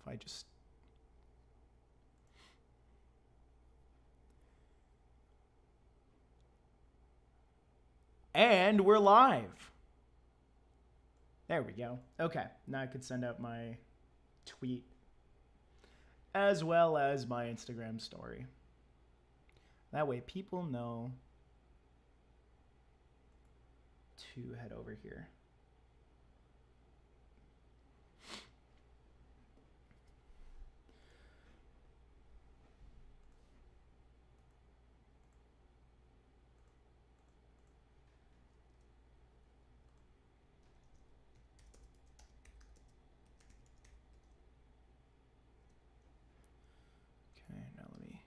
if I just... And we're live. There we go. Okay, now I could send out my tweet as well as my Instagram story. That way people know to head over here.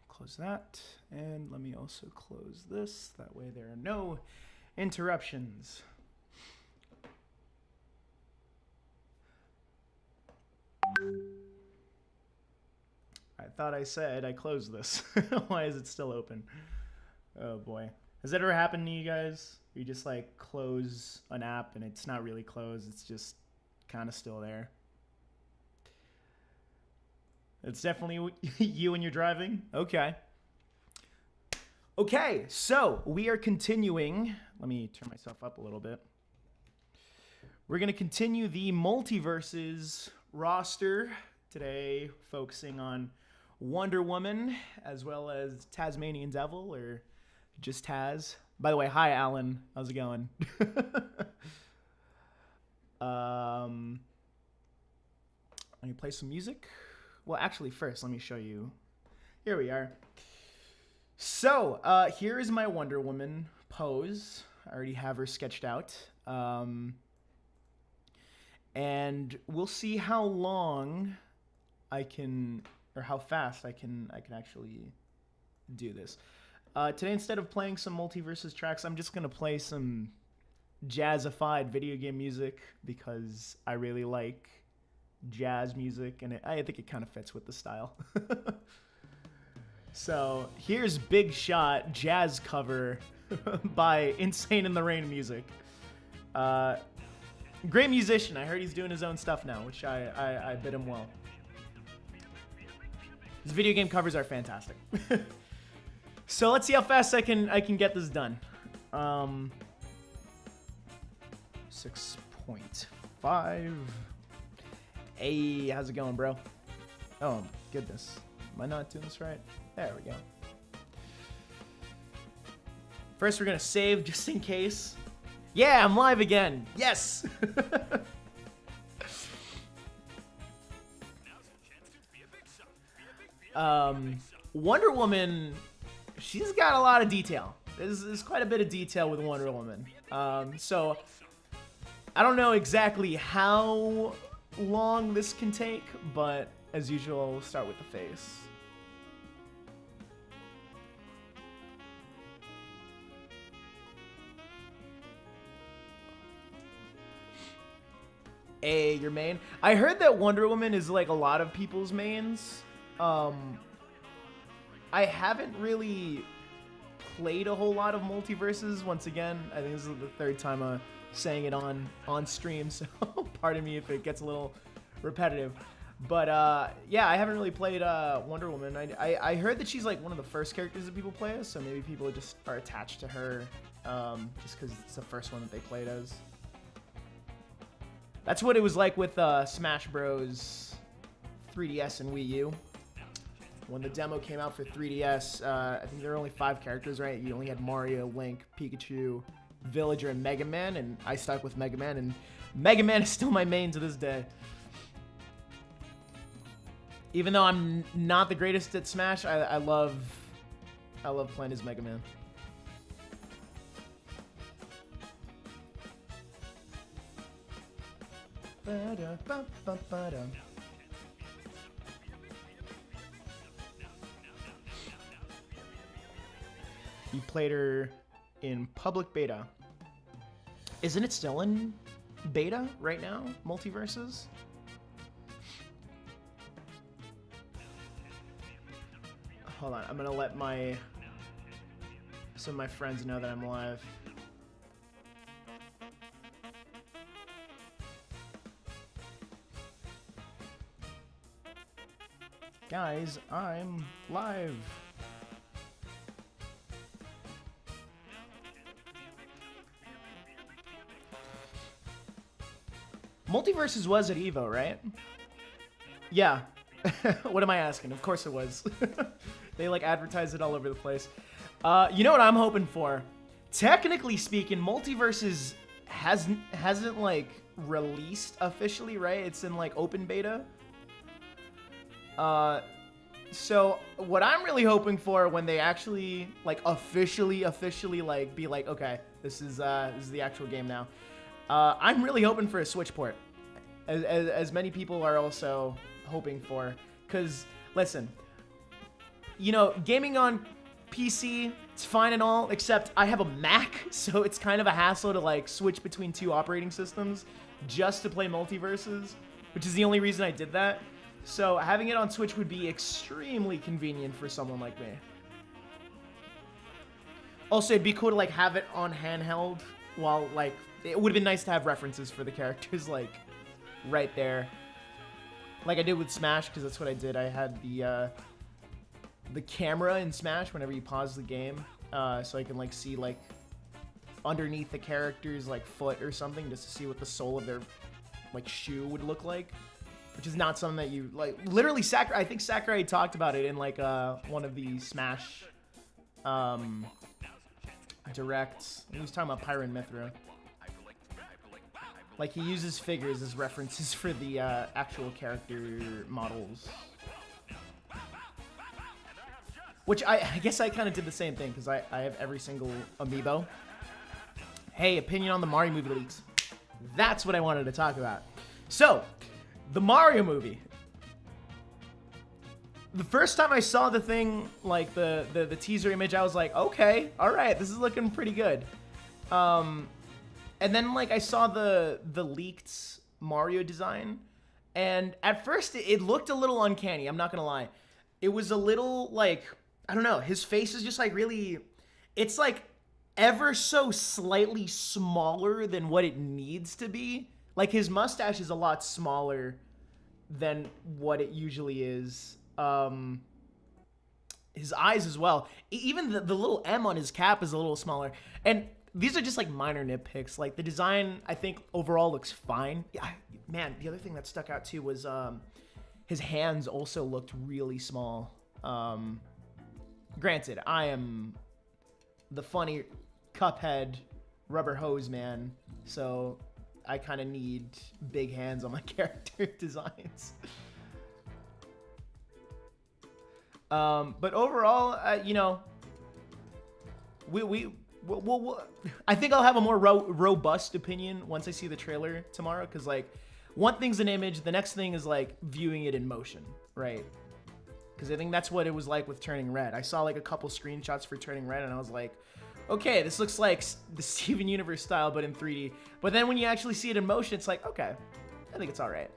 Close that, and let me also close this. That way there are no interruptions. I thought I said I closed this. Why is it still open? Oh boy. Has that ever happened to you guys? You just like close an app and it's not really closed, it's just kind of still there. It's definitely you when you're driving? Okay. Okay, so we are continuing. Let me turn myself up a little bit. We're going to continue the Multiverses roster today, focusing on Wonder Woman, as well as Tasmanian Devil, or just Taz. By the way, hi, Alan. How's it going? Let me play some music. Well, actually, first, let me show you. Here we are. So, here is my Wonder Woman pose. I already have her sketched out. And we'll see how long I can, or how fast I can actually do this. Today, instead of playing some Multiverses tracks, I'm just going to play some jazzified video game music because I really like jazz music, and I think it kind of fits with the style. So here's Big Shot jazz cover by Insane in the Rain Music. Great musician. I heard he's doing his own stuff now, which I bid him well. His video game covers are fantastic. So let's see how fast I can get this done. 6.5. Hey, how's it going, bro? Oh, goodness. Am I not doing this right? There we go. First, we're going to save just in case. Yeah, I'm live again. Yes! Wonder Woman, she's got a lot of detail. There's quite a bit of detail with Wonder Woman. So, I don't know exactly how long this can take, but as usual, we'll start with the face. Hey, your main? I heard that Wonder Woman is like a lot of people's mains. I haven't really played a whole lot of Multiverses. Once again, I think this is the third time I'm saying it on stream, so pardon me if it gets a little repetitive. But yeah, I haven't really played Wonder Woman. I heard that she's like one of the first characters that people play as, so maybe people just are attached to her just because it's the first one that they played as. That's what it was like with Smash Bros. 3DS and Wii U. When the demo came out for 3DS, I think there were only 5 characters, right? You only had Mario, Link, Pikachu, Villager, and Mega Man, and I stuck with Mega Man, and Mega Man is still my main to this day. Even though I'm not the greatest at Smash, I love playing as Mega Man. You played her in public beta. Isn't it still in beta right now? Multiverses? Hold on, I'm gonna let some of my friends know that I'm live. Guys, I'm live. Multiverses was at Evo, right? Yeah. What am I asking? Of course it was. They like advertise it all over the place. You know what I'm hoping for? Technically speaking, Multiverses hasn't like released officially, right? It's in like open beta. So what I'm really hoping for when they actually like officially like be like, okay, this is the actual game now. I'm really hoping for a Switch port, as many people are also hoping for. Cause listen, you know, gaming on PC, it's fine and all, except I have a Mac, so it's kind of a hassle to like switch between two operating systems just to play Multiverses, which is the only reason I did that. So having it on Switch would be extremely convenient for someone like me. Also, it'd be cool to like have it on handheld while like, it would have been nice to have references for the characters like right there. Like I did with Smash, because that's what I did. I had the camera in Smash whenever you pause the game, so I can like see like underneath the character's like foot or something, just to see what the sole of their like shoe would look like, which is not something that you like. Literally, I think Sakurai talked about it in like one of the Smash directs. He was talking about Pyra and Mithra. Like he uses figures as references for the actual character models. Which I guess I kind of did the same thing, because I have every single amiibo. Hey, opinion on the Mario movie leaks. That's what I wanted to talk about. So, the Mario movie. The first time I saw the thing, like the teaser image, I was like, okay, all right, this is looking pretty good. And then like I saw the leaked Mario design, and at first it looked a little uncanny, I'm not gonna lie. It was a little like, I don't know, his face is just like really, it's like ever so slightly smaller than what it needs to be. Like his mustache is a lot smaller than what it usually is. His eyes as well. Even the little M on his cap is a little smaller. And these are just like minor nitpicks. Like the design, I think overall looks fine. Yeah, man, the other thing that stuck out too was his hands also looked really small. Granted, I am the funny Cuphead rubber hose man, so I kind of need big hands on my character designs. But overall, you know, we'll I think I'll have a more robust opinion once I see the trailer tomorrow, because like one thing's an image, the next thing is like viewing it in motion, right? Because I think that's what it was like with Turning Red. I saw like a couple screenshots for Turning Red, and I was like, okay, this looks like the Steven Universe style, but in 3D. But then when you actually see it in motion, it's like, okay, I think it's all right.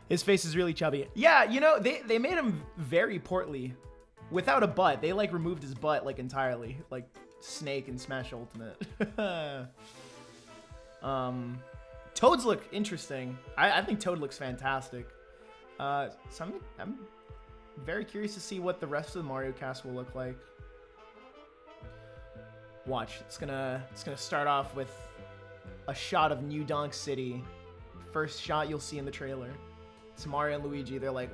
His face is really chubby. Yeah, you know, they made him very portly. Without a butt. They, like, removed his butt, like, entirely. Like, Snake in Smash Ultimate. Toads look interesting. I think Toad looks fantastic. So I'm very curious to see what the rest of the Mario cast will look like. Watch. It's gonna start off with a shot of New Donk City. First shot you'll see in the trailer. It's Mario and Luigi. They're like,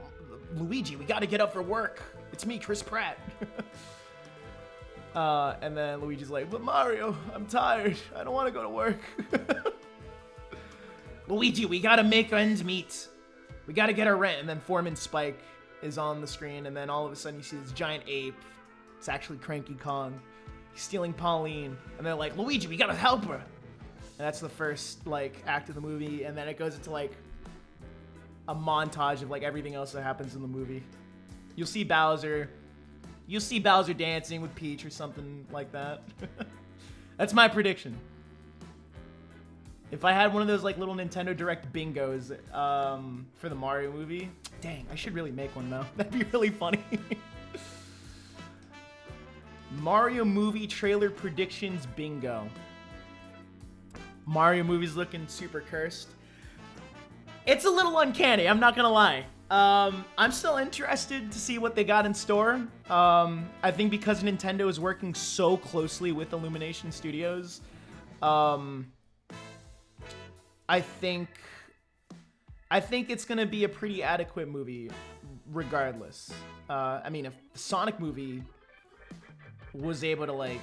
Luigi, we gotta get up for work. It's me, Chris Pratt. And then Luigi's like, but Mario, I'm tired. I don't want to go to work. Luigi, we gotta make ends meet. We gotta get our rent. And then Foreman Spike is on the screen, and then all of a sudden you see this giant ape. It's actually Cranky Kong. He's stealing Pauline. And they're like, Luigi, we gotta help her. And that's the first, like, act of the movie. And then it goes into, like, a montage of, like, everything else that happens in the movie. You'll see Bowser. You'll see Bowser dancing with Peach or something like that. That's my prediction. If I had one of those, like, little Nintendo Direct bingos for the Mario movie, dang, I should really make one, though. That'd be really funny. Mario movie trailer predictions bingo. Mario movie's looking super cursed. It's a little uncanny, I'm not gonna lie. I'm still interested to see what they got in store. I think because Nintendo is working so closely with Illumination Studios, I think it's gonna be a pretty adequate movie, regardless. I mean, if the Sonic movie was able to like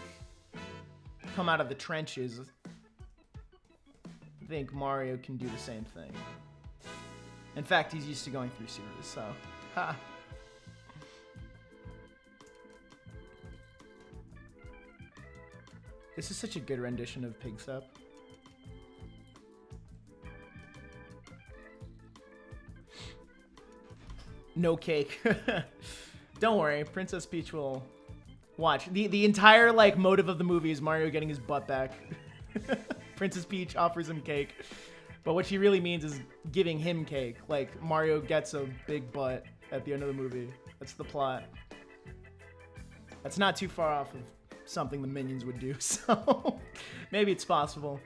come out of the trenches, I think Mario can do the same thing. In fact, he's used to going through sewers, so ha. This is such a good rendition of Pigstep. No cake. Don't worry, Princess Peach will watch. The entire like motive of the movie is Mario getting his butt back. Princess Peach offers him cake, but what she really means is giving him cake. Like Mario gets a big butt at the end of the movie. That's the plot. That's not too far off of something the Minions would do, so maybe it's possible.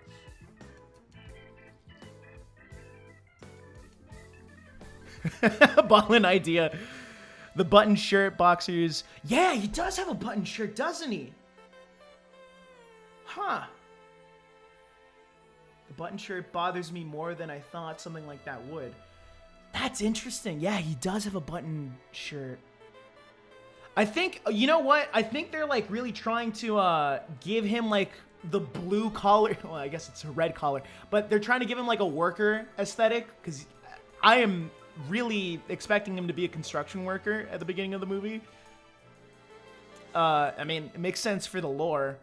Ballin' idea. The button shirt boxers. Yeah, he does have a button shirt, doesn't he? Huh. The button shirt bothers me more than I thought something like that would. That's interesting. Yeah, he does have a button shirt. I think, you know what? I think they're like really trying to give him like the blue collar. Well, I guess it's a red collar, but they're trying to give him like a worker aesthetic, because I am really expecting him to be a construction worker at the beginning of the movie. I mean, it makes sense for the lore,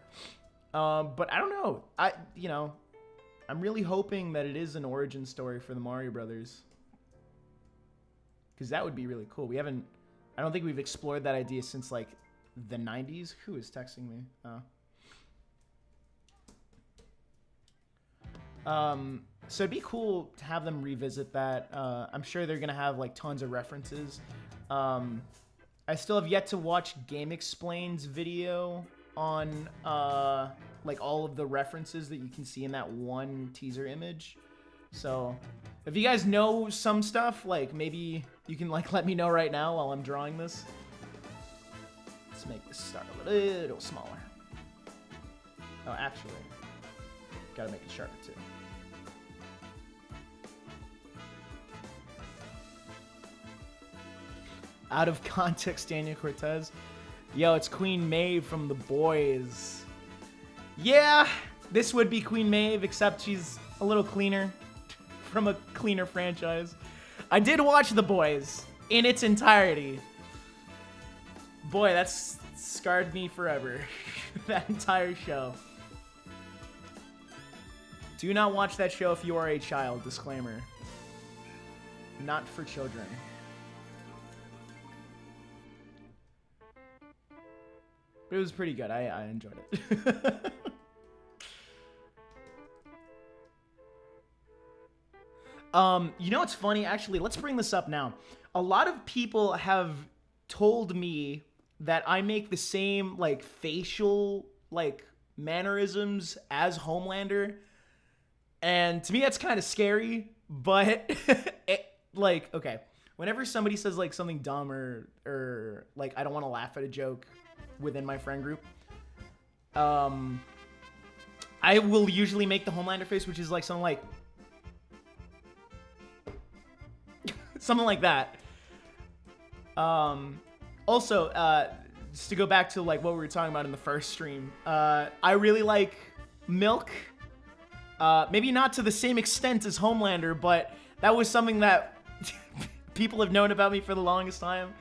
but I don't know. I'm really hoping that it is an origin story for the Mario Brothers, because that would be really cool. I don't think we've explored that idea since like the 90s. Who is texting me? So it'd be cool to have them revisit that. I'm sure they're gonna have like tons of references. I still have yet to watch Game Explain's video on like all of the references that you can see in that one teaser image. So if you guys know some stuff, like maybe you can like let me know right now while I'm drawing this. Let's make this start a little smaller. Oh, actually, gotta make it sharper too. Out of context, Daniel Cortez. Yo, it's Queen Maeve from The Boys. Yeah, this would be Queen Maeve, except she's a little cleaner, from a cleaner franchise. I did watch The Boys in its entirety. Boy, that's scarred me forever. That entire show. Do not watch that show if you are a child. Disclaimer. Not for children. But it was pretty good. I enjoyed it. You know what's funny? Actually, let's bring this up now. A lot of people have told me that I make the same like facial like mannerisms as Homelander, and to me that's kind of scary. But like, okay, whenever somebody says like something dumb or like I don't want to laugh at a joke within my friend group, I will usually make the Homelander face, which is like something like something like that. Also, just to go back to like what we were talking about in the first stream, I really like Milk. Maybe not to the same extent as Homelander, but that was something that people have known about me for the longest time.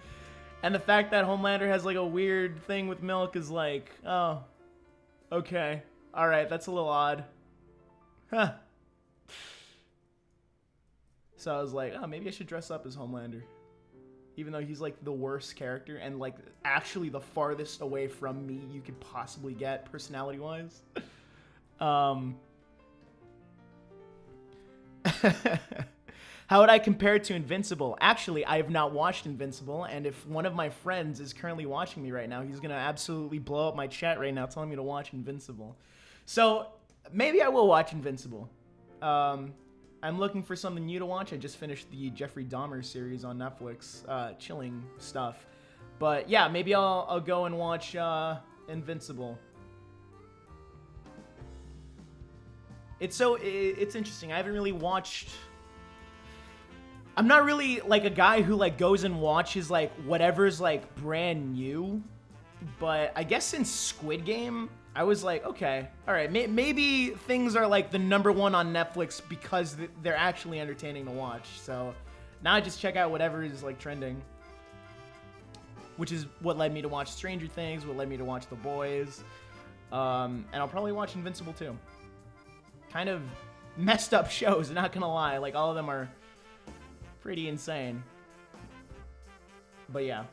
And the fact that Homelander has like a weird thing with Milk is like, oh, okay. All right, that's a little odd. Huh. So I was like, oh, maybe I should dress up as Homelander. Even though he's like the worst character and like actually the farthest away from me you could possibly get personality-wise. How would I compare it to Invincible? Actually, I have not watched Invincible, and if one of my friends is currently watching me right now, he's going to absolutely blow up my chat right now telling me to watch Invincible. So maybe I will watch Invincible. I'm looking for something new to watch. I just finished the Jeffrey Dahmer series on Netflix, chilling stuff. But yeah, maybe I'll go and watch Invincible. It's interesting. I haven't really watched. I'm not really like a guy who like goes and watches like whatever's like brand new. But I guess since Squid Game, I was like, okay, all right, maybe things are like the #1 on Netflix because they're actually entertaining to watch. So now I just check out whatever is like trending, which is what led me to watch Stranger Things, what led me to watch The Boys, and I'll probably watch Invincible too. Kind of messed up shows, not gonna lie. Like all of them are pretty insane. But yeah.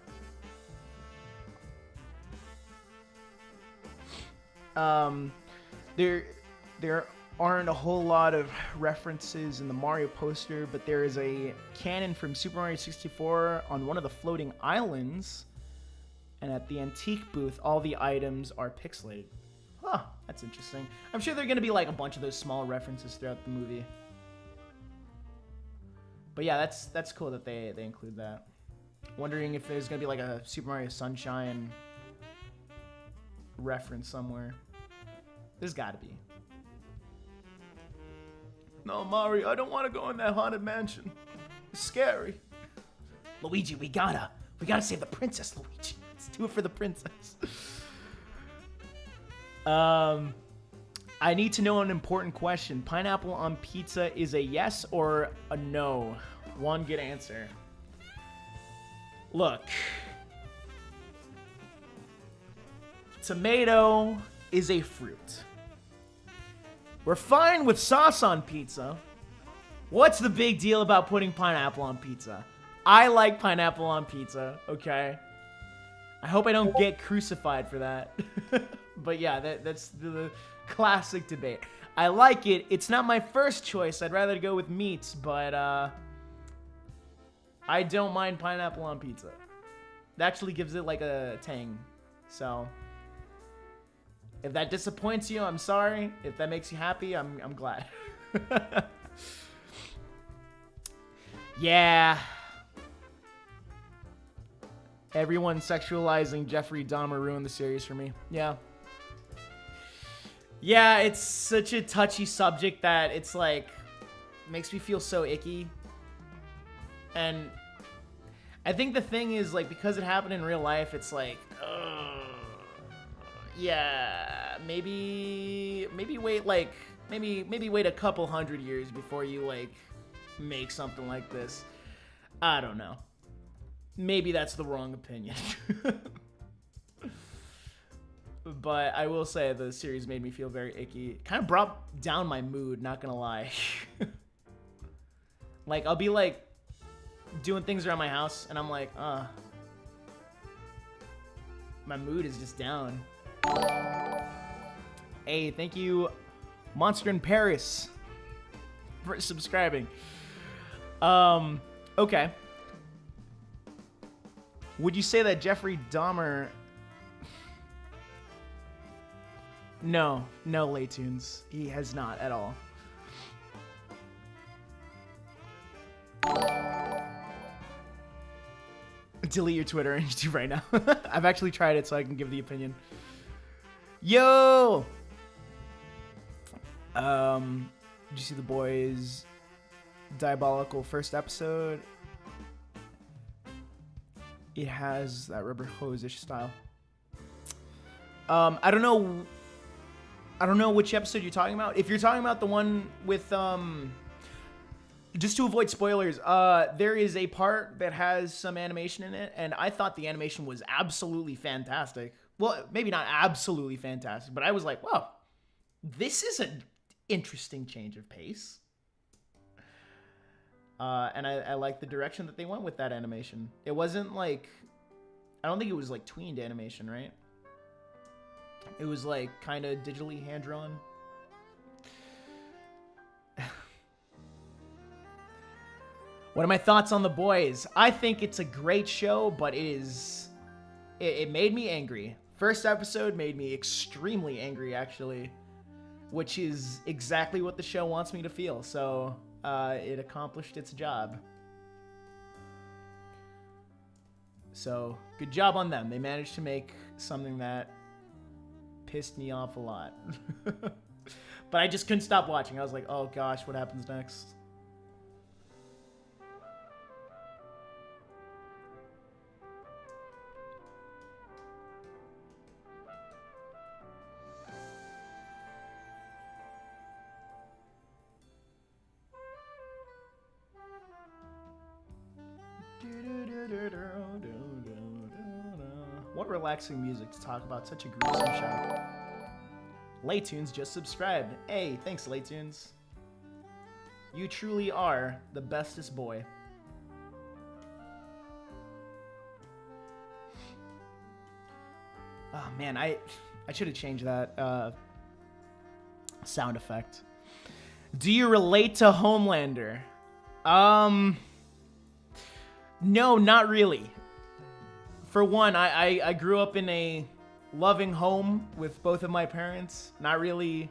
There aren't a whole lot of references in the Mario poster, but there is a cannon from Super Mario 64 on one of the floating islands, and at the antique booth, all the items are pixelated. Huh, that's interesting. I'm sure there are going to be like a bunch of those small references throughout the movie. But yeah, that's cool that they include that. Wondering if there's going to be like a Super Mario Sunshine reference somewhere. There's gotta be. No, Mario, I don't want to go in that haunted mansion. It's scary. Luigi, we gotta save the princess, Luigi. Let's do it for the princess. I need to know an important question. Pineapple on pizza is a yes or a no? One good answer. Look. Tomato is a fruit. We're fine with sauce on pizza. What's the big deal about putting pineapple on pizza? I like pineapple on pizza, okay? I hope I don't get crucified for that. But yeah, that's the classic debate. I like it. It's not my first choice. I'd rather go with meats, but I don't mind pineapple on pizza. It actually gives it like a tang. So if that disappoints you, I'm sorry. If that makes you happy, I'm glad. Yeah. Everyone sexualizing Jeffrey Dahmer ruined the series for me. Yeah. Yeah, it's such a touchy subject that it's like makes me feel so icky. And I think the thing is like because it happened in real life, it's like yeah, maybe wait like maybe wait a couple hundred years before you like make something like this. I don't know. Maybe that's the wrong opinion. But I will say the series made me feel very icky. Kind of brought down my mood, not gonna lie. Like, I'll be like doing things around my house and I'm like, my mood is just down. Hey, thank you, Monster in Paris, for subscribing. Okay. Would you say that Jeffrey Dahmer... No, Laytunes. He has not at all. Delete your Twitter and YouTube right now. I've actually tried it so I can give the opinion. Yo! Did you see The Boys' diabolical first episode? It has that rubber hose-ish style. I don't know which episode you're talking about. If you're talking about the one with, just to avoid spoilers, there is a part that has some animation in it, and I thought the animation was absolutely fantastic. Well, maybe not absolutely fantastic, but I was like, wow, this is an interesting change of pace. And I like the direction that they went with that animation. It wasn't like, I don't think it was like tweened animation, right? It was like kind of digitally hand-drawn. What are my thoughts on The Boys? I think it's a great show, but it made me angry. First episode made me extremely angry, actually, which is exactly what the show wants me to feel. So it accomplished its job. So, good job on them. They managed to make something that pissed me off a lot. But I just couldn't stop watching. I was like, oh gosh, what happens next? What relaxing music to talk about such a gruesome show. Laytunes just subscribed. Hey, thanks, Laytunes. You truly are the bestest boy. Oh man, I should have changed that sound effect. Do you relate to Homelander? No, not really. For one, I grew up in a loving home with both of my parents. Not really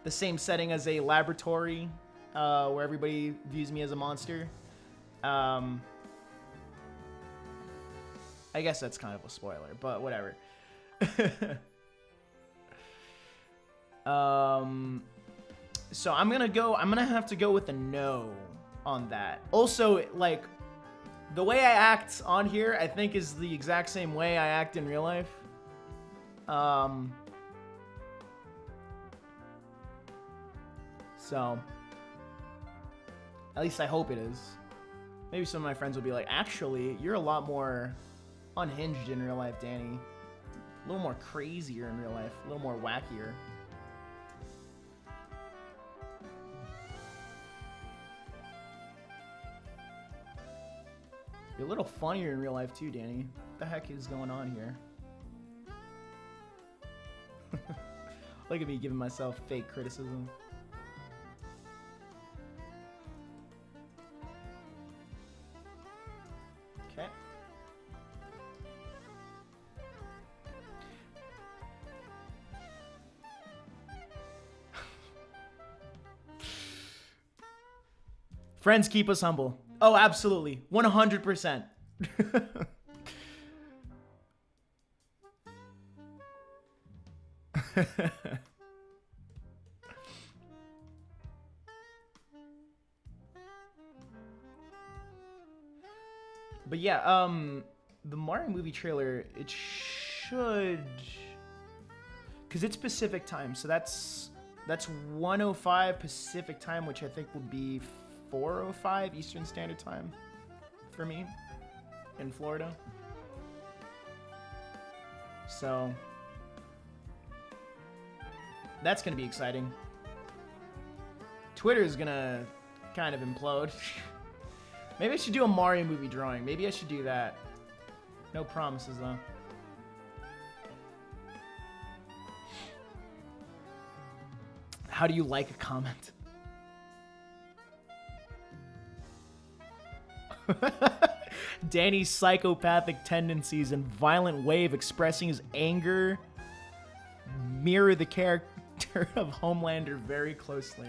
the same setting as a laboratory where everybody views me as a monster. I guess that's kind of a spoiler, but whatever. So I'm gonna have to go with a no on that. Also, like, the way I act on here, I think, is the exact same way I act in real life. So, at least I hope it is. Maybe some of my friends will be like, actually, you're a lot more unhinged in real life, Danny. A little more crazier in real life, a little more wackier. You're a little funnier in real life too, Danny. What the heck is going on here? Look at me giving myself fake criticism. Okay. Friends keep us humble. Oh, absolutely. 100%. But yeah, the Mario movie trailer, it should, because it's Pacific time, so that's 1:05 Pacific time, which I think would be 4:05 Eastern Standard Time for me in Florida. So that's gonna be exciting. Twitter is gonna kind of implode. Maybe I should do a Mario movie drawing. Maybe I should do that. No promises though. How do you like a comment? Danny's psychopathic tendencies and violent way of expressing his anger mirror the character of Homelander very closely.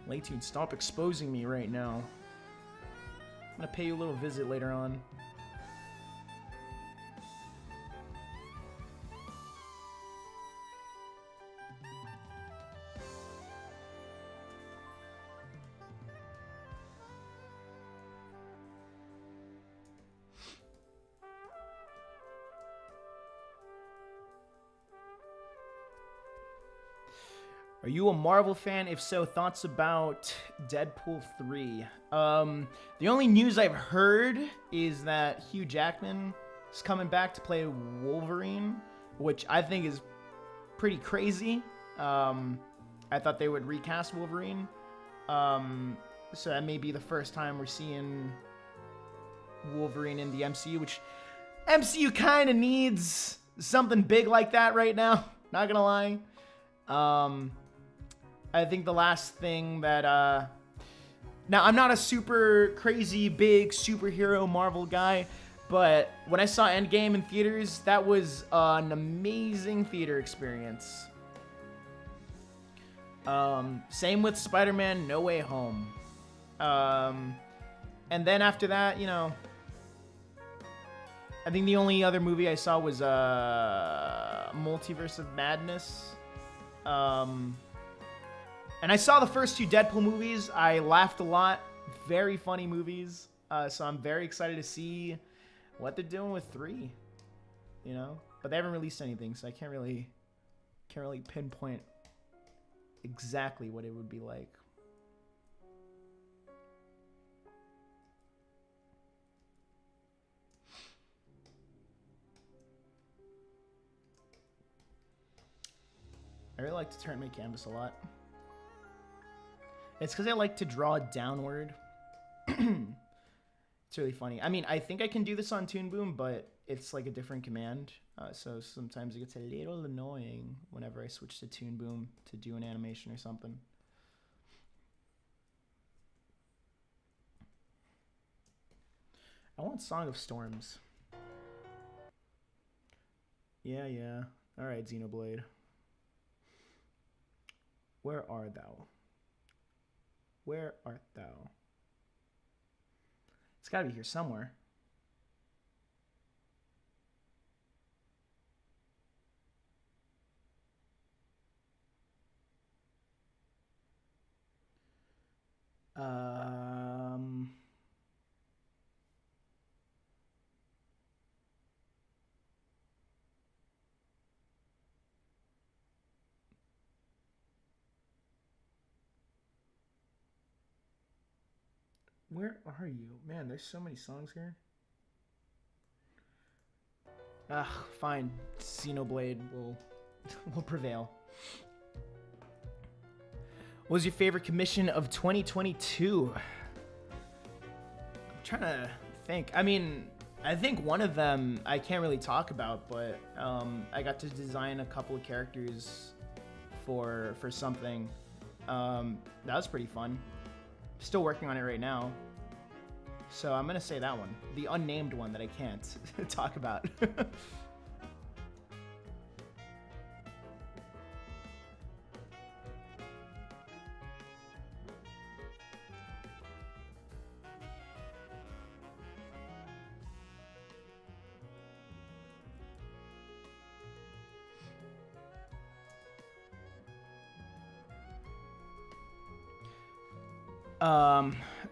Laytune, stop exposing me right now. I'm gonna pay you a little visit later on. Are you a Marvel fan? If so, thoughts about Deadpool 3? The only news I've heard is that Hugh Jackman is coming back to play Wolverine, which I think is pretty crazy. I thought they would recast Wolverine. So that may be the first time we're seeing Wolverine in the MCU, which MCU kind of needs something big like that right now. Not gonna lie. I think the last thing that, now I'm not a super crazy big superhero Marvel guy, but when I saw Endgame in theaters, that was an amazing theater experience. Same with Spider-Man No Way Home. And then after that, you know, I think the only other movie I saw was Multiverse of Madness. And I saw the first 2 Deadpool movies. I laughed a lot. Very funny movies. So I'm very excited to see what they're doing with 3. You know, but they haven't released anything, so I can't really pinpoint exactly what it would be like. I really like to turn my canvas a lot. It's because I like to draw downward. It's really funny. I mean, I think I can do this on Toon Boom, but it's like a different command. So sometimes it gets a little annoying whenever I switch to Toon Boom to do an animation or something. I want Song of Storms. Yeah. All right, Xenoblade. Where art thou? Where art thou? It's gotta be here somewhere. Where are you? Man, there's so many songs here. Fine. Xenoblade will prevail. What was your favorite commission of 2022? I'm trying to think. I mean, I think one of them I can't really talk about, but I got to design a couple of characters for something. That was pretty fun. Still working on it right now. So I'm gonna say that one. The unnamed one that I can't talk about.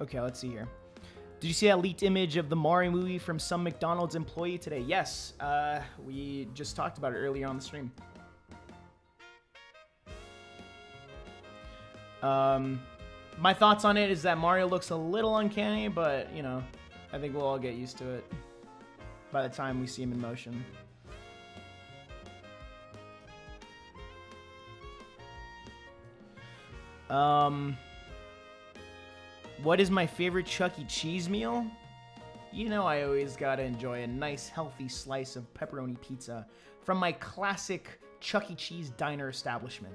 Okay, let's see here. Did you see that leaked image of the Mario movie from some McDonald's employee today? Yes, we just talked about it earlier on the stream. My thoughts on it is that Mario looks a little uncanny, but, you know, I think we'll all get used to it by the time we see him in motion. What is my favorite Chuck E. Cheese meal? You know I always gotta enjoy a nice healthy slice of pepperoni pizza from my classic Chuck E. Cheese diner establishment.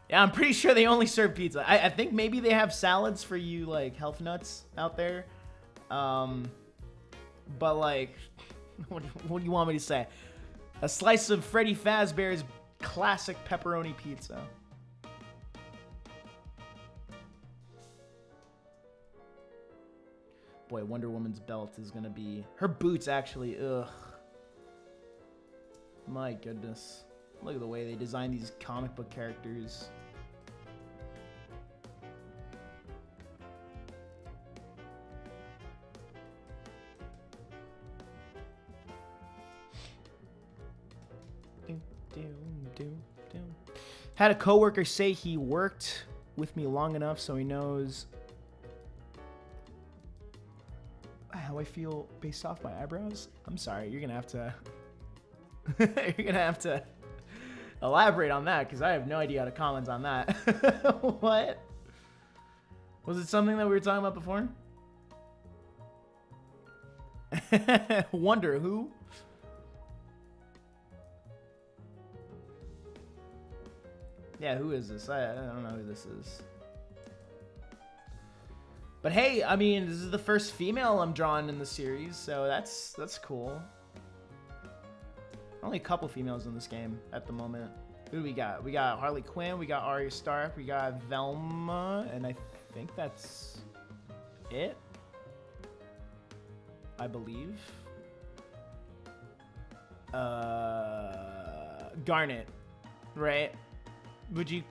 Yeah, I'm pretty sure they only serve pizza. I think maybe they have salads for you, like, health nuts out there. But, like, what do you want me to say? A slice of Freddy Fazbear's classic pepperoni pizza. Boy, Wonder Woman's belt is gonna be... Her boots, actually, ugh. My goodness. Look at the way they design these comic book characters. Had a coworker say he worked with me long enough so he knows how I feel based off my eyebrows. I'm sorry, you're gonna have to you're gonna have to elaborate on that because I have no idea how to comment on that. What? Was it something that we were talking about before? Wonder who? Yeah, who is this? I don't know who this is. But hey, I mean, this is the first female I'm drawing in the series, so that's cool. Only a couple females in this game at the moment. Who do we got? We got Harley Quinn, we got Arya Stark, we got Velma, and I think that's it. I believe. Garnet, right? Do you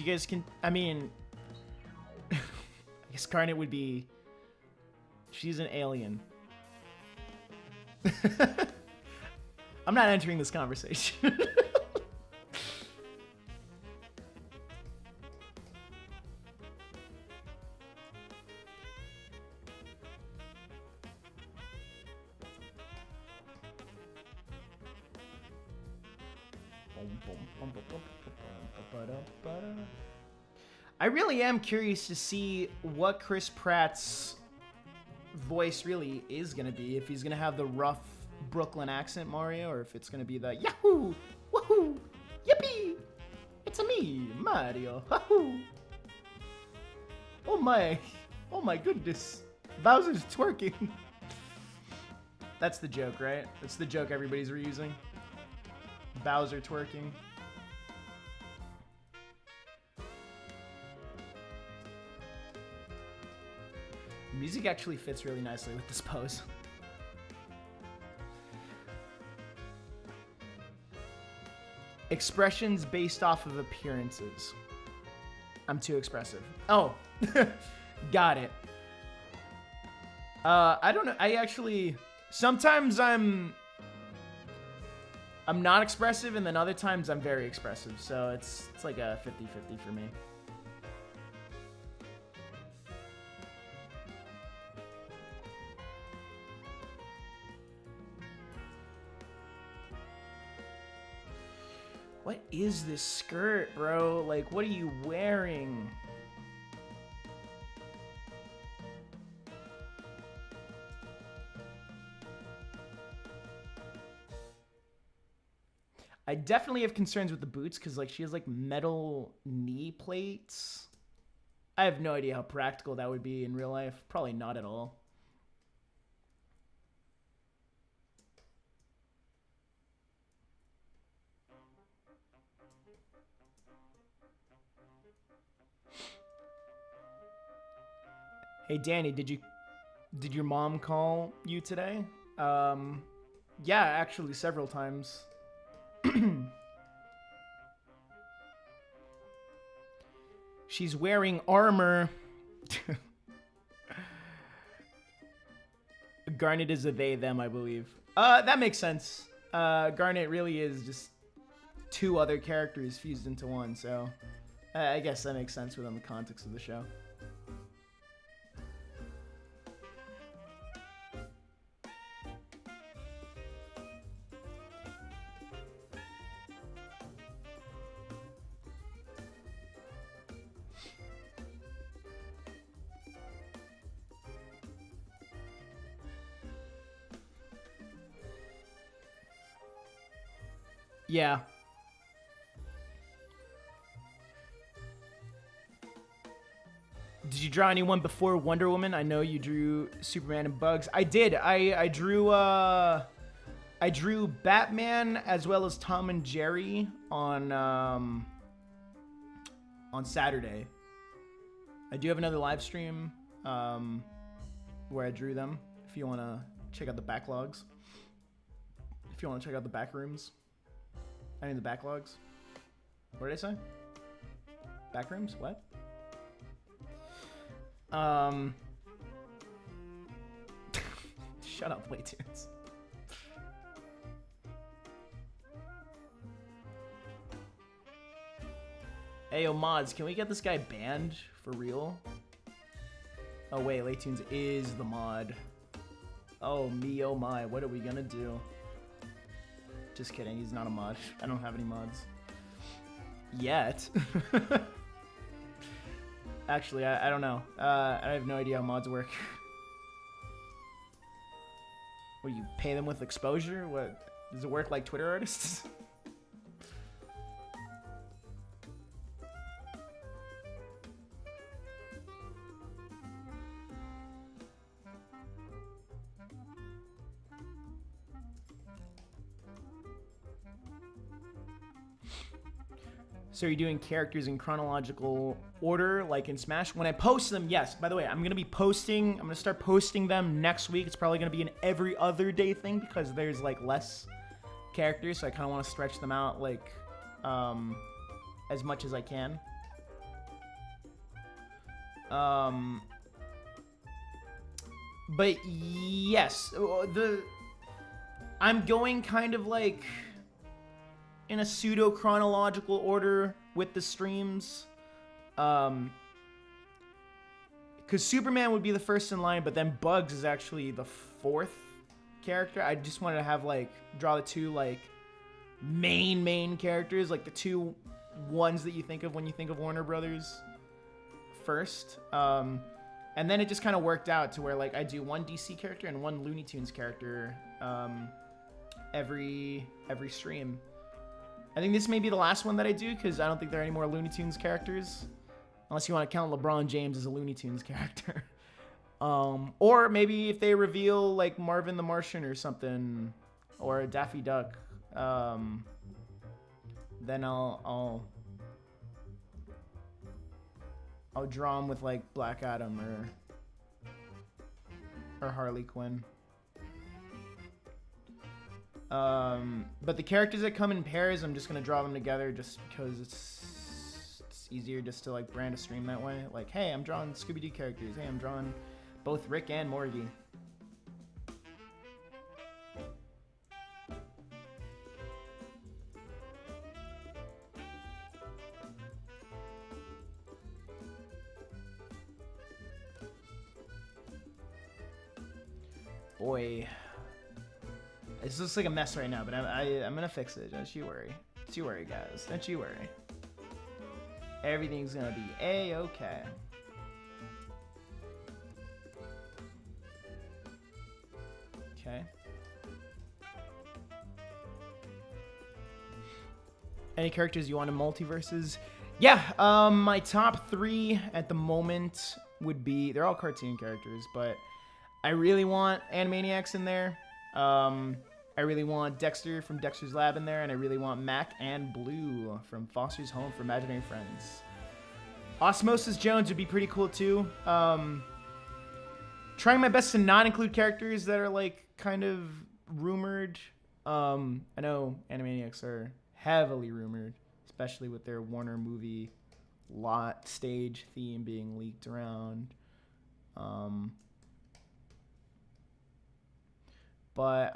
guys I mean, I guess Garnet would be, she's an alien. I'm not entering this conversation. I really am curious to see what Chris Pratt's voice really is going to be. If he's going to have the rough Brooklyn accent Mario, or if it's going to be the Yahoo! Woohoo! Yippee! It's a me, Mario! Wahoo! Oh my goodness. Bowser's twerking. That's the joke, right? That's the joke everybody's reusing. Bowser twerking. Music actually fits really nicely with this pose. Expressions based off of appearances. I'm too expressive. Oh, got it. I don't know. I actually, sometimes I'm not expressive, and then other times I'm very expressive. So it's like a 50-50 for me. What is this skirt, bro? Like, what are you wearing? I definitely have concerns with the boots because, like, she has, like, metal knee plates. I have no idea how practical that would be in real life. Probably not at all. Hey, Danny, did your mom call you today? Yeah, actually several times. She's wearing armor. Garnet is a they, them, I believe. That makes sense. Garnet really is just two other characters fused into one, so I guess that makes sense within the context of the show. Yeah. Did you draw anyone before Wonder Woman? I know you drew Superman and Bugs. I did. I drew Batman as well as Tom and Jerry on Saturday. I do have another live stream where I drew them. If you want to check out the backlogs. If you want to check out the back rooms. I mean the backlogs. What did I say? Back rooms? What? Shut up, Playtunes. Hey, yo, mods, can we get this guy banned for real? Oh, wait, Laytunes is the mod. Oh, me, oh my, what are we gonna do? Just kidding, he's not a mod. I don't have any mods. Yet. Actually, I don't know. I have no idea how mods work. What, you pay them with exposure? What, does it work like Twitter artists? So you're doing characters in chronological order, like in Smash? When I post them, yes. By the way, I'm going to start posting them next week. It's probably going to be an every other day thing because there's, like, less characters. So I kind of want to stretch them out, like, as much as I can. But, yes. I'm going kind of, like, in a pseudo-chronological order with the streams. Because Superman would be the first in line, but then Bugs is actually the fourth character. I just wanted to have, like, draw the two, like, main characters, like the two ones that you think of when you think of Warner Brothers first. And then it just kind of worked out to where, like, I do one DC character and one Looney Tunes character every stream. I think this may be the last one that I do because I don't think there are any more Looney Tunes characters. Unless you want to count LeBron James as a Looney Tunes character. Or maybe if they reveal like Marvin the Martian or something. Or a Daffy Duck. Then I'll draw him with like Black Adam or Harley Quinn. But the characters that come in pairs, I'm just gonna draw them together just because it's easier just to like brand a stream that way. Like, hey, I'm drawing Scooby-Doo characters. Hey, I'm drawing both Rick and Morty. Boy. This looks like a mess right now, but I'm gonna fix it. Don't you worry. Don't you worry, guys. Don't you worry. Everything's gonna be A-okay. Okay. Any characters you want in Multiverses? Yeah, my top 3 at the moment would be... They're all cartoon characters, but I really want Animaniacs in there. I really want Dexter from Dexter's Lab in there, and I really want Mac and Blue from Foster's Home for Imaginary Friends. Osmosis Jones would be pretty cool too. Trying my best to not include characters that are like kind of rumored. I know Animaniacs are heavily rumored, especially with their Warner movie lot stage theme being leaked around. But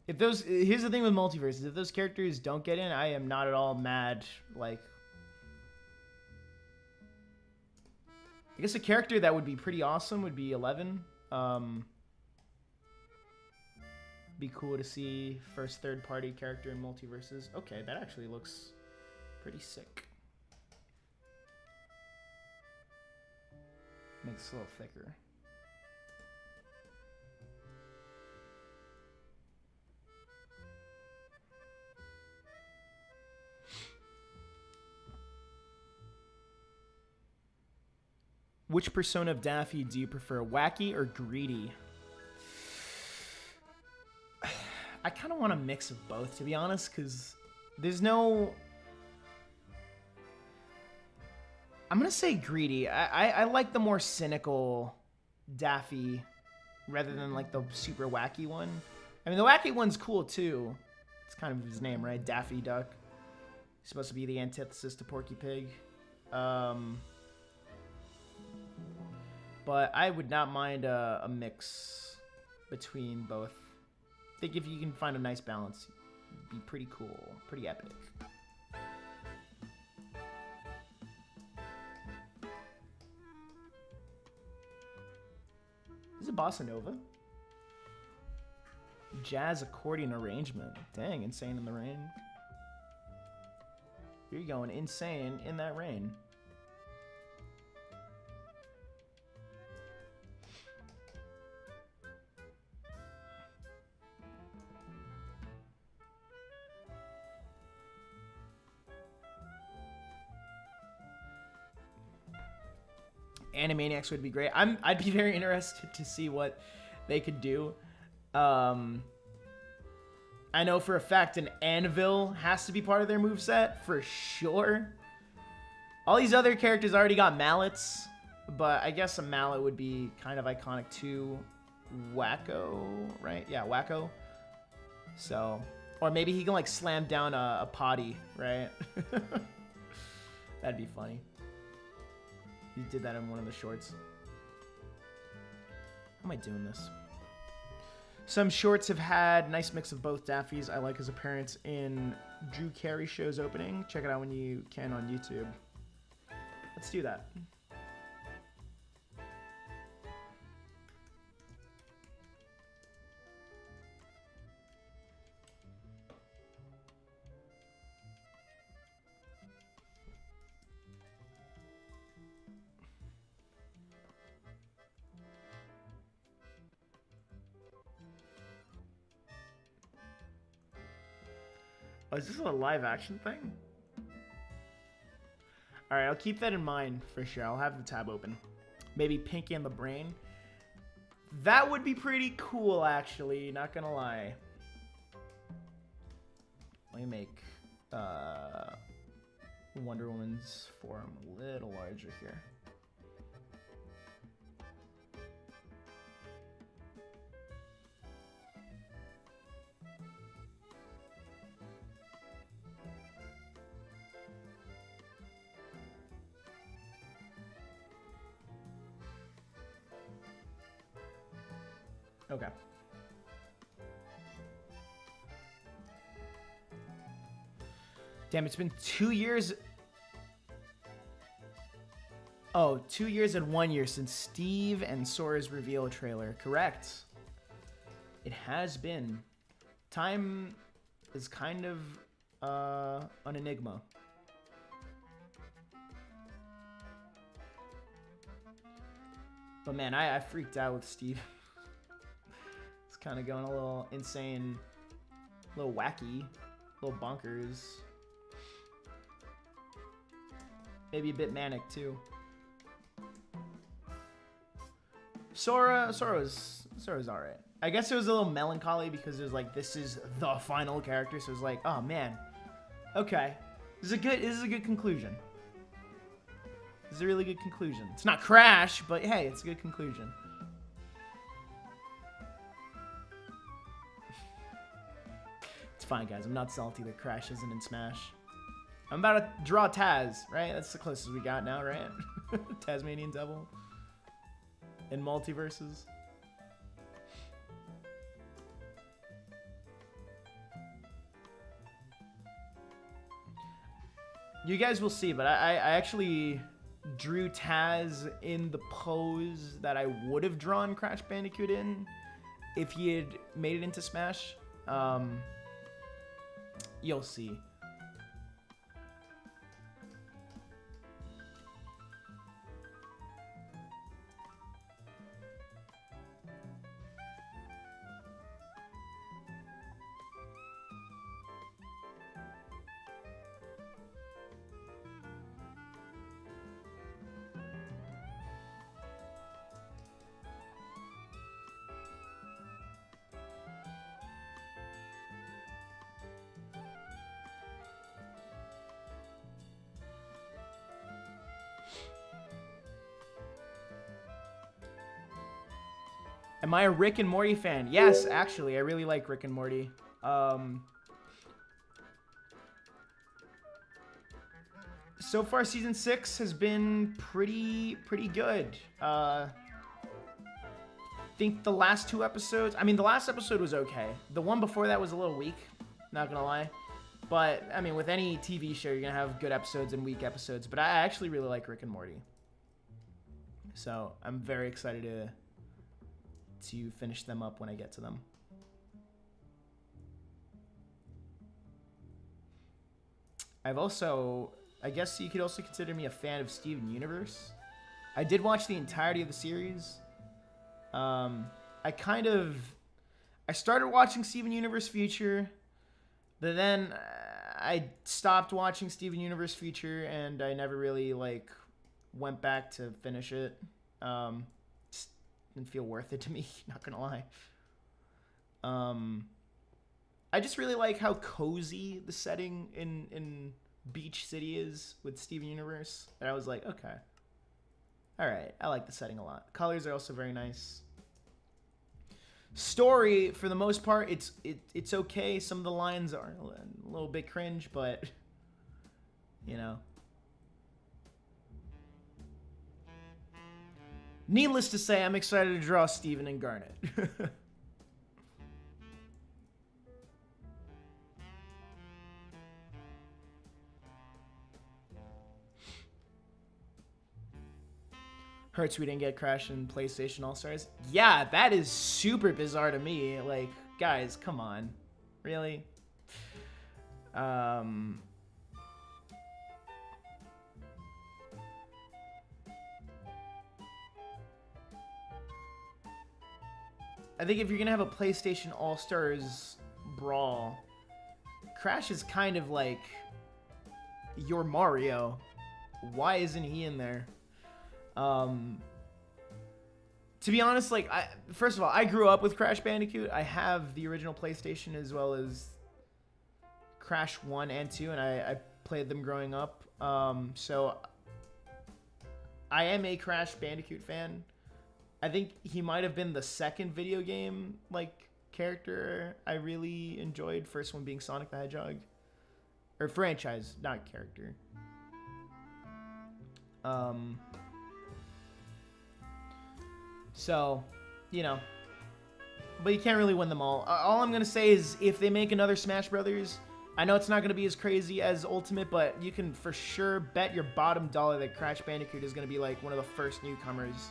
if those, here's the thing with Multiverses, if those characters don't get in, I am not at all mad. Like, I guess a character that would be pretty awesome would be 11. Be cool to see first third-party character in Multiverses. Okay, that actually looks pretty sick. Makes it a little thicker. Which persona of Daffy do you prefer, wacky or greedy? I kind of want a mix of both, to be honest, because there's no... I'm going to say greedy. I like the more cynical Daffy rather than like the super wacky one. I mean, the wacky one's cool too. It's kind of his name, right? Daffy Duck. He's supposed to be the antithesis to Porky Pig. But I would not mind a mix between both. I think if you can find a nice balance, it'd be pretty cool, pretty epic. This is a bossa nova. Jazz accordion arrangement. Dang, Insane in the Rain. You're going insane in that rain. Animaniacs would be great. I'd be very interested to see what they could do. I know for a fact an anvil has to be part of their moveset for sure. All these other characters already got mallets, but I guess a mallet would be kind of iconic too. Wacko, right? Yeah, Wacko. So, or maybe he can like slam down a potty, right? That'd be funny. He did that in one of the shorts. How am I doing this? Some shorts have had a nice mix of both Daffys. I like his appearance in Drew Carey Show's opening. Check it out when you can on YouTube. Let's do that. Oh, is this a live action thing? Alright, I'll keep that in mind for sure. I'll have the tab open. Maybe Pinky and the Brain. That would be pretty cool, actually. Not gonna lie. Let me make Wonder Woman's form a little larger here. Okay. Damn, it's been 2 years. Oh, 2 years and 1 year since Steve and Sora's reveal trailer. Correct. It has been. Time is kind of an enigma. But man, I freaked out with Steve. It's kind of going a little insane, a little wacky, a little bonkers. Maybe a bit manic too. Sora was alright. I guess it was a little melancholy because it was like, this is the final character, so it was like, oh man, okay, this is a good conclusion. This is a really good conclusion. It's not Crash, but hey, it's a good conclusion. It's fine, guys. I'm not salty that Crash isn't in Smash. I'm about to draw Taz, right? That's the closest we got now, right? Tasmanian Devil. In Multiverses. You guys will see, but I actually drew Taz in the pose that I would have drawn Crash Bandicoot in if he had made it into Smash. You'll see. Am I a Rick and Morty fan? Yes, actually, I really like Rick and Morty. So far, season 6 has been pretty good. I think the last 2 episodes. I mean, the last episode was okay. The one before that was a little weak. Not gonna lie. But I mean, with any TV show, you're gonna have good episodes and weak episodes. But I actually really like Rick and Morty. So I'm very excited to finish them up when I get to them. I've also, I guess you could also consider me a fan of Steven Universe. I did watch the entirety of the series. I started watching Steven Universe Future, but then I stopped watching Steven Universe Future and I never really went back to finish it. Didn't feel worth it to me, not gonna lie. I just really like how cozy the setting in Beach City is with Steven Universe. And I was like, okay. All right, I like the setting a lot. Colors are also very nice. Story, for the most part, it's okay. Some of the lines are a little bit cringe, but, you know. Needless to say, I'm excited to draw Steven and Garnet. Hurts we didn't get Crash in PlayStation All-Stars. Yeah, that is super bizarre to me. Like, guys, come on. Really? I think if you're gonna have a PlayStation All-Stars brawl, Crash is kind of like your Mario. Why isn't he in there? To be honest, like, first of all, I grew up with Crash Bandicoot. I have the original PlayStation as well as Crash 1 and 2, and I played them growing up. So I am a Crash Bandicoot fan. I think he might have been the second video game, like, character I really enjoyed. First one being Sonic the Hedgehog. Or franchise, not character. So, you know, but you can't really win them all. All I'm going to say is if they make another Smash Brothers, I know it's not going to be as crazy as Ultimate, but you can for sure bet your bottom dollar that Crash Bandicoot is going to be like one of the first newcomers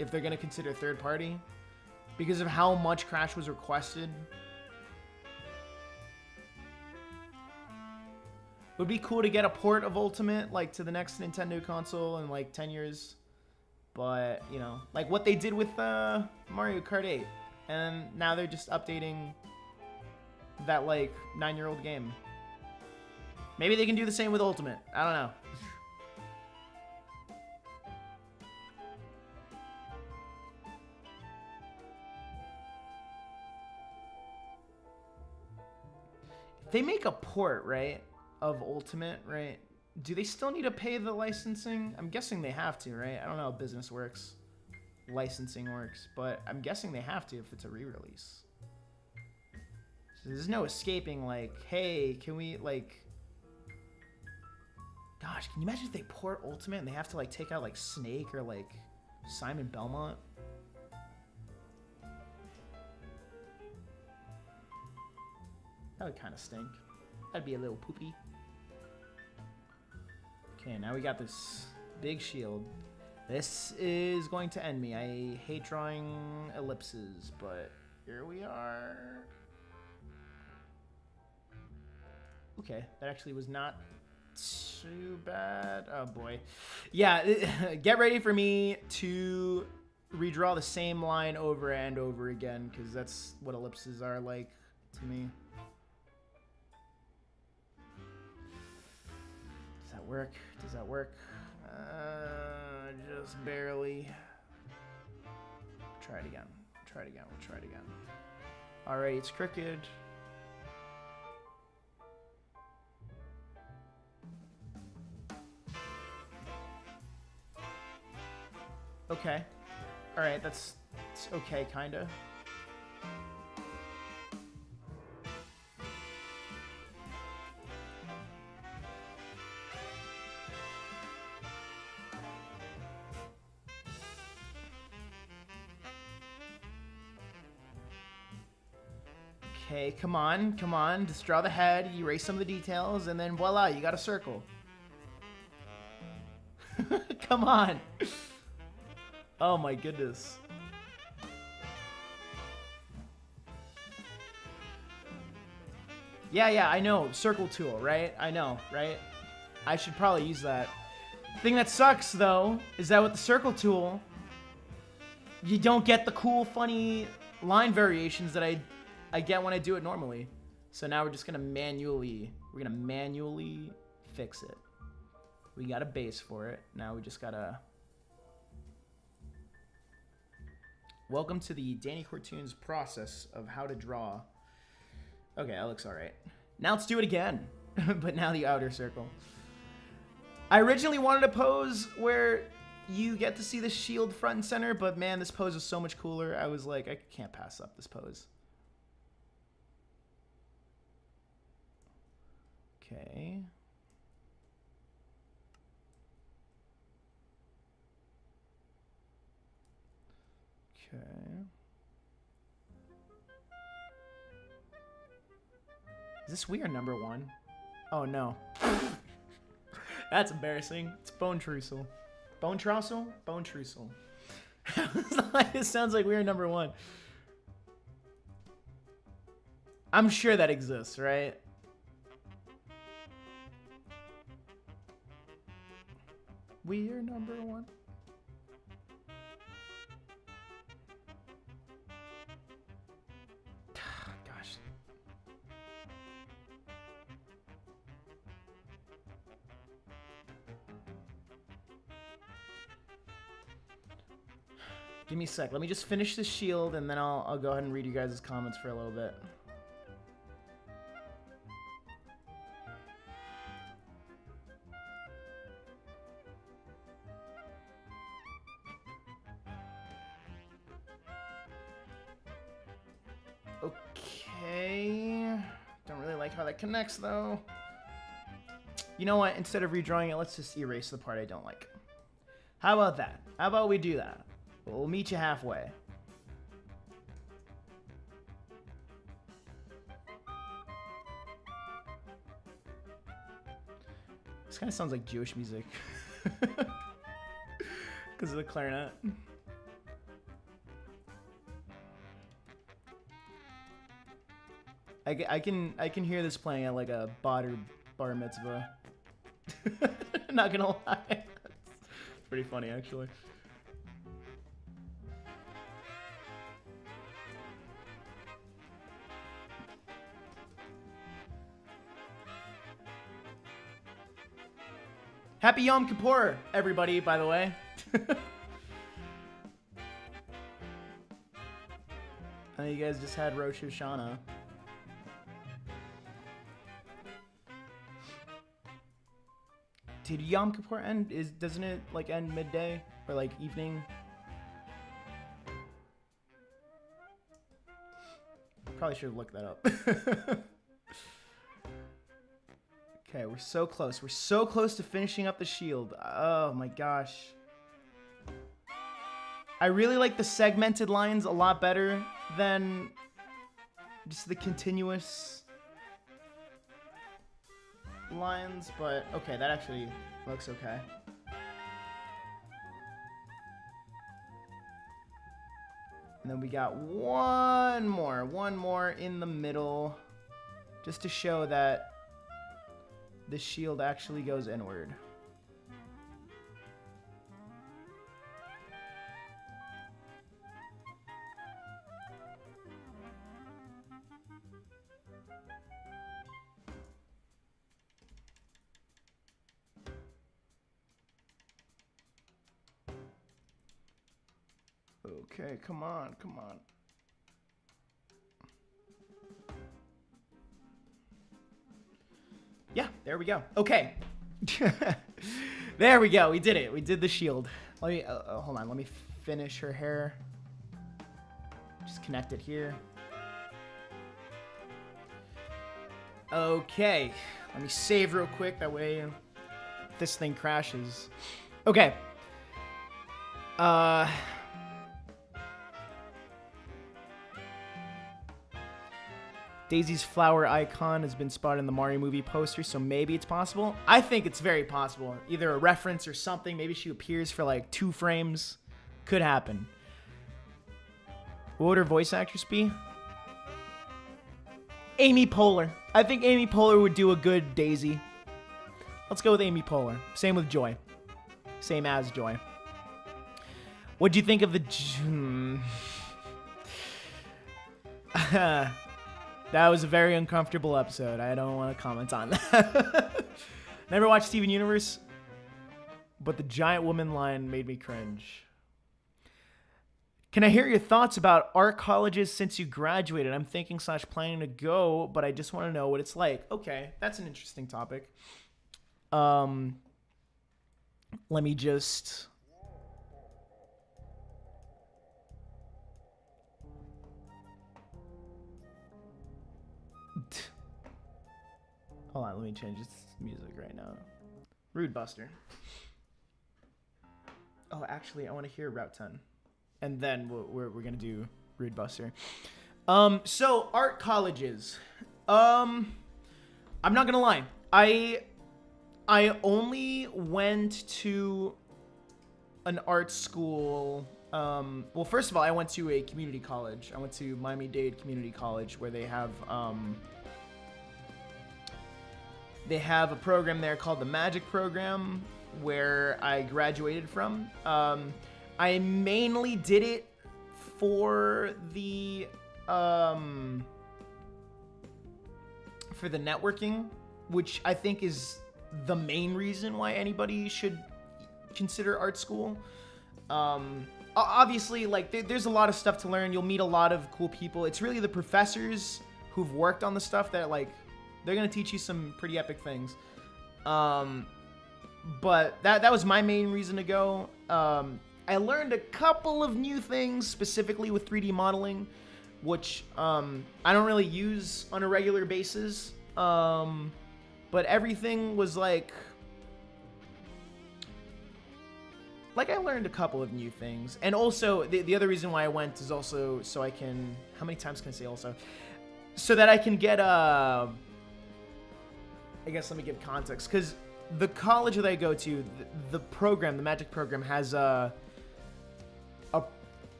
if they're going to consider third party because of how much Crash was requested. It would be cool to get a port of Ultimate like to the next Nintendo console in like 10 years. But, you know, like what they did with Mario Kart 8. And now they're just updating that, like, 9-year-old game. Maybe they can do the same with Ultimate. I don't know. If they make a port, right, of Ultimate, right? Do they still need to pay the licensing? I'm guessing they have to, right? I don't know how business works. Licensing works. But I'm guessing they have to if it's a re-release. So there's no escaping, like, hey, can we, like... Gosh, can you imagine if they port Ultimate and they have to, like, take out, like, Snake or, like, Simon Belmont? That would kind of stink. That'd be a little poopy. Okay, now we got this big shield. This is going to end me. I hate drawing ellipses, but here we are. Okay, that actually was not too bad. Oh boy. Yeah, get ready for me to redraw the same line over and over again, because that's what ellipses are like to me. Does that work? Does that work? Just barely. Try it again. Try it again. We'll try it again. Alright, it's crooked. Okay. Alright, that's okay, kinda. Okay, come on, come on. Just draw the head, erase some of the details, and then voila, you got a circle. Come on. Oh my goodness. Yeah, I know. Circle tool, right? I know, right? I should probably use that. The thing that sucks, though, is that with the circle tool, you don't get the cool, funny line variations that I get when I do it normally. So now we're just gonna manually fix it. We got a base for it. Now we just gotta... Welcome to the Danny Cartoons process of how to draw. Okay, that looks alright. Now let's do it again. but now the outer circle. I originally wanted a pose where you get to see the shield front and center, but man, this pose is so much cooler. I was like, I can't pass up this pose. Okay. Okay. Is this we or number one? Oh no. That's embarrassing. It's Bone Trussel. Bone Trussel? Bone Trussel. It sounds like we are number one. I'm sure that exists, right? We are number one. Gosh. Give me a sec. Let me just finish the shield, and then I'll go ahead and read you guys' comments for a little bit. Okay. Don't really like how that connects, though. You know what? Instead of redrawing it, let's just erase the part I don't like. How about that? How about we do that? We'll meet you halfway. This kind of sounds like Jewish music. Because of the clarinet. I can hear this playing at like a bar mitzvah. Not gonna lie. It's pretty funny actually. Happy Yom Kippur, everybody, by the way. I know you guys just had Rosh Hashanah. Did Yom Kippur end? Doesn't it like end midday or like evening? Probably should have looked that up. Okay, we're so close. We're so close to finishing up the shield. Oh my gosh. I really like the segmented lines a lot better than just the continuous lines, but okay, that actually looks okay. And then we got one more in the middle, just to show that the shield actually goes inward. Okay, come on, come on. Yeah, there we go. Okay. There we go. We did it. We did the shield. Let me, hold on. Let me finish her hair. Just connect it here. Okay. Let me save real quick. That way this thing crashes. Okay. Daisy's flower icon has been spotted in the Mario movie poster, so maybe it's possible. I think it's very possible. Either a reference or something. Maybe she appears for like 2 frames. Could happen. What would her voice actress be? Amy Poehler. I think Amy Poehler would do a good Daisy. Let's go with Amy Poehler. Same with Joy. Same as Joy. What'd you think of the... That was a very uncomfortable episode. I don't want to comment on that. Never watched Steven Universe, but the giant woman line made me cringe. Can I hear your thoughts about art colleges since you graduated? I'm thinking / planning to go, but I just want to know what it's like. Okay, that's an interesting topic. Let me just... Hold on, let me change this music right now. Rude Buster. Oh, actually, I want to hear Route 10. And then we're going to do Rude Buster. So, art colleges. I'm not going to lie. I only went to an art school. Well, first of all, I went to a community college. I went to Miami-Dade Community College, where they have a program there called the Magic Program, where I graduated from. I mainly did it for the networking, which I think is the main reason why anybody should consider art school. Obviously, like, there's a lot of stuff to learn. You'll meet a lot of cool people. It's really the professors who've worked on the stuff that, like, they're gonna teach you some pretty epic things. But that was my main reason to go. I learned a couple of new things, specifically with 3D modeling, which I don't really use on a regular basis. But everything was like I learned a couple of new things. And also, the other reason why I went is also so I can... How many times can I say also? So that I can get I guess let me give context. Because the college that I go to, the program, the Magic Program, has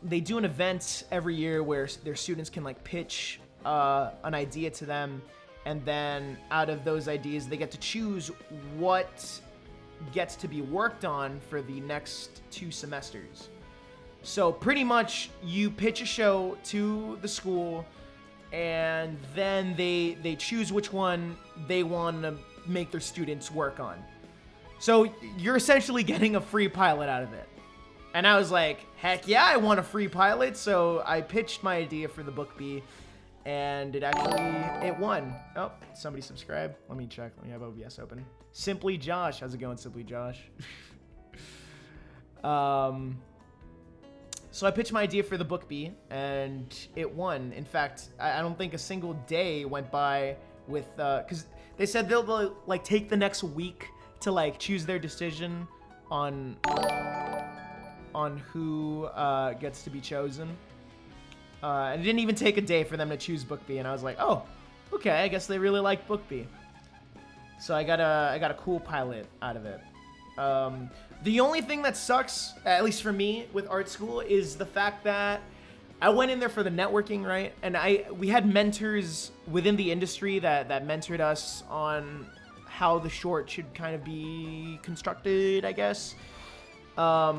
they do an event every year where their students can, like, pitch an idea to them. And then out of those ideas, they get to choose what gets to be worked on for the next 2 semesters. So pretty much you pitch a show to the school, and then they choose which one they want to make their students work on. So you're essentially getting a free pilot out of it. And I was like, heck yeah, I want a free pilot. So I pitched my idea for the Book B, and it won. Oh, somebody subscribe. Let me check. Let me have OBS open. Simply Josh. How's it going, Simply Josh? So I pitched my idea for the Book B, and it won. In fact, I don't think a single day went by with... Because they said they'll, like, take the next week to, like, choose their decision on who gets to be chosen. And it didn't even take a day for them to choose Book B, and I was like, oh, okay, I guess they really like Book B. So I got a cool pilot out of it. The only thing that sucks, at least for me, with art school is the fact that I went in there for the networking, right? And we had mentors within the industry that mentored us on how the short should kind of be constructed, I guess. But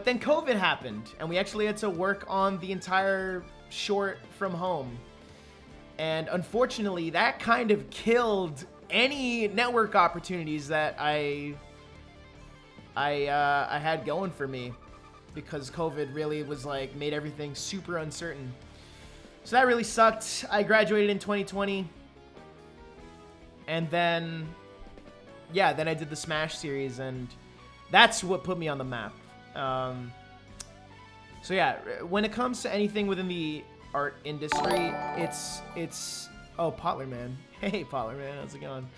then COVID happened, and we actually had to work on the entire short from home. And unfortunately, that kind of killed any network opportunities that I had going for me, because COVID really was like made everything super uncertain. So that really sucked. I graduated in 2020, and then then I did the Smash series, and that's what put me on the map. So yeah, when it comes to anything within the art industry, it's oh, Potler Man. Hey, Potler Man, how's it going?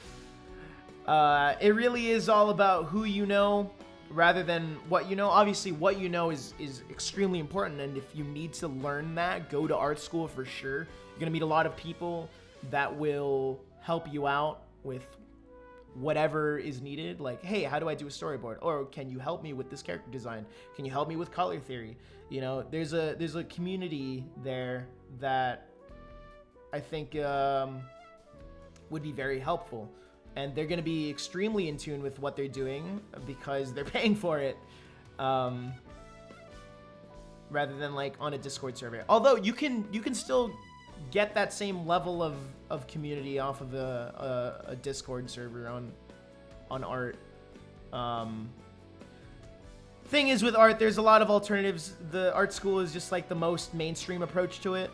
It really is all about who you know rather than what you know. Obviously, what you know is extremely important, and if you need to learn that, go to art school for sure. You're gonna meet a lot of people that will help you out with whatever is needed. Like, hey, how do I do a storyboard? Or can you help me with this character design? Can you help me with color theory? You know, there's a community there that I think would be very helpful, and they're going to be extremely in tune with what they're doing because they're paying for it, rather than like on a Discord server. Although you can still get that same level of community off of a Discord server on art. thing is with art, there's a lot of alternatives. The art school is just like the most mainstream approach to it.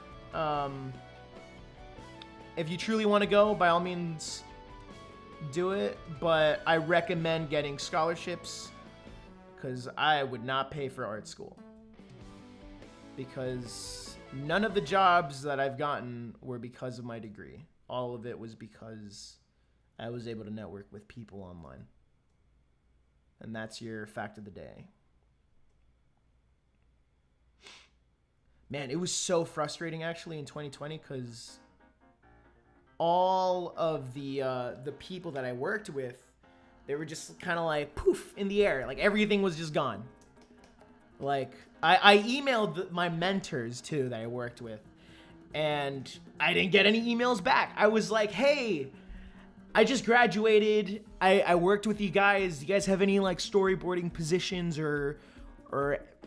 If you truly want to go, by all means, do it. But I recommend getting scholarships, because I would not pay for art school. Because none of the jobs that I've gotten were because of my degree. All of it was because I was able to network with people online. And that's your fact of the day. Man, it was so frustrating actually in 2020, because all of the people that I worked with, they were just kind of like poof in the air. Like everything was just gone. Like I emailed my mentors too that I worked with, and I didn't get any emails back. I was like, hey, I just graduated. I worked with you guys. Do you guys have any like storyboarding positions or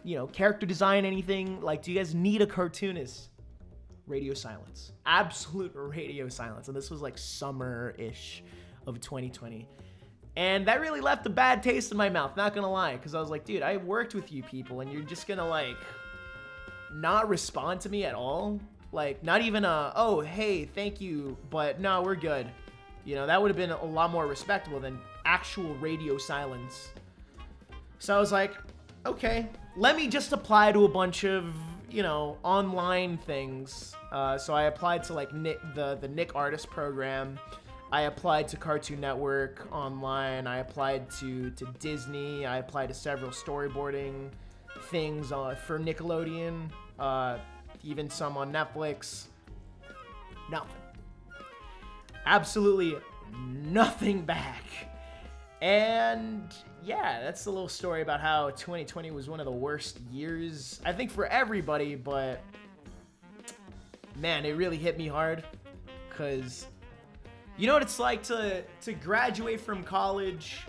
you know, character design, anything? Like, do you guys need a cartoonist? Radio silence. Absolute radio silence. And this was like summer-ish of 2020. And that really left a bad taste in my mouth, not gonna lie. Because I was like, dude, I worked with you people and you're just gonna like not respond to me at all? Like, not even a, oh, hey, thank you, but no, we're good. You know, that would have been a lot more respectable than actual radio silence. So I was like, okay, let me just apply to a bunch of, you know, online things. So I applied to like the Nick Artist program. I applied to Cartoon Network online. I applied to Disney. I applied to several storyboarding things for Nickelodeon. Even some on Netflix. Nothing. Absolutely nothing back. And yeah, that's a little story about how 2020 was one of the worst years, I think, for everybody. But man, it really hit me hard, because you know what it's like to graduate from college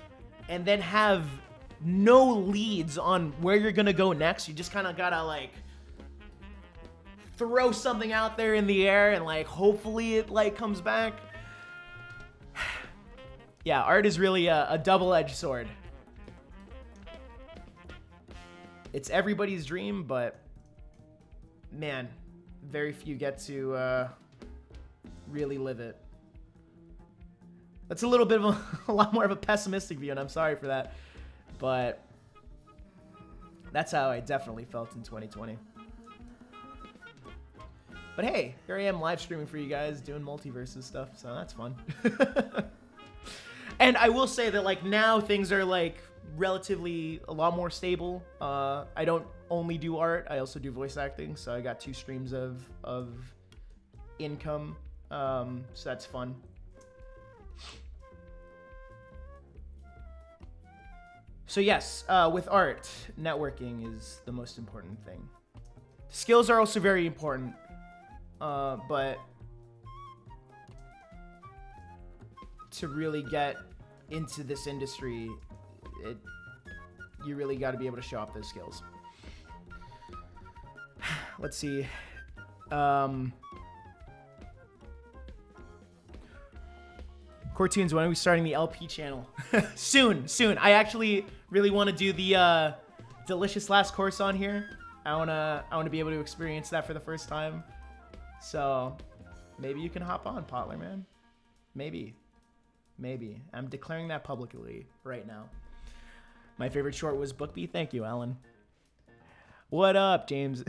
and then have no leads on where you're gonna go next. You just kind of gotta like throw something out there in the air and like hopefully it like comes back. Yeah, art is really a double-edged sword. It's everybody's dream, but man, very few get to really live it. That's a little bit of a lot more of a pessimistic view, and I'm sorry for that. But that's how I definitely felt in 2020. But hey, here I am live streaming for you guys, doing Multiverses stuff, so that's fun. And I will say that like now things are like relatively a lot more stable. I don't only do art, I also do voice acting, so I got 2 streams of income. So that's fun. So yes, with art, networking is the most important thing. Skills are also very important, but to really get into this industry, you really got to be able to show off those skills. Let's see. Cartoons, when are we starting the LP channel? Soon. I actually really want to do the Delicious Last Course on here. I wanna be able to experience that for the first time. So maybe you can hop on, Potler, man. Maybe. I'm declaring that publicly right now. My favorite short was Book Bee. Thank you, Alan. What up, James?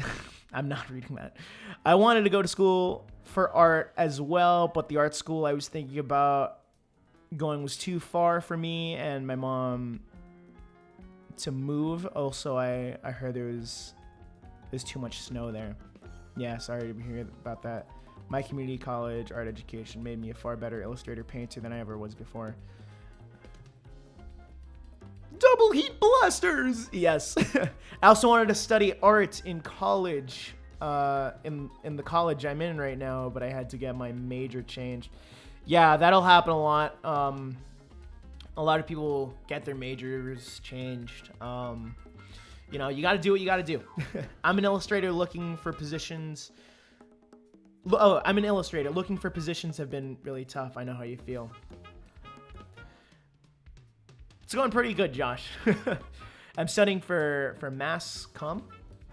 I'm not reading that. I wanted to go to school for art as well, but the art school I was thinking about going was too far for me and my mom to move. Also, I heard there's too much snow there. Yeah, sorry to hear about that. My community college art education made me a far better illustrator painter than I ever was before. Double heat blasters! Yes. I also wanted to study art in college, in the college I'm in right now, but I had to get my major changed. Yeah, that'll happen a lot. A lot of people get their majors changed. You know, you gotta do what you gotta do. I'm an illustrator looking for positions. Oh, I'm an illustrator. Looking for positions have been really tough. I know how you feel. It's going pretty good, Josh. I'm studying for mass comm.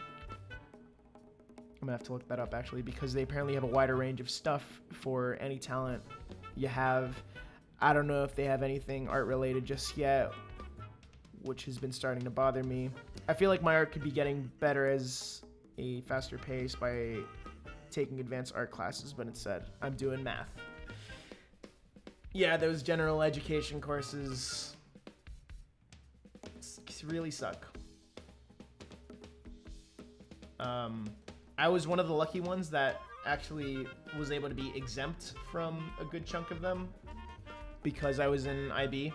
I'm gonna have to look that up actually, because they apparently have a wider range of stuff for any talent you have. I don't know if they have anything art related just yet, which has been starting to bother me. I feel like my art could be getting better as a faster pace by taking advanced art classes, but instead I'm doing math. Yeah, those general education courses really suck. I was one of the lucky ones that actually was able to be exempt from a good chunk of them because I was in IB.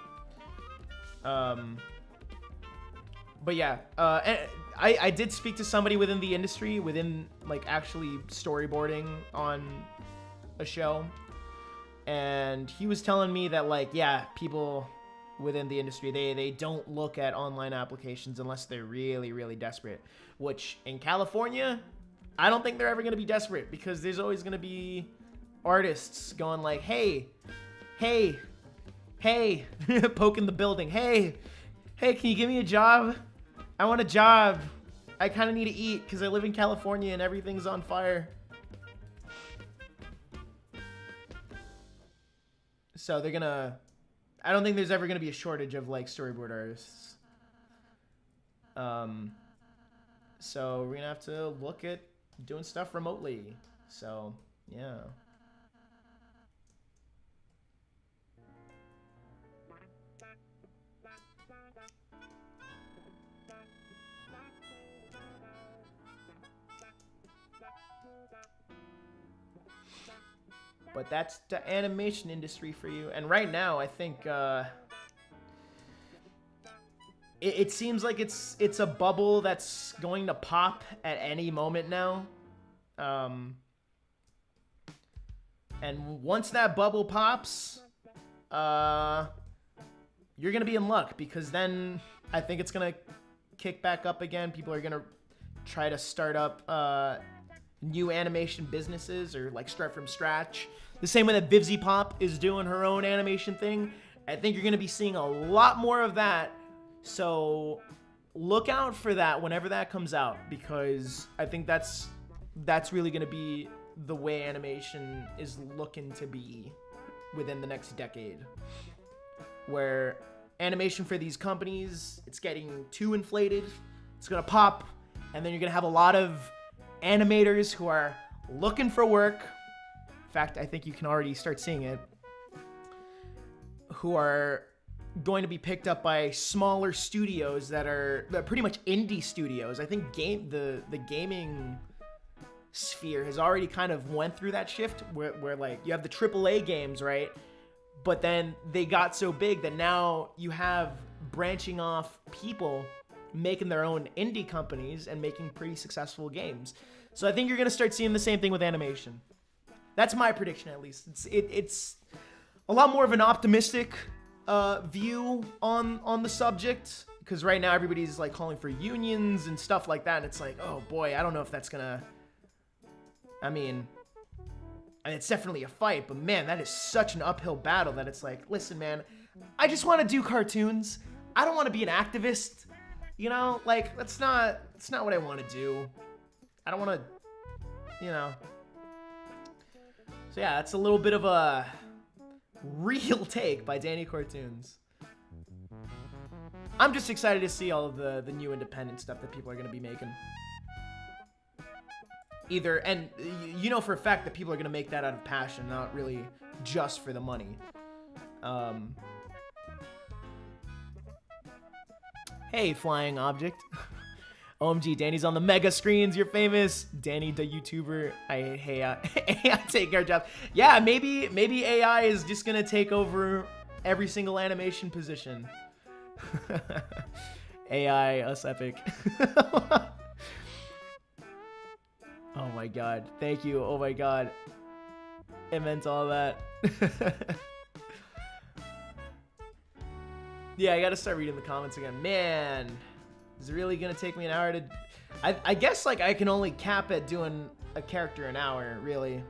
But yeah, I did speak to somebody within the industry, within like actually storyboarding on a show, and he was telling me that like, yeah, people within the industry, they don't look at online applications unless they're really, really desperate, which in California, I don't think they're ever going to be desperate, because there's always going to be artists going like, hey, poking the building. Hey, can you give me a job? I want a job. I kind of need to eat because I live in California and everything's on fire. So they're gonna, I don't think there's ever gonna be a shortage of like storyboard artists. So we're gonna have to look at doing stuff remotely. So yeah. But that's the animation industry for you. And right now, I think it seems like it's a bubble that's going to pop at any moment now. And once that bubble pops, you're gonna be in luck, because then I think it's gonna kick back up again. People are gonna try to start up new animation businesses, or like start from scratch. The same way that Vivzy Pop is doing her own animation thing. I think you're gonna be seeing a lot more of that. So look out for that whenever that comes out, because I think that's really gonna be the way animation is looking to be within the next decade. Where animation for these companies, it's getting too inflated, it's gonna pop, and then you're gonna have a lot of animators who are looking for work. In fact, I think you can already start seeing it, who are going to be picked up by smaller studios that are pretty much indie studios. I think the gaming sphere has already kind of went through that shift where like you have the AAA games, right? But then they got so big that now you have branching off people making their own indie companies and making pretty successful games. So I think you're gonna start seeing the same thing with animation. That's my prediction, at least. It's a lot more of an optimistic view on the subject, because right now everybody's like calling for unions and stuff like that, and it's like, oh boy, I don't know if that's gonna. I mean, it's definitely a fight, but man, that is such an uphill battle that it's like, listen, man, I just want to do cartoons. I don't want to be an activist. You know, like that's not what I want to do. I don't want to, you know. So yeah, that's a little bit of a real take by Danny Cartoons. I'm just excited to see all of the new independent stuff that people are going to be making. And you know for a fact that people are going to make that out of passion, not really just for the money. Hey, flying object. OMG, Danny's on the mega screens. You're famous. Danny, the YouTuber. AI take our job. Yeah, maybe AI is just gonna take over every single animation position. AI, us epic. Oh my god. Thank you. Oh my god. It meant all that. Yeah, I gotta start reading the comments again. Man. Is it really gonna take me an hour to... I guess like I can only cap at doing a character an hour, really.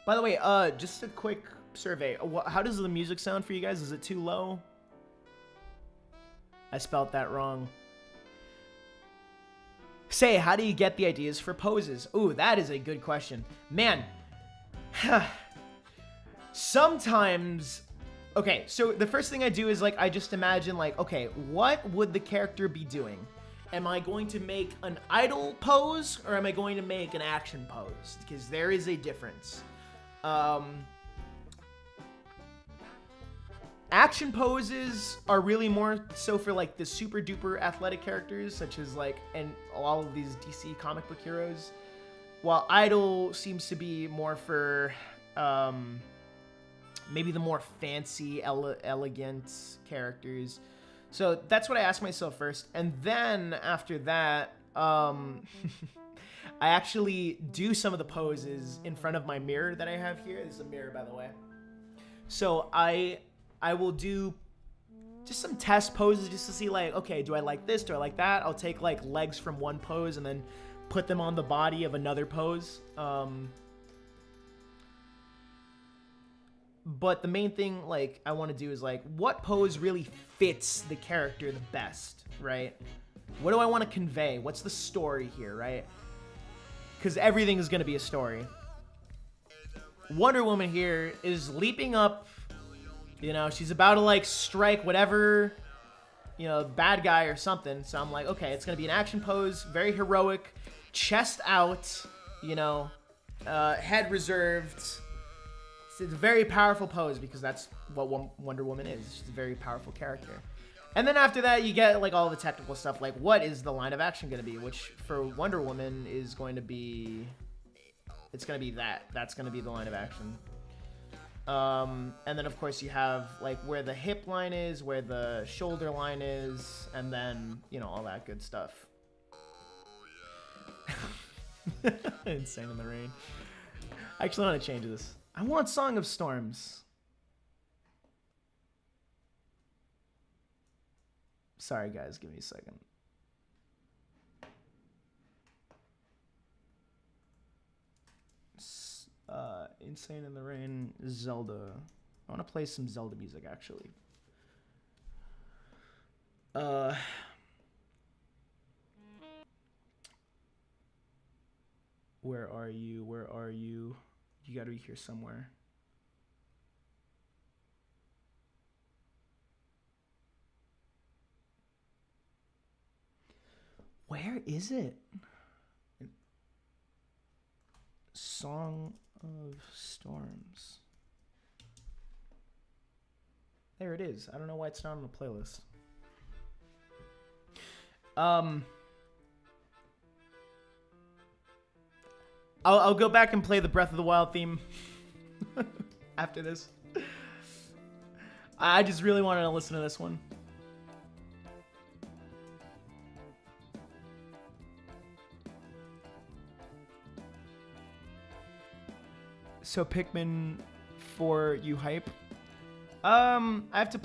By the way, just a quick survey. How does the music sound for you guys? Is it too low? I spelled that wrong. Say, how do you get the ideas for poses? Ooh, that is a good question. Man, sometimes... Okay, so the first thing I do is, like, I just imagine, like, okay, what would the character be doing? Am I going to make an idle pose, or am I going to make an action pose? Because there is a difference. Action poses are really more so for, like, the super duper athletic characters, such as, like, and all of these DC comic book heroes, while idle seems to be more for maybe the more fancy, elegant characters. So that's what I ask myself first, and then after that, I actually do some of the poses in front of my mirror that I have here. This is a mirror, by the way. So I will do just some test poses just to see, like, okay, do I like this? Do I like that? I'll take, like, legs from one pose and then put them on the body of another pose. But the main thing, like, I want to do is, like, what pose really fits the character the best, right? What do I want to convey? What's the story here, right? Because everything is going to be a story. Wonder Woman here is leaping up. You know, she's about to, like, strike whatever, you know, bad guy or something. So I'm like, okay, it's going to be an action pose, very heroic, chest out, you know, head reserved. It's a very powerful pose because that's what Wonder Woman is. She's a very powerful character. And then after that, you get, like, all the technical stuff, like, what is the line of action going to be? Which, for Wonder Woman, is going to be... It's going to be that. That's going to be the line of action. And then, of course, you have, like, where the hip line is, where the shoulder line is, and then, you know, all that good stuff. Insane in the Rain. I actually want to change this. I want Song of Storms. Sorry, guys. Give me a second. Insane in the Rain, Zelda. I want to play some Zelda music, actually. Where are you? Where are you? You gotta be here somewhere. Where is it? Song of Storms. There it is. I don't know why it's not on the playlist. I'll go back and play the Breath of the Wild theme after this. I just really wanted to listen to this one. So Pikmin 4, you hype? I have to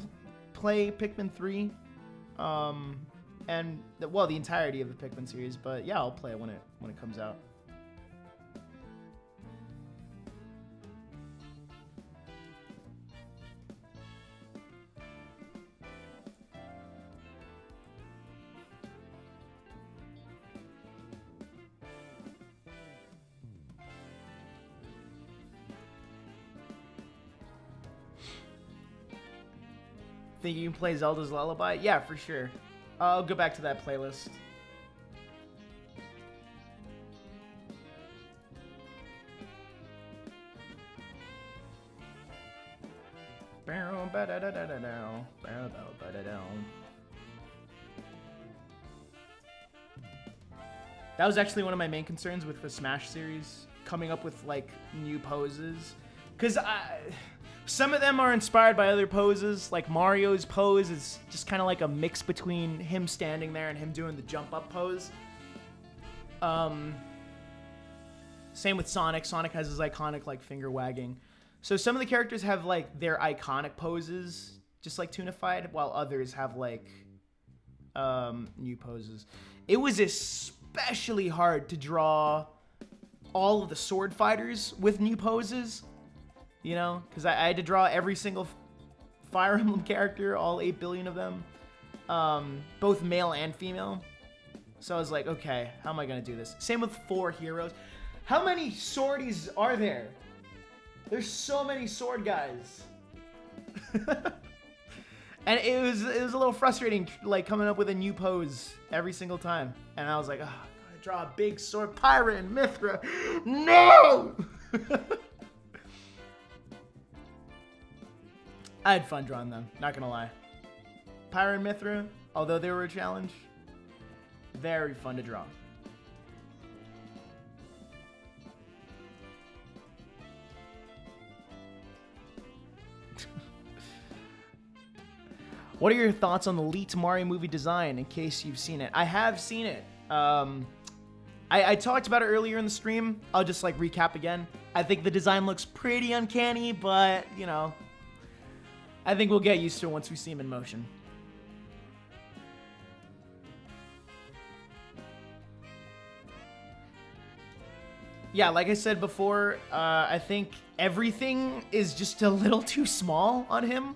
play Pikmin 3, and well, the entirety of the Pikmin series. But yeah, I'll play it when it comes out. Think you can play Zelda's Lullaby? Yeah, for sure. I'll go back to that playlist. That was actually one of my main concerns with the Smash series, coming up with, like, new poses. Because some of them are inspired by other poses, like Mario's pose is just kind of like a mix between him standing there and him doing the jump up pose. Same with Sonic. Sonic has his iconic, like, finger wagging. So some of the characters have, like, their iconic poses, just like Toonified, while others have, like, new poses. It was especially hard to draw all of the sword fighters with new poses. You know, because I had to draw every single Fire Emblem character, all 8 billion of them, both male and female. So I was like, okay, how am I gonna do this? Same with 4 heroes. How many swordies are there? There's so many sword guys. And it was a little frustrating, like coming up with a new pose every single time. And I was like, oh, I gotta draw a big sword pirate and Mithra. No! I had fun drawing them, not gonna lie. Pyra and Mithra, although they were a challenge, very fun to draw. What are your thoughts on the leaked Mario movie design, in case you've seen it? I have seen it. I talked about it earlier in the stream. I'll just like recap again. I think the design looks pretty uncanny, but you know, I think we'll get used to it once we see him in motion. Yeah, like I said before, I think everything is just a little too small on him.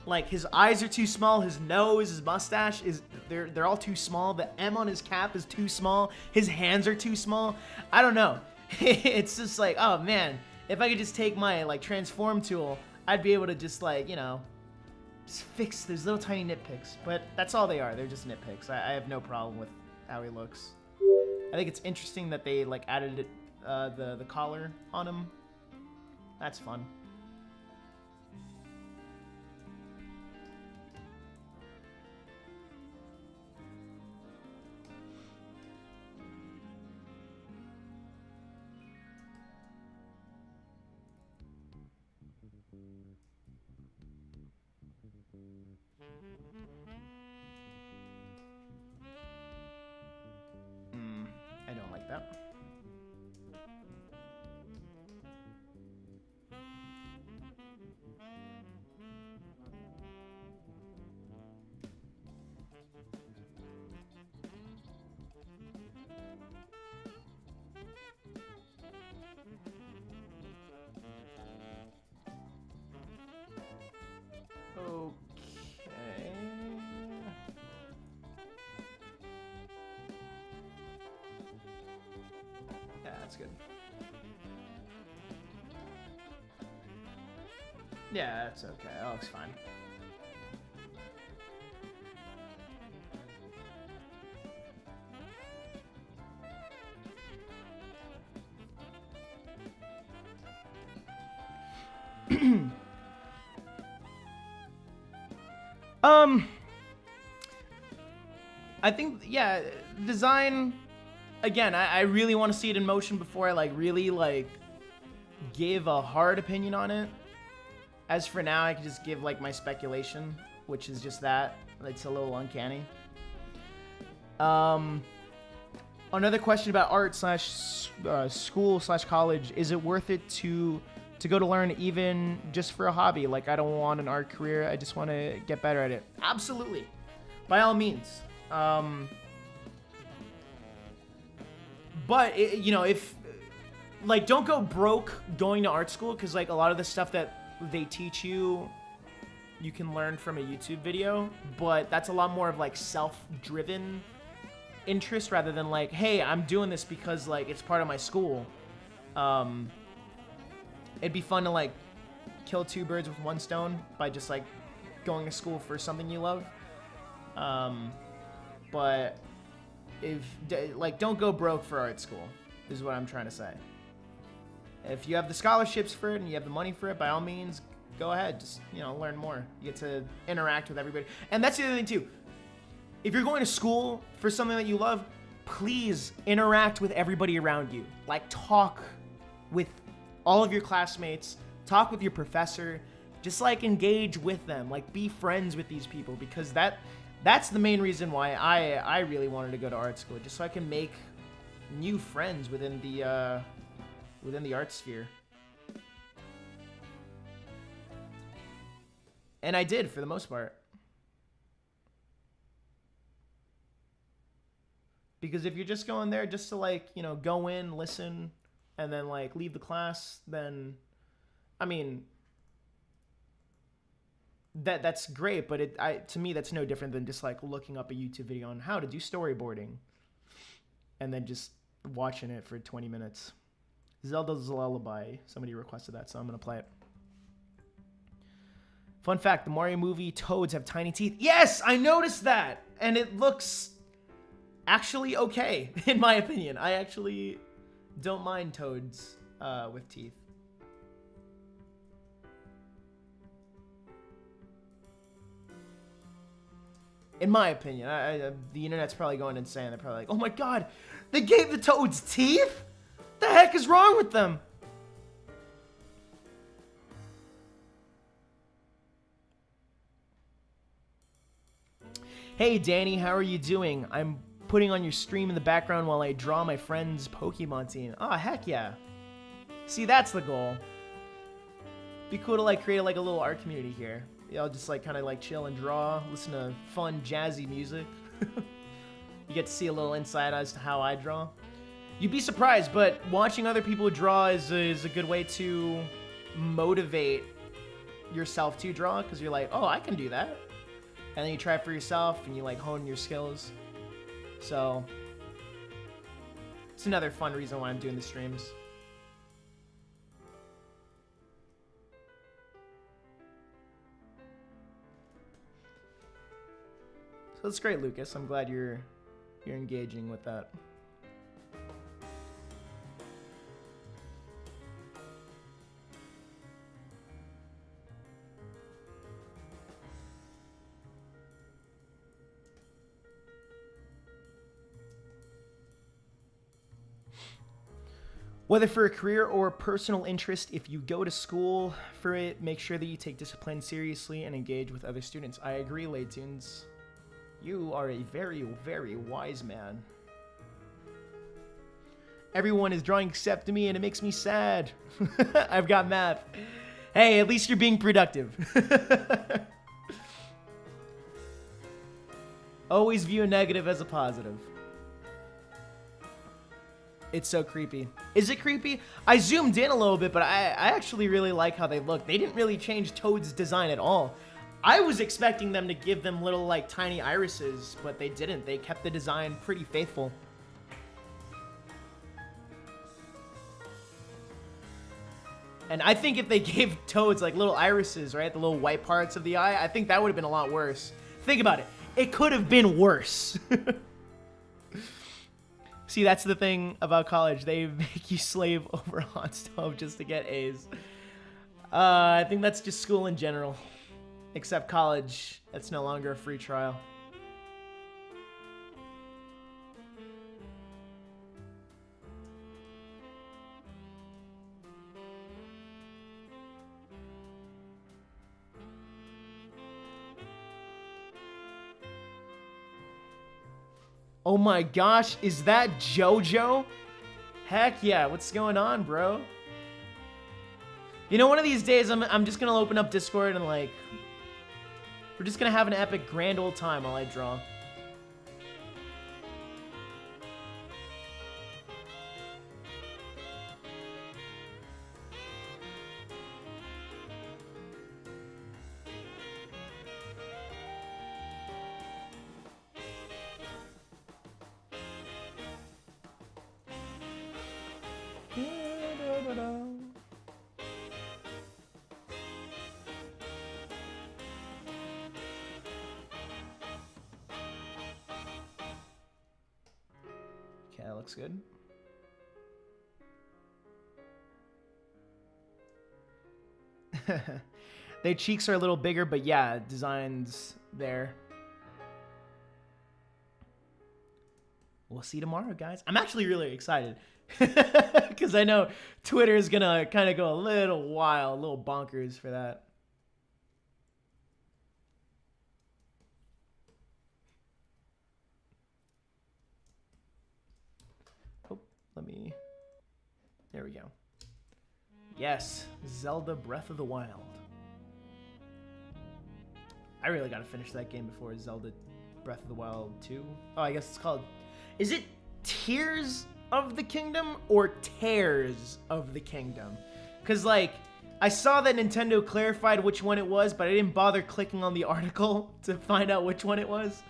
Like his eyes are too small, his nose, his mustache they're all too small. The M on his cap is too small. His hands are too small. I don't know. It's just like, oh man, if I could just take my like transform tool, I'd be able to just like, you know, just fix those little tiny nitpicks. But that's all they are. They're just nitpicks. I have no problem with how he looks. I think it's interesting that they like added it, the collar on him. That's fun. I don't like that. Okay. Yeah, that's good. Yeah, that's okay. That looks fine. I think, yeah, design, again, I really want to see it in motion before I, like, really, like, give a hard opinion on it. As for now, I can just give, like, my speculation, which is just that. It's a little uncanny. Another question about art slash school slash college. Is it worth it to go to learn even just for a hobby? Like, I don't want an art career. I just want to get better at it. Absolutely. By all means. But, you know, if, like, don't go broke going to art school, because, like, a lot of the stuff that they teach you, you can learn from a YouTube video, but that's a lot more of, like, self-driven interest rather than, like, hey, I'm doing this because, like, it's part of my school. It'd be fun to, like, kill 2 birds with 1 stone by just, like, going to school for something you love. But if, like, don't go broke for art school, is what I'm trying to say. If you have the scholarships for it and you have the money for it, by all means, go ahead. Just, you know, learn more. You get to interact with everybody. And that's the other thing, too. If you're going to school for something that you love, please interact with everybody around you. Like, talk with all of your classmates. Talk with your professor. Just, like, engage with them. Like, be friends with these people, because that's the main reason why I really wanted to go to art school, just so I can make new friends within the art sphere. And I did, for the most part. Because if you're just going there just to, like, you know, go in, listen, and then, like, leave the class, then I mean, that's great, but to me that's no different than just like looking up a YouTube video on how to do storyboarding and then just watching it for 20 minutes. Zelda's Lullaby. Somebody requested that, so I'm gonna play it. Fun fact, the Mario movie Toads have tiny teeth. Yes, I noticed that, and it looks actually okay, in my opinion. I actually don't mind Toads with teeth. In my opinion, the internet's probably going insane. They're probably like, oh my god, they gave the Toads teeth? The heck is wrong with them? Hey Danny, how are you doing? I'm putting on your stream in the background while I draw my friend's Pokemon team. Oh, heck yeah. See, that's the goal. Be cool to like create like a little art community here. Yeah, I'll just like kind of like chill and draw, listen to fun jazzy music. You get to see a little insight as to how I draw. You'd be surprised, but watching other people draw is a good way to motivate yourself to draw, because you're like, oh, I can do that. And then you try it for yourself and you like hone your skills. So it's another fun reason why I'm doing the streams. So that's great, Lucas. I'm glad you're engaging with that. Whether for a career or a personal interest, if you go to school for it, make sure that you take discipline seriously and engage with other students. I agree, Laytunes. You are a very, very wise man. Everyone is drawing except me, and it makes me sad. I've got math. Hey, at least you're being productive. Always view a negative as a positive. It's so creepy. Is it creepy? I zoomed in a little bit, but I actually really like how they look. They didn't really change Toad's design at all. I was expecting them to give them little, like, tiny irises, but they didn't. They kept the design pretty faithful. And I think if they gave Toads, like, little irises, right? The little white parts of the eye, I think that would have been a lot worse. Think about it. It could have been worse. See, that's the thing about college. They make you slave over a hot stove just to get A's. I think that's just school in general. Except college, that's no longer a free trial. Oh my gosh, is that JoJo? Heck yeah, what's going on, bro? You know, one of these days, I'm just gonna open up Discord and like, we're just gonna have an epic grand old time while I draw. Okay, that looks good. Their cheeks are a little bigger, but yeah, designs there. We'll see tomorrow, guys. I'm actually really excited because I know Twitter is gonna kind of go a little wild, a little bonkers for that. Oh, let me. There we go. Yes, Zelda Breath of the Wild. I really gotta finish that game before Zelda Breath of the Wild 2. Oh, I guess it's called... Is it Tears of the Kingdom or Tears of the Kingdom? Because, like, I saw that Nintendo clarified which one it was, but I didn't bother clicking on the article to find out which one it was.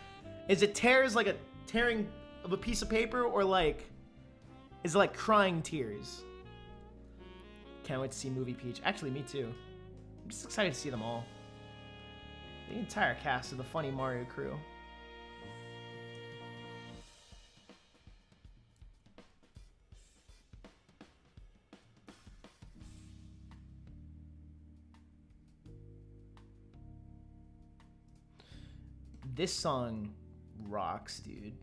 Is it tears like a tearing of a piece of paper, or like, is it like crying tears? Can't wait to see Movie Peach. Actually, me too. I'm just excited to see them all. The entire cast of the Funny Mario crew. This song rocks, dude.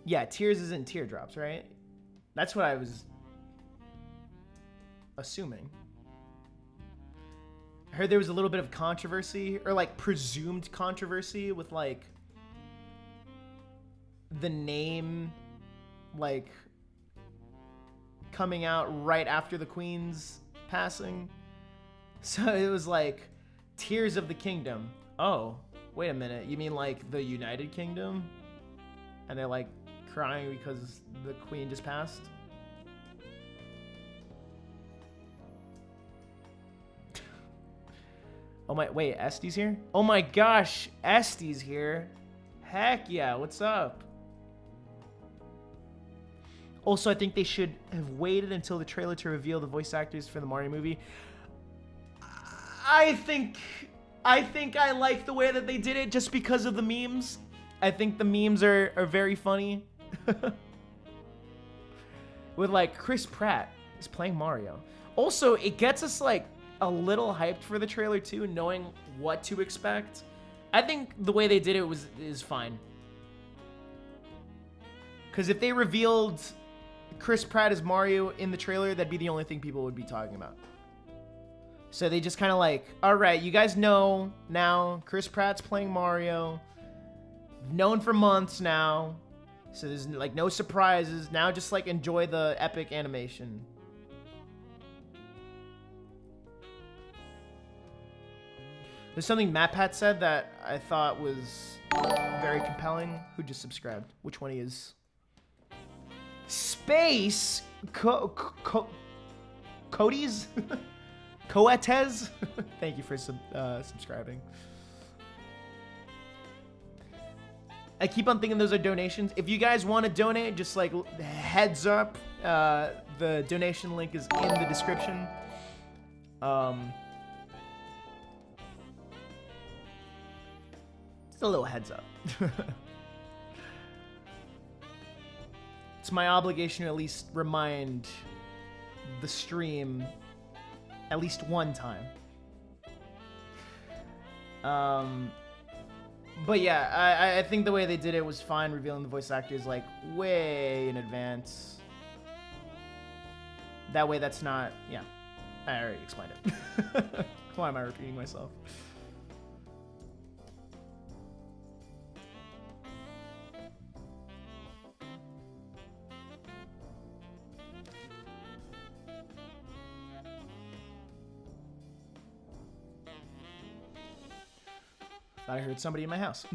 Yeah, tears isn't teardrops, right? That's what I was assuming. I heard there was a little bit of controversy, or like presumed controversy, with like the name like coming out right after the Queen's passing. So it was like Tears of the Kingdom. Oh, wait a minute. You mean like the United Kingdom? And they're like crying because the Queen just passed? Oh my, wait, Estee's here? Oh my gosh, Estee's here. Heck yeah, what's up? Also, I think they should have waited until the trailer to reveal the voice actors for the Mario movie. I think I like the way that they did it just because of the memes. I think the memes are very funny. With like Chris Pratt is playing Mario. Also, it gets us like a little hyped for the trailer too, knowing what to expect. I think the way they did it is fine. Because if they revealed Chris Pratt as Mario in the trailer, that'd be the only thing people would be talking about. So they just kind of like, all right, you guys know now Chris Pratt's playing Mario. Known for months now. So there's like no surprises. Now just like enjoy the epic animation. There's something MatPat said that I thought was very compelling. Who just subscribed? Which one he is? Space Cody's Coetes. Thank you for subscribing. I keep on thinking those are donations. If you guys want to donate, just like heads up, the donation link is in the description. Just a little heads up. It's my obligation to at least remind the stream at least one time. But yeah, I think the way they did it was fine, revealing the voice actors like way in advance. That way that's not, yeah, I already explained it. Why am I repeating myself? I heard somebody in my house.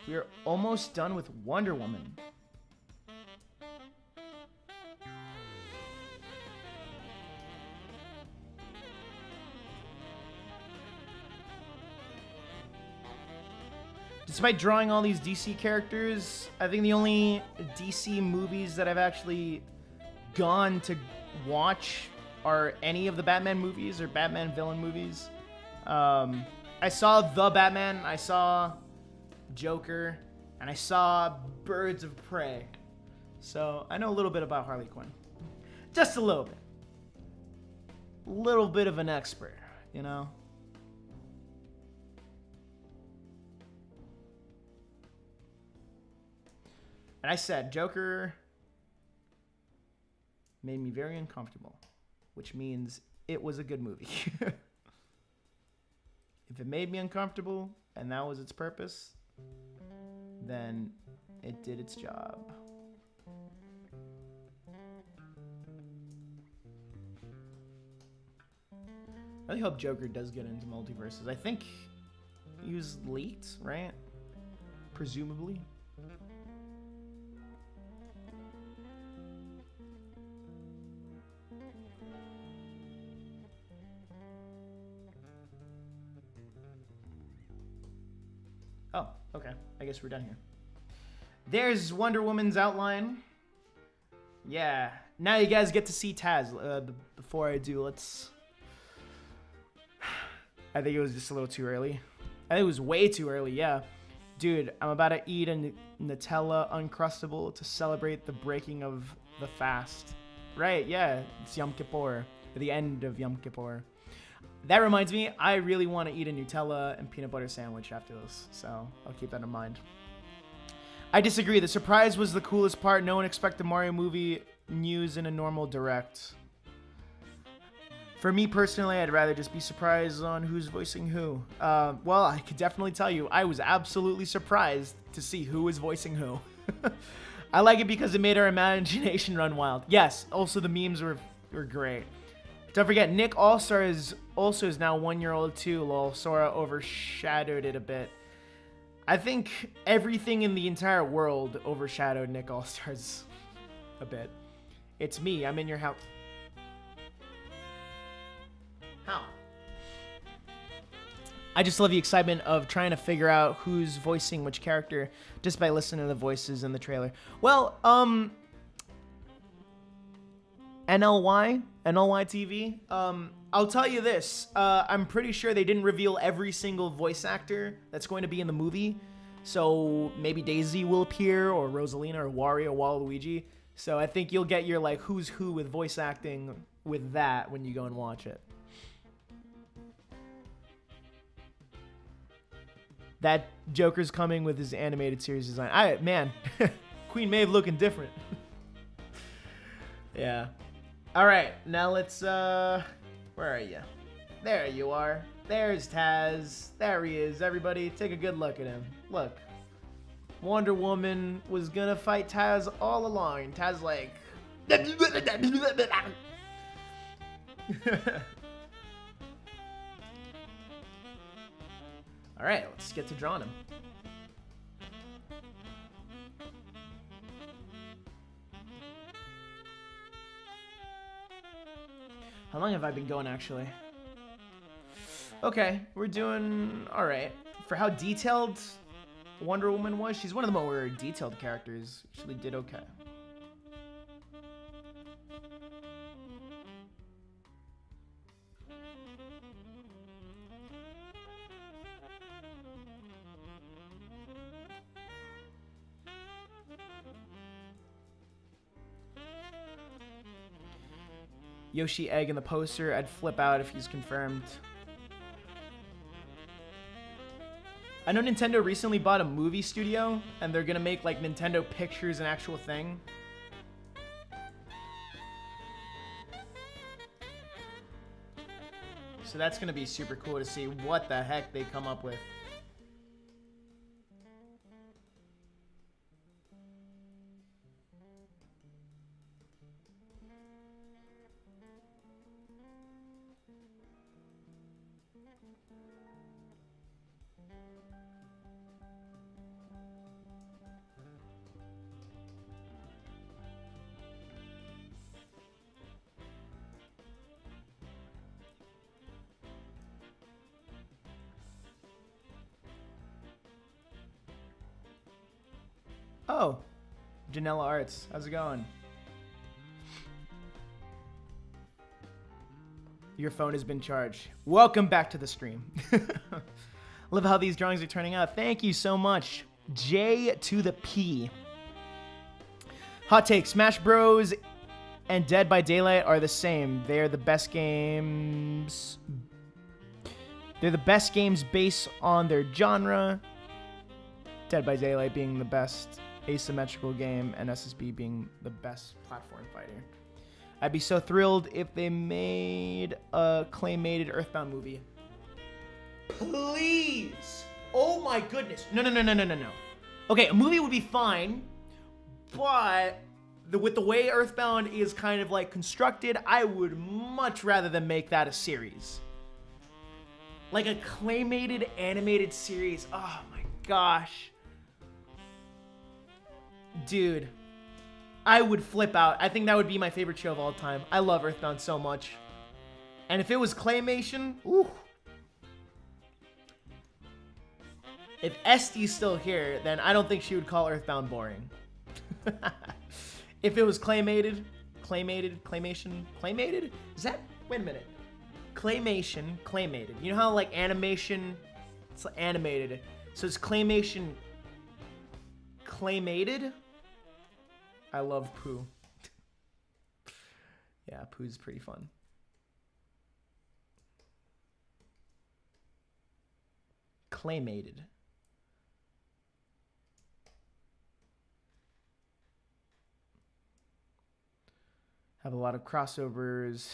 We're almost done with Wonder Woman. Despite drawing all these DC characters, I think the only DC movies that I've actually gone to watch are any of the Batman movies or Batman villain movies. I saw The Batman, I saw Joker, and I saw Birds of Prey. So I know a little bit about Harley Quinn. Just a little bit. A little bit of an expert, you know? And I said, Joker made me very uncomfortable, which means it was a good movie. If it made me uncomfortable and that was its purpose, then it did its job. I really hope Joker does get into Multiverses. I think he was leaked, right? Presumably. Oh, okay. I guess we're done here. There's Wonder Woman's outline. Yeah. Now you guys get to see Taz. Before I do, let's... I think it was just a little too early. I think it was way too early, yeah. Dude, I'm about to eat a Nutella Uncrustable to celebrate the breaking of the fast. Right, yeah. It's Yom Kippur. The end of Yom Kippur. That reminds me, I really want to eat a Nutella and peanut butter sandwich after this, so I'll keep that in mind. I disagree. The surprise was the coolest part. No one expected Mario movie news in a normal direct. For me personally, I'd rather just be surprised on who's voicing who. Well, I could definitely tell you, I was absolutely surprised to see who was voicing who. I like it because it made our imagination run wild. Yes, also the memes were great. Don't forget, Nick All-Star is now 1 year old too, lol. Sora overshadowed it a bit. I think everything in the entire world overshadowed Nick All-Stars a bit. It's me, I'm in your house. How? I just love the excitement of trying to figure out who's voicing which character just by listening to the voices in the trailer. Well, NLY TV. I'll tell you this. I'm pretty sure they didn't reveal every single voice actor that's going to be in the movie. So maybe Daisy will appear, or Rosalina, or Wario, or Waluigi. So I think you'll get your like who's who with voice acting with that when you go and watch it. That Joker's coming with his animated series design. Man, Queen Maeve looking different. Yeah. All right, now let's, where are you? There you are. There's Taz. There he is. Everybody, take a good look at him. Look. Wonder Woman was gonna fight Taz all along. And Taz like... All right, let's get to drawing him. How long have I been going, actually? Okay, we're doing all right. For how detailed Wonder Woman was, she's one of the more detailed characters. She really did okay. Yoshi Egg in the poster. I'd flip out if he's confirmed. I know Nintendo recently bought a movie studio, and they're gonna make like Nintendo Pictures an actual thing. So that's gonna be super cool to see what the heck they come up with. Oh, Janella Arts, how's it going? Your phone has been charged. Welcome back to the stream. Love how these drawings are turning out. Thank you so much. J to the P. Hot take, Smash Bros. And Dead by Daylight are the same. They're the best games. They're the best games based on their genre. Dead by Daylight being the best asymmetrical game, and SSB being the best platform fighter. I'd be so thrilled if they made a claymated Earthbound movie. please. Oh my goodness. No. Okay, a movie would be fine, but with the way Earthbound is kind of like constructed, I would much rather than make that a series. Like a claymated animated series. Oh my gosh. Dude, I would flip out. I think that would be my favorite show of all time. I love Earthbound so much. And if it was claymation, ooh. If Esti's still here, then I don't think she would call Earthbound boring. If it was claymation? Is that, wait a minute. Claymated. You know how like animation, it's like animated. So it's claymated? I love Pooh. Yeah, Pooh's pretty fun. Claymated. Have a lot of crossovers.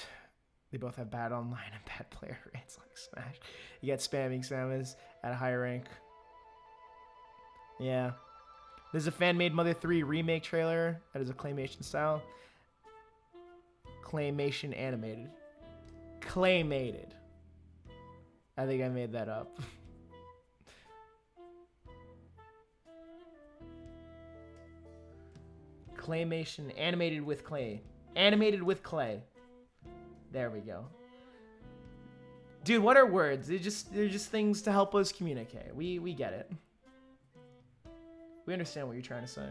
They both have bad online and bad player rates like Smash. You get spamming Samus at a higher rank. Yeah. There's a fan-made Mother 3 remake trailer that is a claymation style. Claymation animated. Claymated. I think I made that up. Claymation animated with clay. Animated with clay. There we go. Dude, what are words? They're just things to help us communicate. We get it. We understand what you're trying to say.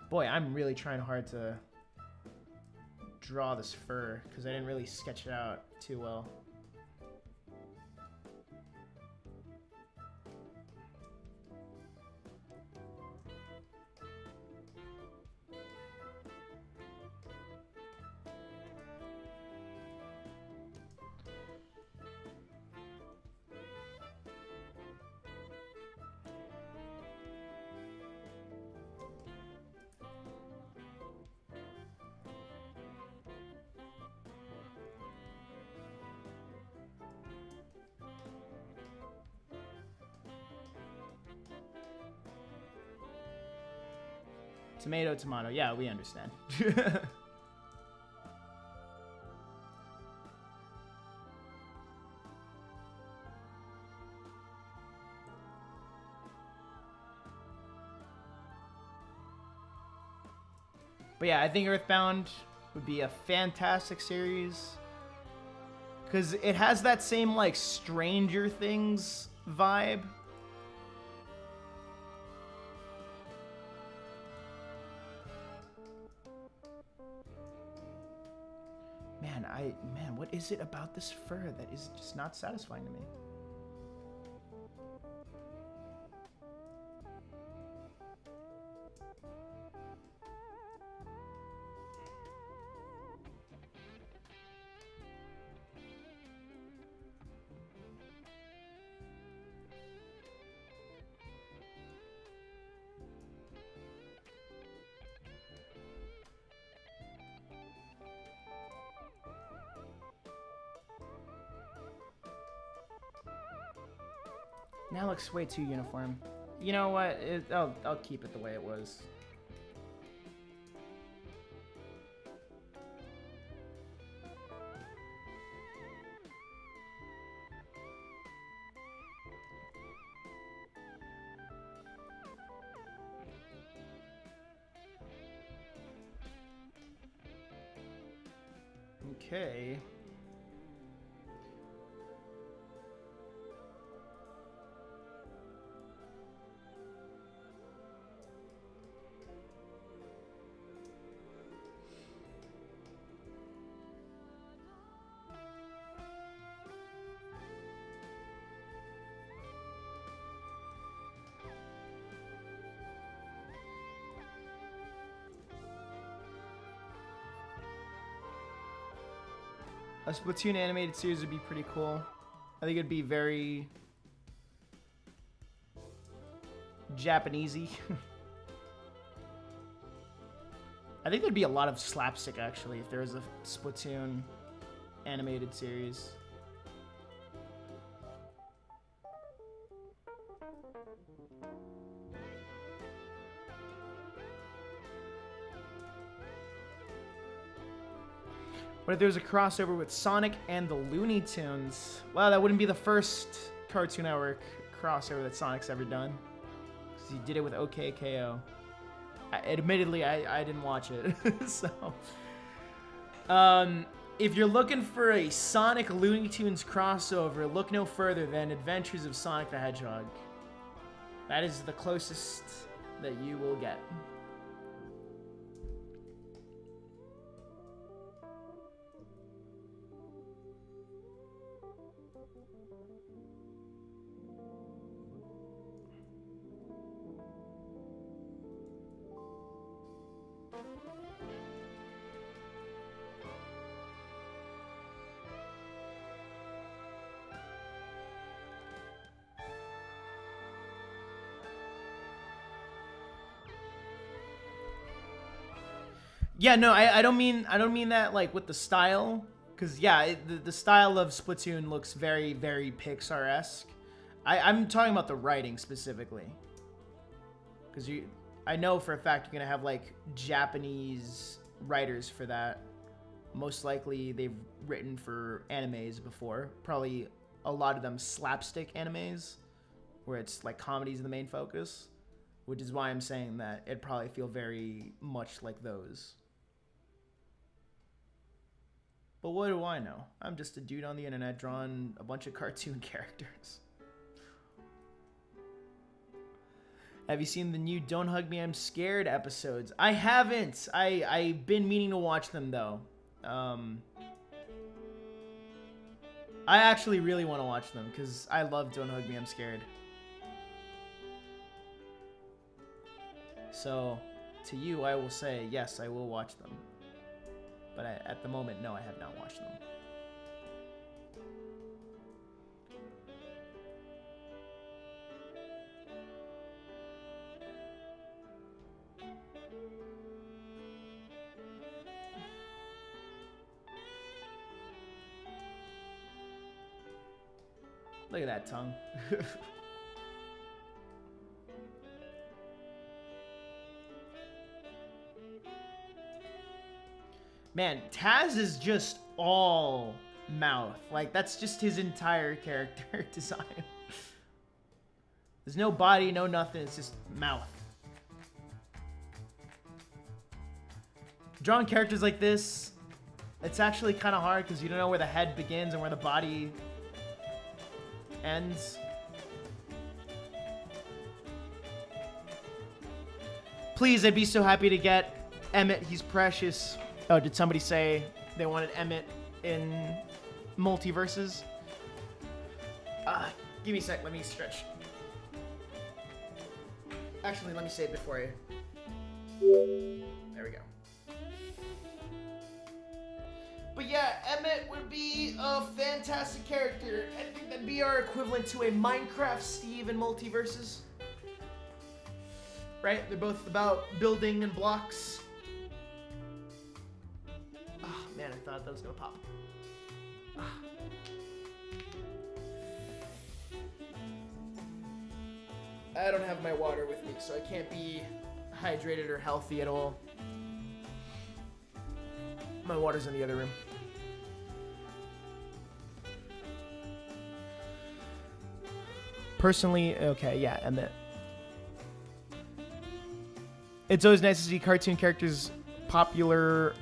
Boy, I'm really trying hard to draw this fur because I didn't really sketch it out too well. Tomato. Yeah, we understand. But yeah, I think Earthbound would be a fantastic series. Because it has that same, like, Stranger Things vibe. Man, what is it about this fur that is just not satisfying to me? Now it looks way too uniform. You know what? I'll keep it the way it was. Okay. A Splatoon animated series would be pretty cool. I think it'd be very Japanesey. I think there'd be a lot of slapstick actually if there was a Splatoon animated series. What if there was a crossover with Sonic and the Looney Tunes? Well, that wouldn't be the first Cartoon Network crossover that Sonic's ever done. Because he did it with OKKO. Admittedly, I didn't watch it. So, if you're looking for a Sonic Looney Tunes crossover, look no further than Adventures of Sonic the Hedgehog. That is the closest that you will get. Yeah, no, I don't mean that like with the style, because yeah, the style of Splatoon looks very, very Pixar-esque. I'm talking about the writing specifically, because I know for a fact you're gonna have like Japanese writers for that. Most likely they've written for animes before, probably a lot of them slapstick animes, where it's like comedies the main focus, which is why I'm saying that it'd probably feel very much like those. But what do I know? I'm just a dude on the internet drawing a bunch of cartoon characters. Have you seen the new Don't Hug Me, I'm Scared episodes? I haven't. I've been meaning to watch them, though. I actually really want to watch them, because I love Don't Hug Me, I'm Scared. So, to you, I will say, yes, I will watch them. But at the moment, no, I have not watched them. Look at that tongue. Man, Taz is just all mouth. Like, that's just his entire character design. There's no body, no nothing. It's just mouth. Drawing characters like this, it's actually kind of hard because you don't know where the head begins and where the body ends. Please, I'd be so happy to get Emmett. He's precious. Oh, did somebody say they wanted Emmett in Multiverses? Give me a sec. Let me stretch. Actually, let me say it before I... There we go. But yeah, Emmett would be a fantastic character. I think that'd be our equivalent to a Minecraft Steve in Multiverses. Right? They're both about building and blocks. Man, I thought that was gonna pop. I don't have my water with me, so I can't be hydrated or healthy at all. My water's in the other room. Personally, okay, yeah, Emmett. It's always nice to see cartoon characters popularize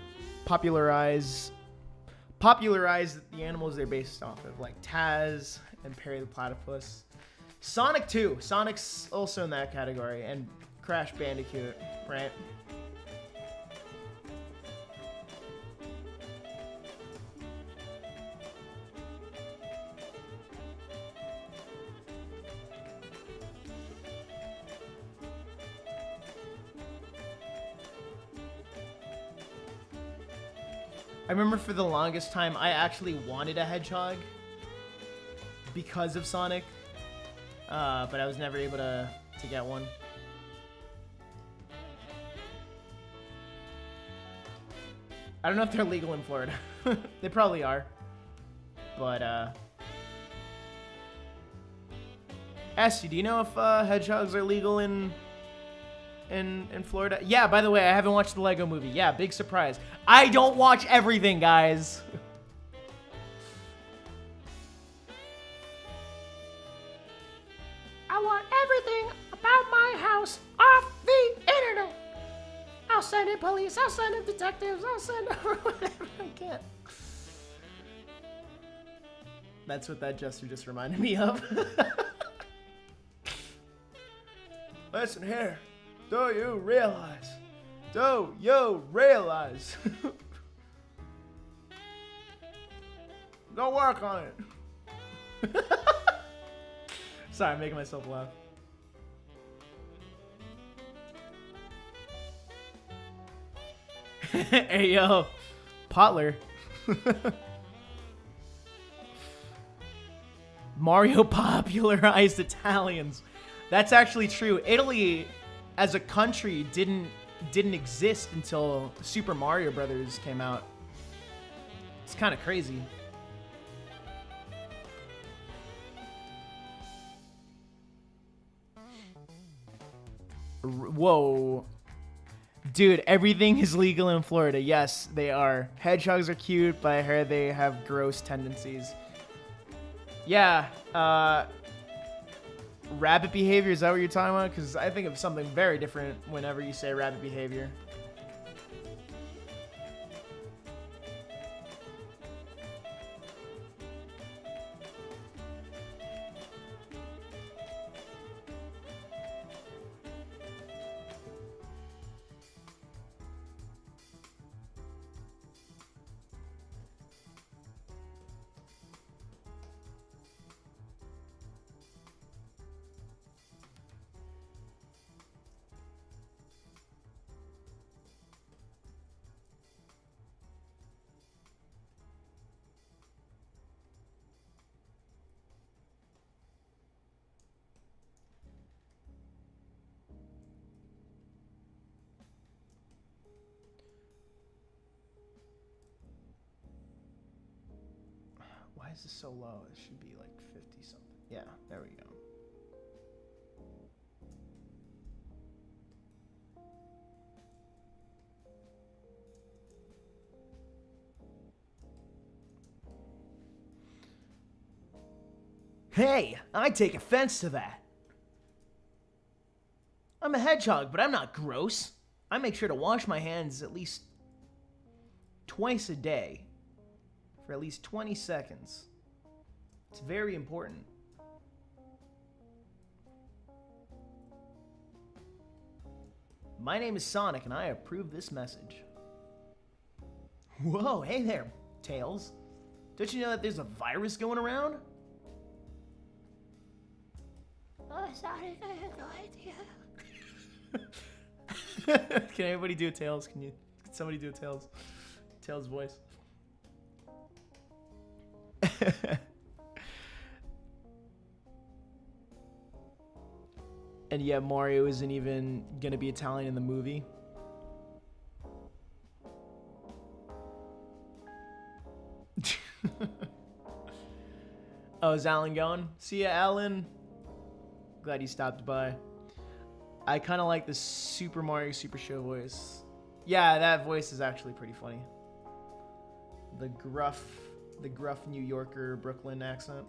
the animals they're based off of, like Taz and Perry the Platypus. Sonic too. Sonic's also in that category, and Crash Bandicoot, right? I remember for the longest time, I actually wanted a hedgehog because of Sonic, but I was never able to get one. I don't know if they're legal in Florida. They probably are. But Esty, do you know if hedgehogs are legal in Florida? Yeah, by the way, I haven't watched the Lego movie. Yeah, big surprise. I don't watch everything, guys. I want everything about my house off the internet. I'll send in police, I'll send in detectives, I'll send over whatever I can. That's what that gesture just reminded me of. Listen here. Do you realize? Do you realize? Go work on it. Sorry, I'm making myself laugh. Hey, yo. Potler. Mario popularized Italians. That's actually true. Italy, as a country, didn't exist until Super Mario Brothers came out. It's kind of crazy. Whoa. Dude, everything is legal in Florida. Yes, they are. Hedgehogs are cute, but I heard they have gross tendencies. Yeah, rabbit behavior, is that what you're talking about? Because I think of something very different whenever you say rabbit behavior. Why is this so low? It should be like 50 something. Yeah, there we go. Hey, I take offense to that. I'm a hedgehog, but I'm not gross. I make sure to wash my hands at least twice a day for at least 20 seconds. It's very important. My name is Sonic, and I approve this message. Whoa, hey there, Tails. Don't you know that there's a virus going around? Oh, Sonic, I had no idea. Can anybody do a Tails? Can somebody do a Tails? Tails voice. And yeah, Mario isn't even gonna be Italian in the movie. Oh, is Alan going? See ya, Alan. Glad you stopped by. I kind of like the Super Mario Super Show voice. Yeah, that voice is actually pretty funny. The gruff New Yorker Brooklyn accent.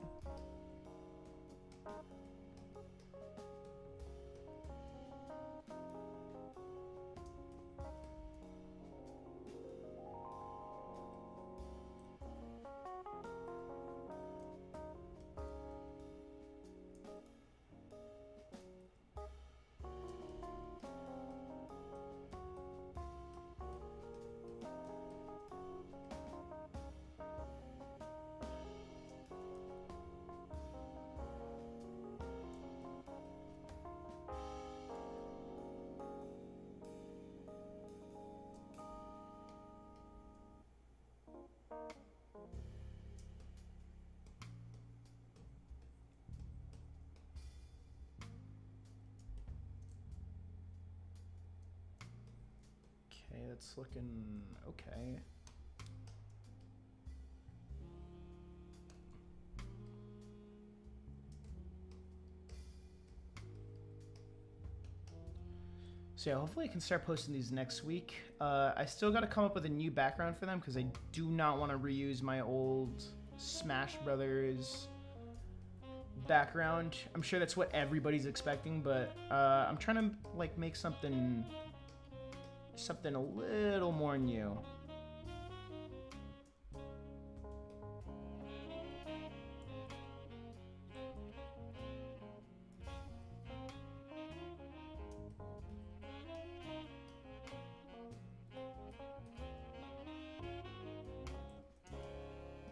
Okay, that's looking okay. So yeah, hopefully I can start posting these next week. I still got to come up with a new background for them because I do not want to reuse my old Smash Brothers background. I'm sure that's what everybody's expecting, but I'm trying to like make something a little more new.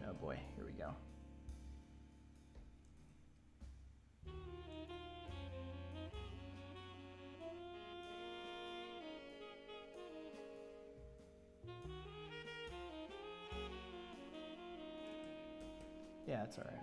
Oh boy, here we go. Yeah, it's all right.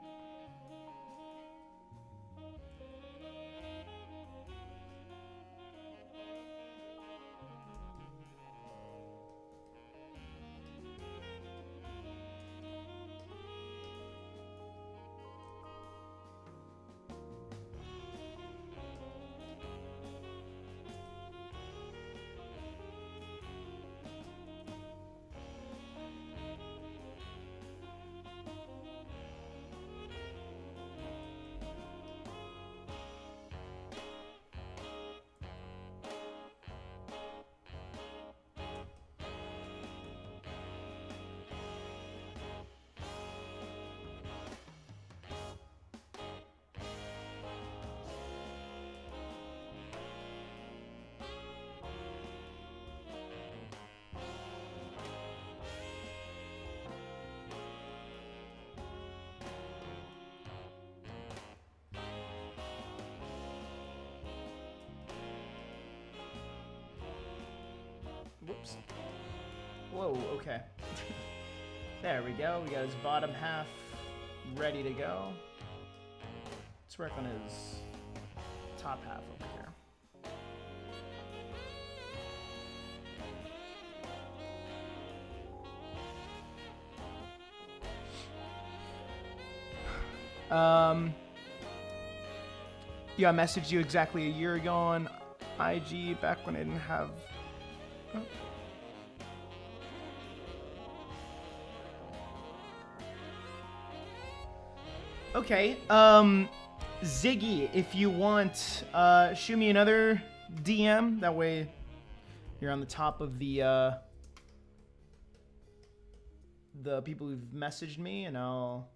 Whoops. Whoa, okay. There we go. We got his bottom half ready to go. Let's work on his top half over here. Yeah, I messaged you exactly a year ago on IG back when I didn't have... Oh. Okay, Ziggy, if you want, shoot me another DM. That way you're on the top of the people who've messaged me, and I'll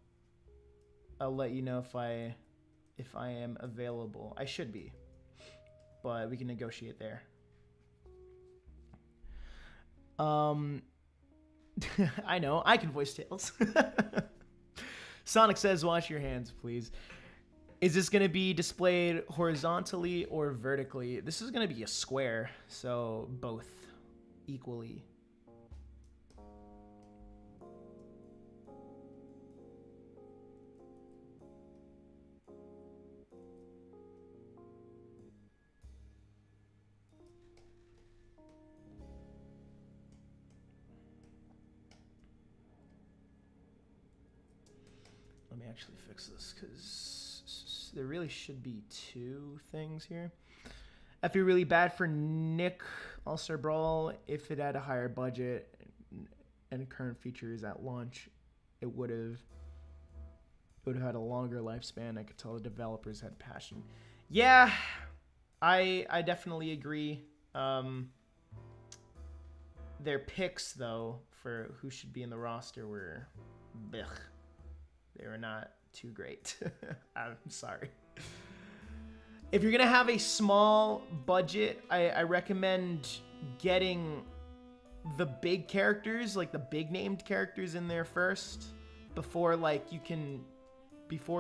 let you know if I am available. I should be, but we can negotiate there. I know, I can voice Tails. Sonic says, wash your hands, please. Is this going to be displayed horizontally or vertically? This is going to be a square, so both equally. Let me actually fix this because there really should be two things here. I'd feel really bad for Nick All-Star Brawl. If it had a higher budget and current features at launch, it would have had a longer lifespan. I could tell the developers had passion. Yeah, I definitely agree. Their picks though for who should be in the roster were blech. They were not too great. I'm sorry. If you're gonna have a small budget, I recommend getting the big characters, like the big named characters in there first, before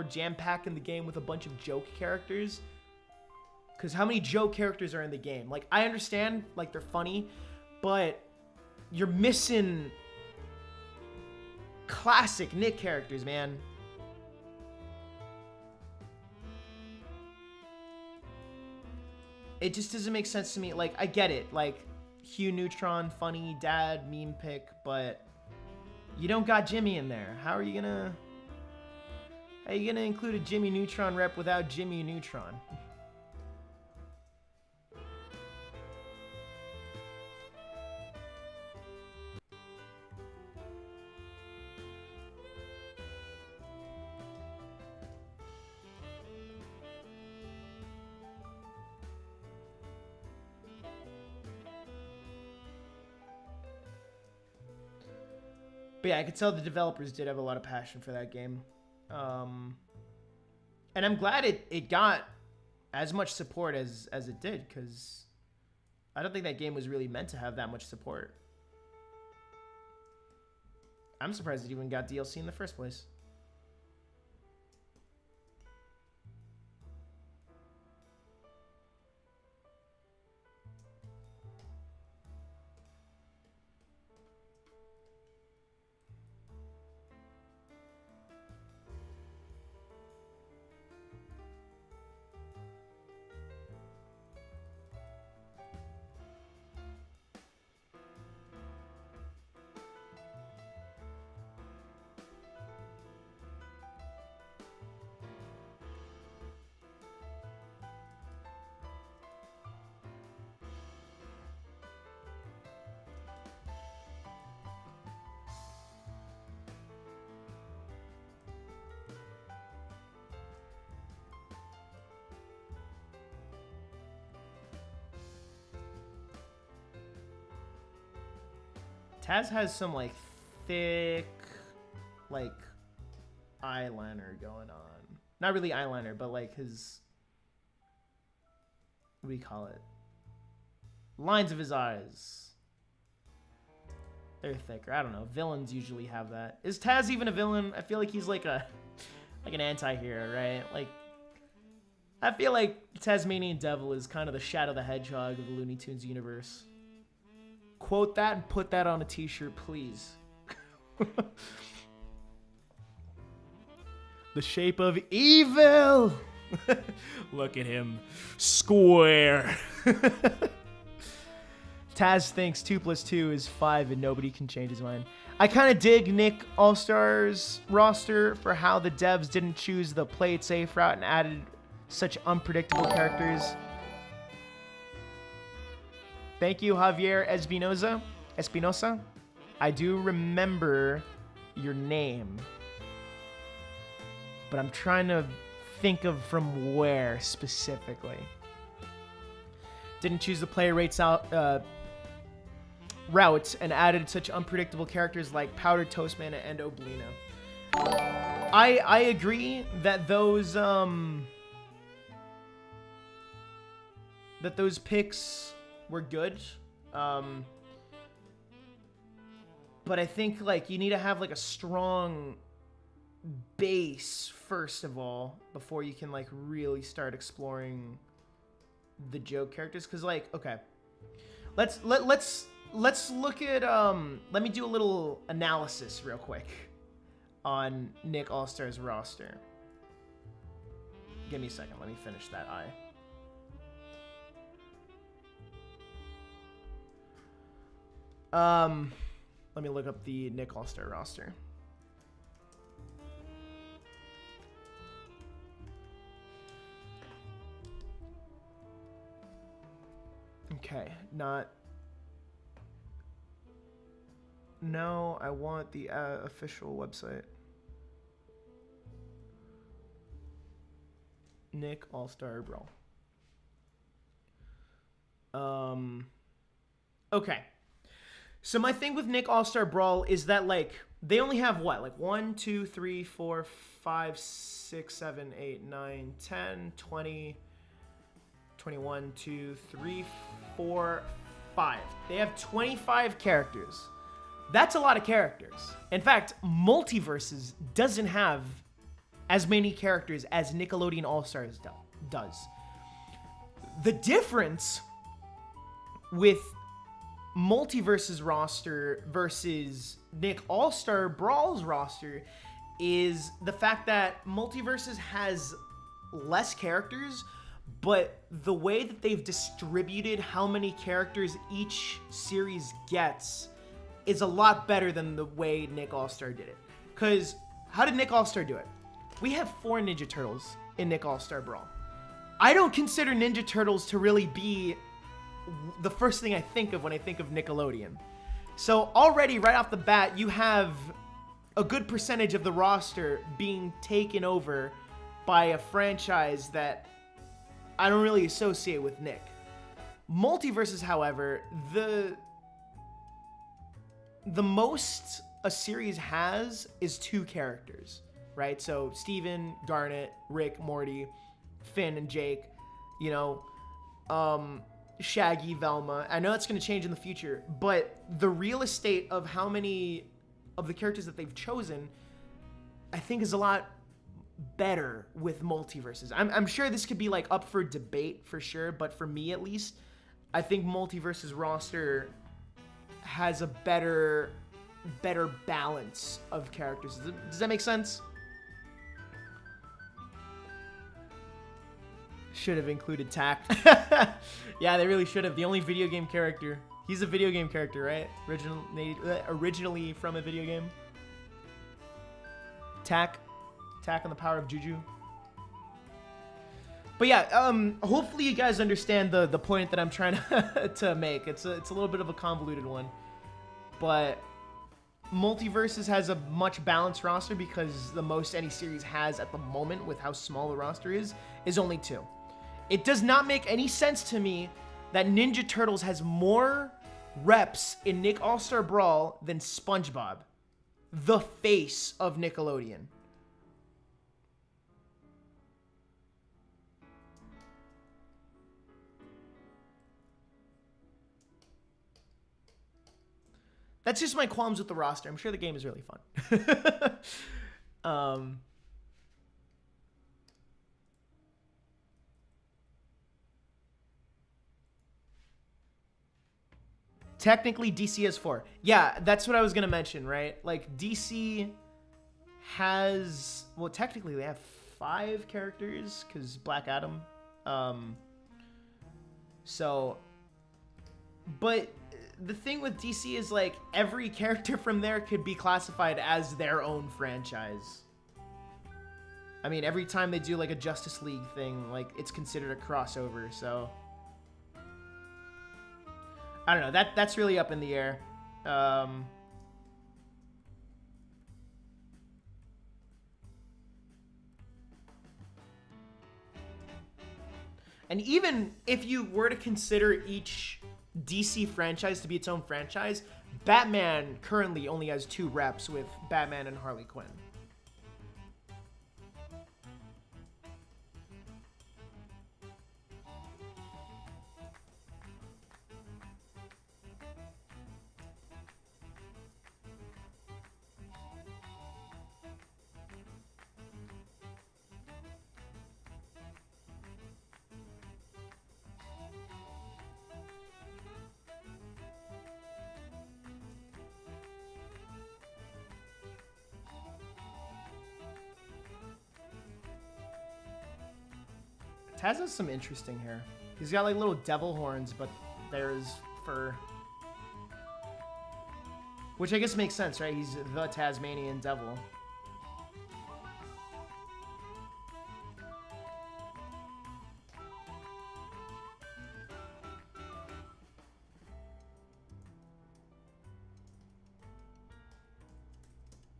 jam packing the game with a bunch of joke characters. Because how many joke characters are in the game? Like, I understand, like, they're funny, but you're missing classic Nick characters, man. It just doesn't make sense to me. Like, I get it. Like, Hugh Neutron, funny, dad, meme pick, but you don't got Jimmy in there. How are you gonna include a Jimmy Neutron rep without Jimmy Neutron? But yeah, I could tell the developers did have a lot of passion for that game. And I'm glad it got as much support as it did, because I don't think that game was really meant to have that much support. I'm surprised it even got DLC in the first place. Taz has some like thick, like eyeliner going on. Not really eyeliner, but like his, what do you call it? Lines of his eyes. They're thicker. I don't know. Villains usually have that. Is Taz even a villain? I feel like he's like an anti-hero, right? Like, I feel like Tasmanian Devil is kind of the Shadow the Hedgehog of the Looney Tunes universe. Quote that and put that on a t-shirt, please. The shape of evil. Look at him. Square. Taz thinks 2 + 2 is 5 and nobody can change his mind. I kind of dig Nick All-Star's roster for how the devs didn't choose the play it safe route and added such unpredictable characters. Thank you, Javier Espinosa. I do remember your name, but I'm trying to think of from where specifically. Didn't choose the player rates out route and added such unpredictable characters like Powdered Toastman and Oblina. I agree that those picks were good, but I think like you need to have like a strong base first of all before you can like really start exploring the joke characters. Because like, okay, let's look at let me do a little analysis real quick on Nick All-Star's roster. Give me a second, let me finish that eye. Let me look up the Nick All-Star roster. Okay, not... No, I want the official website. Nick All-Star Brawl. Okay. So my thing with Nick All-Star Brawl is that, like, they only have what? Like 1, 2, 3, 4, 5, 6, 7, 8, 9, 10, 20, 21, 2, 3, 4, 5. They have 25 characters. That's a lot of characters. In fact, Multiverses doesn't have as many characters as Nickelodeon All-Stars does. The difference with Multiverses roster versus Nick All-Star Brawl's roster is the fact that Multiverses has less characters, but the way that they've distributed how many characters each series gets is a lot better than the way Nick All-Star did it. Because how did Nick All-Star do it? We have 4 Ninja Turtles in Nick All-Star Brawl. I don't consider Ninja Turtles to really be the first thing I think of when I think of Nickelodeon. So already right off the bat, you have a good percentage of the roster being taken over by a franchise that I don't really associate with Nick. Multiverses, however, the most a series has is 2 characters, right? So Steven, Garnet, Rick, Morty, Finn, and Jake, you know, Shaggy, Velma. I know that's going to change in the future, but the real estate of how many of the characters that they've chosen, I think, is a lot better with Multiverses. I'm sure this could be like up for debate for sure, but for me at least, I think Multiverses roster has a better balance of characters. Does that make sense? Should have included Tack. Yeah, they really should have. The only video game character. He's a video game character, right? Originally from a video game. Tack on the power of Juju. But yeah, hopefully you guys understand the point that I'm trying to make. It's a little bit of a convoluted one, but Multiverses has a much balanced roster because the most any series has at the moment with how small the roster is only 2. It does not make any sense to me that Ninja Turtles has more reps in Nick All-Star Brawl than SpongeBob, the face of Nickelodeon. That's just my qualms with the roster. I'm sure the game is really fun. Technically, DC has 4. Yeah, that's what I was going to mention, right? Like, DC has... Well, technically, they have 5 characters, because Black Adam. But the thing with DC is, like, every character from there could be classified as their own franchise. I mean, every time they do, like, a Justice League thing, like, it's considered a crossover, so... I don't know. That's really up in the air. And even if you were to consider each DC franchise to be its own franchise, Batman currently only has 2 reps with Batman and Harley Quinn. Taz has some interesting hair. He's got like little devil horns, but there's fur. Which I guess makes sense, right? He's the Tasmanian devil.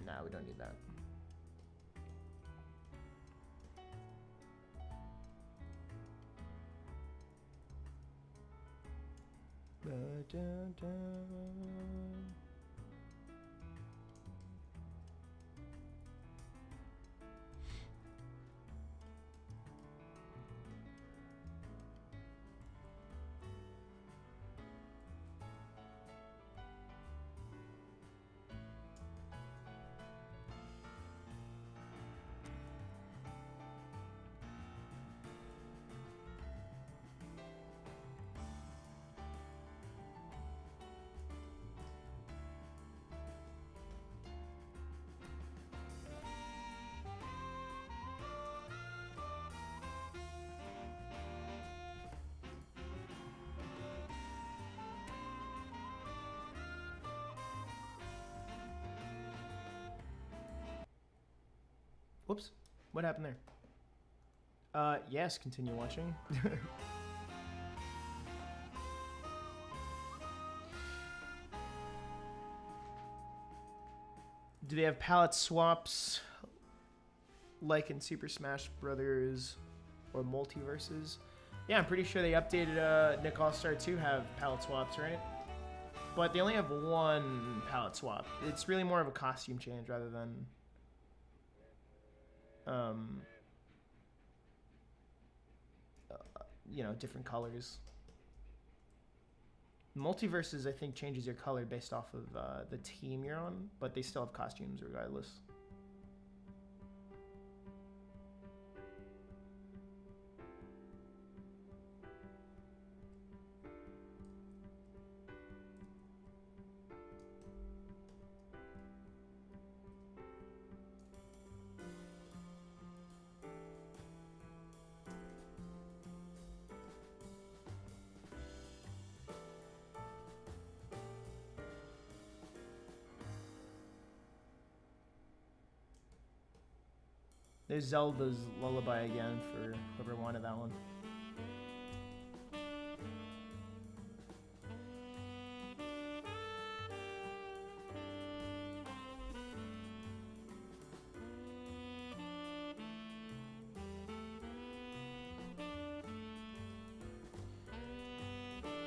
Nah, we don't need that. Whoops. What happened there? Yes, continue watching. Do they have palette swaps like in Super Smash Brothers or Multiverses? Yeah, I'm pretty sure they updated Nick All-Star 2 have palette swaps, right? but they only have one palette swap. It's really more of a costume change rather than you know, different colors. Multiverses, I think, changes your color based off of the team you're on, but they still have costumes regardless. There's Zelda's Lullaby again for whoever wanted that one.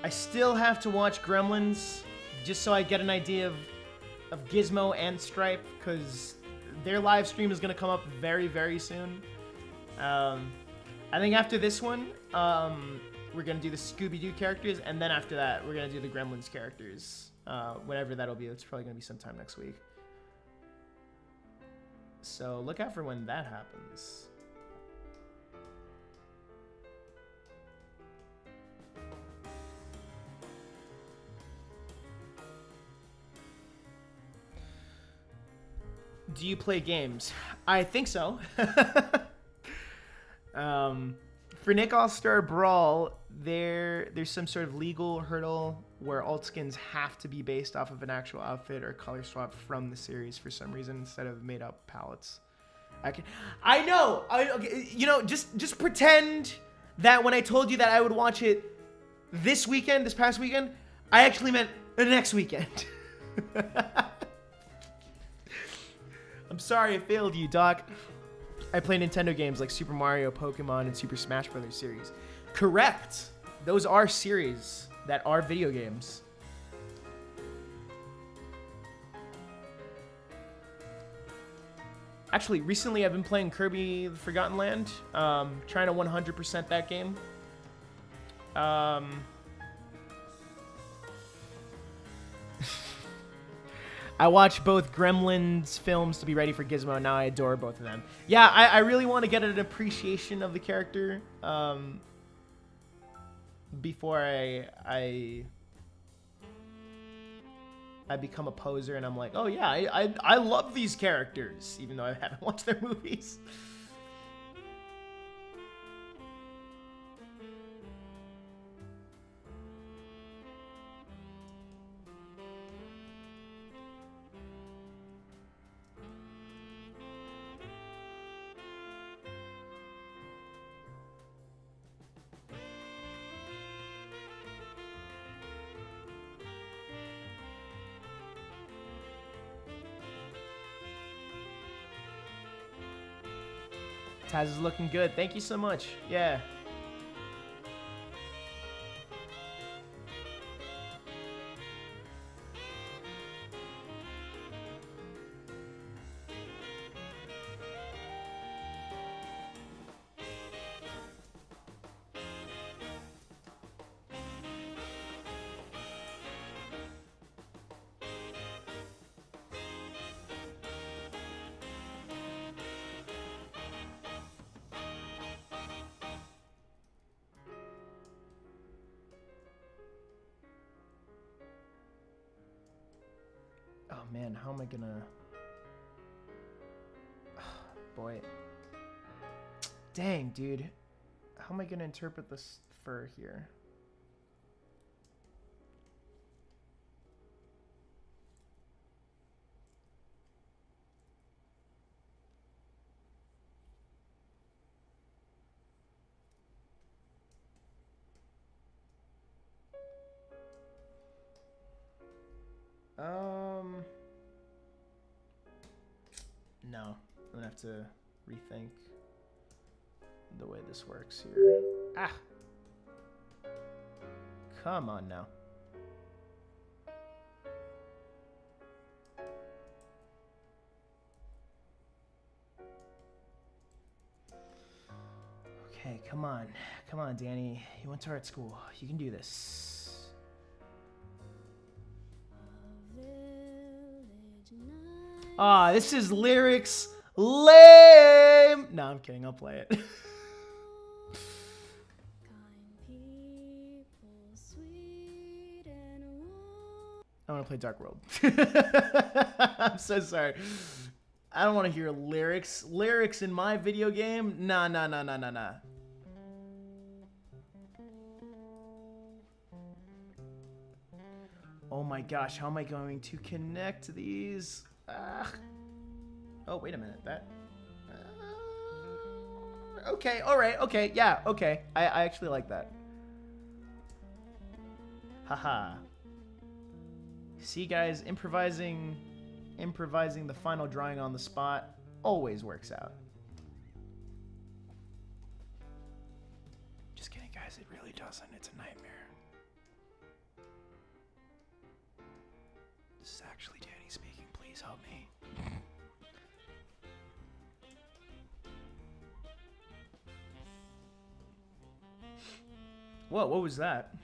I still have to watch Gremlins just so I get an idea of Gizmo and Stripe, because their live stream is going to come up very, very soon. I think after this one, we're going to do the Scooby-Doo characters, and then after that, we're going to do the Gremlins characters. Whenever that'll be, it's probably going to be sometime next week. So look out for when that happens. Do you play games? I think so. For Nick All-Star Brawl, there's some sort of legal hurdle where alt skins have to be based off of an actual outfit or color swap from the series for some reason instead of made up palettes. I know. Okay, you know, just pretend that when I told you that I would watch it this past weekend, I actually meant the next weekend. I'm sorry I failed you, Doc. I play Nintendo games like Super Mario, Pokemon, and Super Smash Bros. Series. Correct. Those are series that are video games. Actually, recently I've been playing Kirby: The Forgotten Land. Trying to 100% that game. I watched both Gremlins films to be ready for Gizmo, and now I adore both of them. Yeah, I really want to get an appreciation of the character before I become a poser and I'm like, oh yeah, I love these characters, even though I haven't watched their movies. Taz is looking good. Thank you so much. Yeah. Oh man, how am I gonna... Boy. Dang, dude. How am I gonna interpret this fur here? No, I'm gonna have to rethink the way this works here. Ah! Come on now. Okay, come on. Come on, Danny. You went to art school. You can do this. Ah, this is lyrics lame. No, I'm kidding. I'll play it. I want to play Dark World. I'm so sorry. I don't want to hear lyrics. Lyrics in my video game? Nah. Oh my gosh, how am I going to connect these? Oh, wait a minute. That... okay, alright, okay, yeah, okay. I actually like that. Haha. See, guys, improvising the final drawing on the spot always works out. Just kidding, guys. It really doesn't. It's a nightmare. This is actually Danny speaking. Please help me. Whoa, what was that?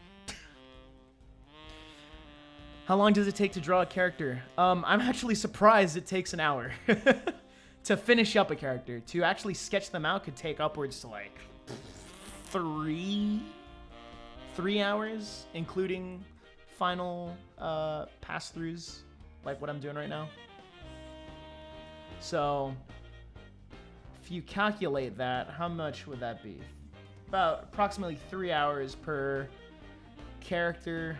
How long does it take to draw a character? I'm actually surprised it takes an hour to finish up a character. To actually sketch them out could take upwards to like 3 hours, including final pass-throughs, like what I'm doing right now. So if you calculate that, how much would that be? About approximately 3 hours per character.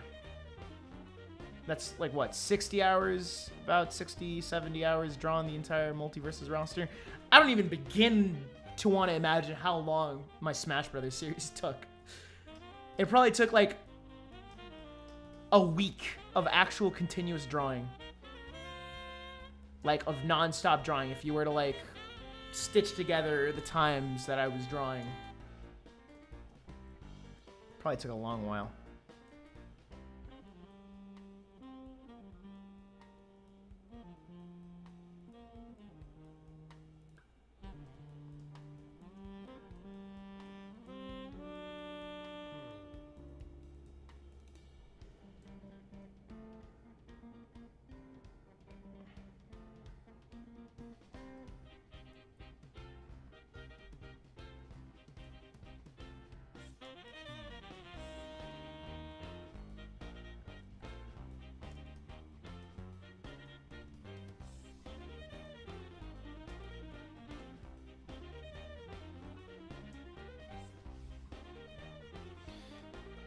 That's like what, 60 hours? About 60, 70 hours drawing the entire Multiverses roster. I don't even begin to want to imagine how long my Smash Brothers series took. It probably took like a week of actual continuous drawing. Like of non-stop drawing if you were to like stitch together the times that I was drawing. Probably took a long while.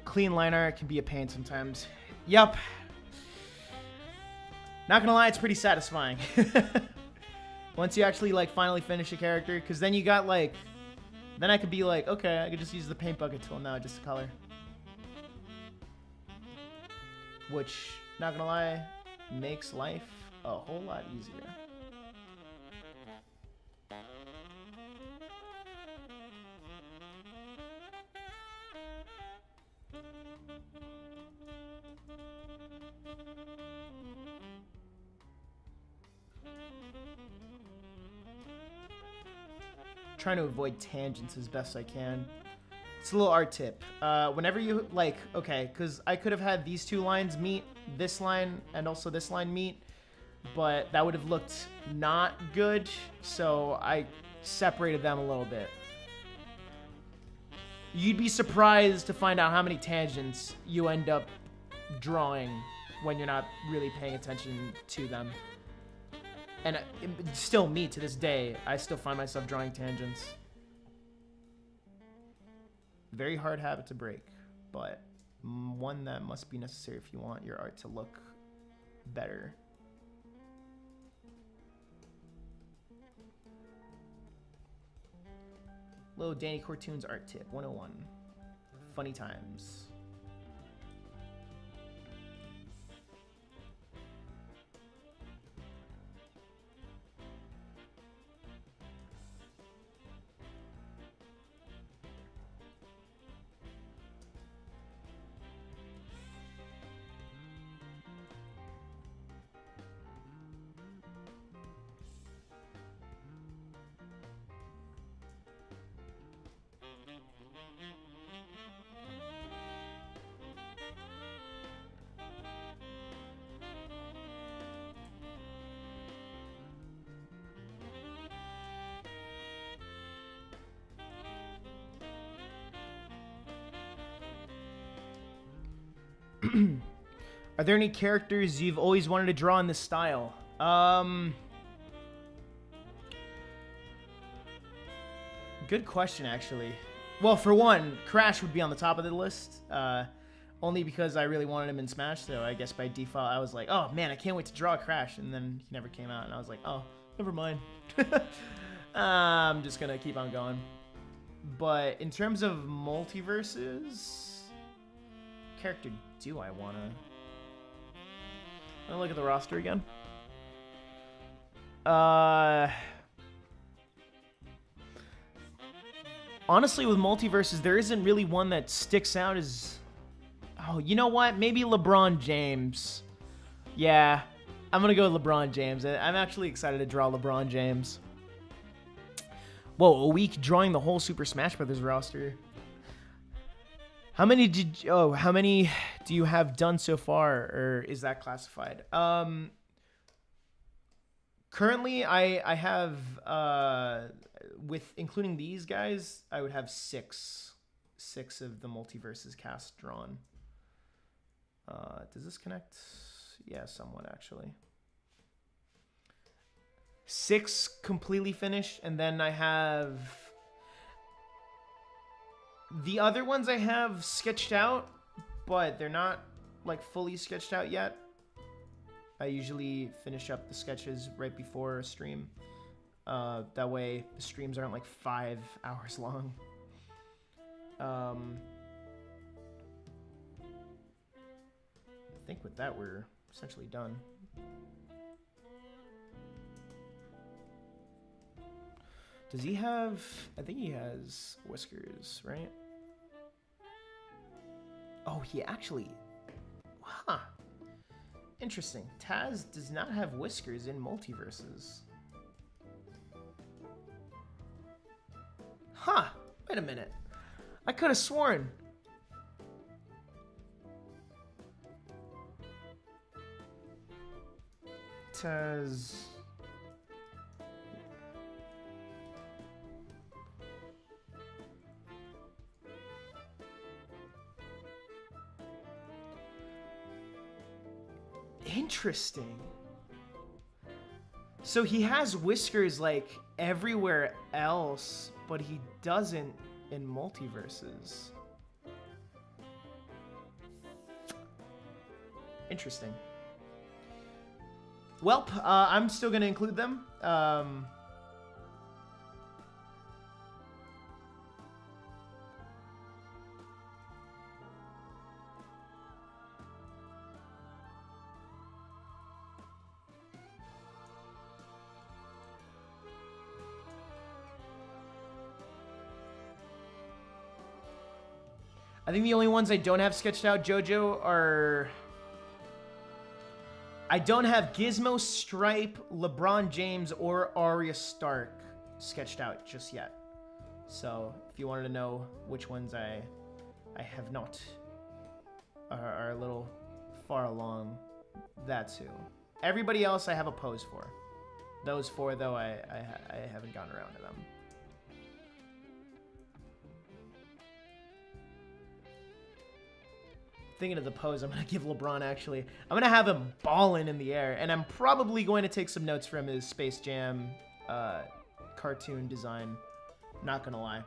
Clean line art can be a pain sometimes. Yup. Not gonna lie, it's pretty satisfying. Once you actually like finally finish a character, because then you got like, then I could be like, okay, I could just use the paint bucket tool now just to color. Which, not gonna lie, makes life a whole lot easier. Trying to avoid tangents as best I can. It's a little art tip. Whenever you like, okay, because I could have had these two lines meet, this line and also this line meet, but that would have looked not good, so I separated them a little bit. You'd be surprised to find out how many tangents you end up drawing when you're not really paying attention to them. And still me, to this day, I still find myself drawing tangents. Very hard habit to break, but one that must be necessary if you want your art to look better. Little Danny Cartoons art tip 101. Funny times. Are there any characters you've always wanted to draw in this style? Good question, actually. Well, for one, Crash would be on the top of the list. Only because I really wanted him in Smash, so I guess by default I was like, oh man, I can't wait to draw Crash, and then he never came out, and I was like, oh, never mind. I'm just gonna keep on going. But in terms of multiverses, character do I wanna? I'll look at the roster again. Honestly, with multiverses, there isn't really one that sticks out as... Oh, you know what? Maybe LeBron James. Yeah, I'm going to go with LeBron James. I'm actually excited to draw LeBron James. Whoa, a week drawing the whole Super Smash Bros. Roster. How many do you have done so far, or is that classified? Currently, I have, with including these guys, I would have six of the Multiverses cast drawn. Does this connect? Yeah, somewhat actually. 6 completely finished, and then I have the other ones I have sketched out, but they're not like fully sketched out yet. I usually finish up the sketches right before a stream. That way the streams aren't like 5 hours long. I think with that we're essentially done. Does he have... I think he has whiskers, right? Oh, he actually... Huh. Interesting. Taz does not have whiskers in Multiverses. Huh. Wait a minute. I could have sworn. Taz... Interesting. So he has whiskers like everywhere else, but he doesn't in Multiverses. Interesting. Welp, I'm still gonna include them. I think the only ones I don't have sketched out, JoJo, are... I don't have Gizmo, Stripe, LeBron James, or Arya Stark sketched out just yet. So, if you wanted to know which ones I have not, are a little far along, that too. Everybody else I have a pose for. Those 4, though, I haven't gotten around to them. Thinking of the pose I'm going to give LeBron, actually. I'm going to have him balling in the air, and I'm probably going to take some notes from his Space Jam cartoon design. Not going to lie.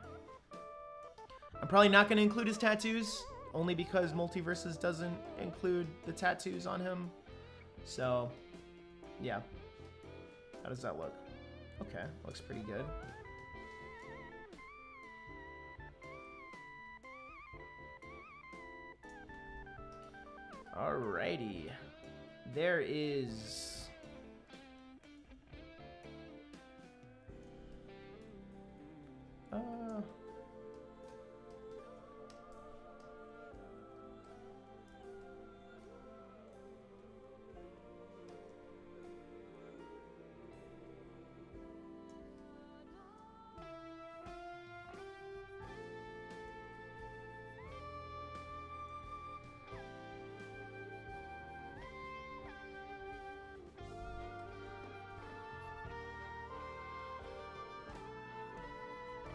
I'm probably not going to include his tattoos, only because Multiverses doesn't include the tattoos on him. So, yeah. How does that look? Okay, looks pretty good. Alrighty. There is...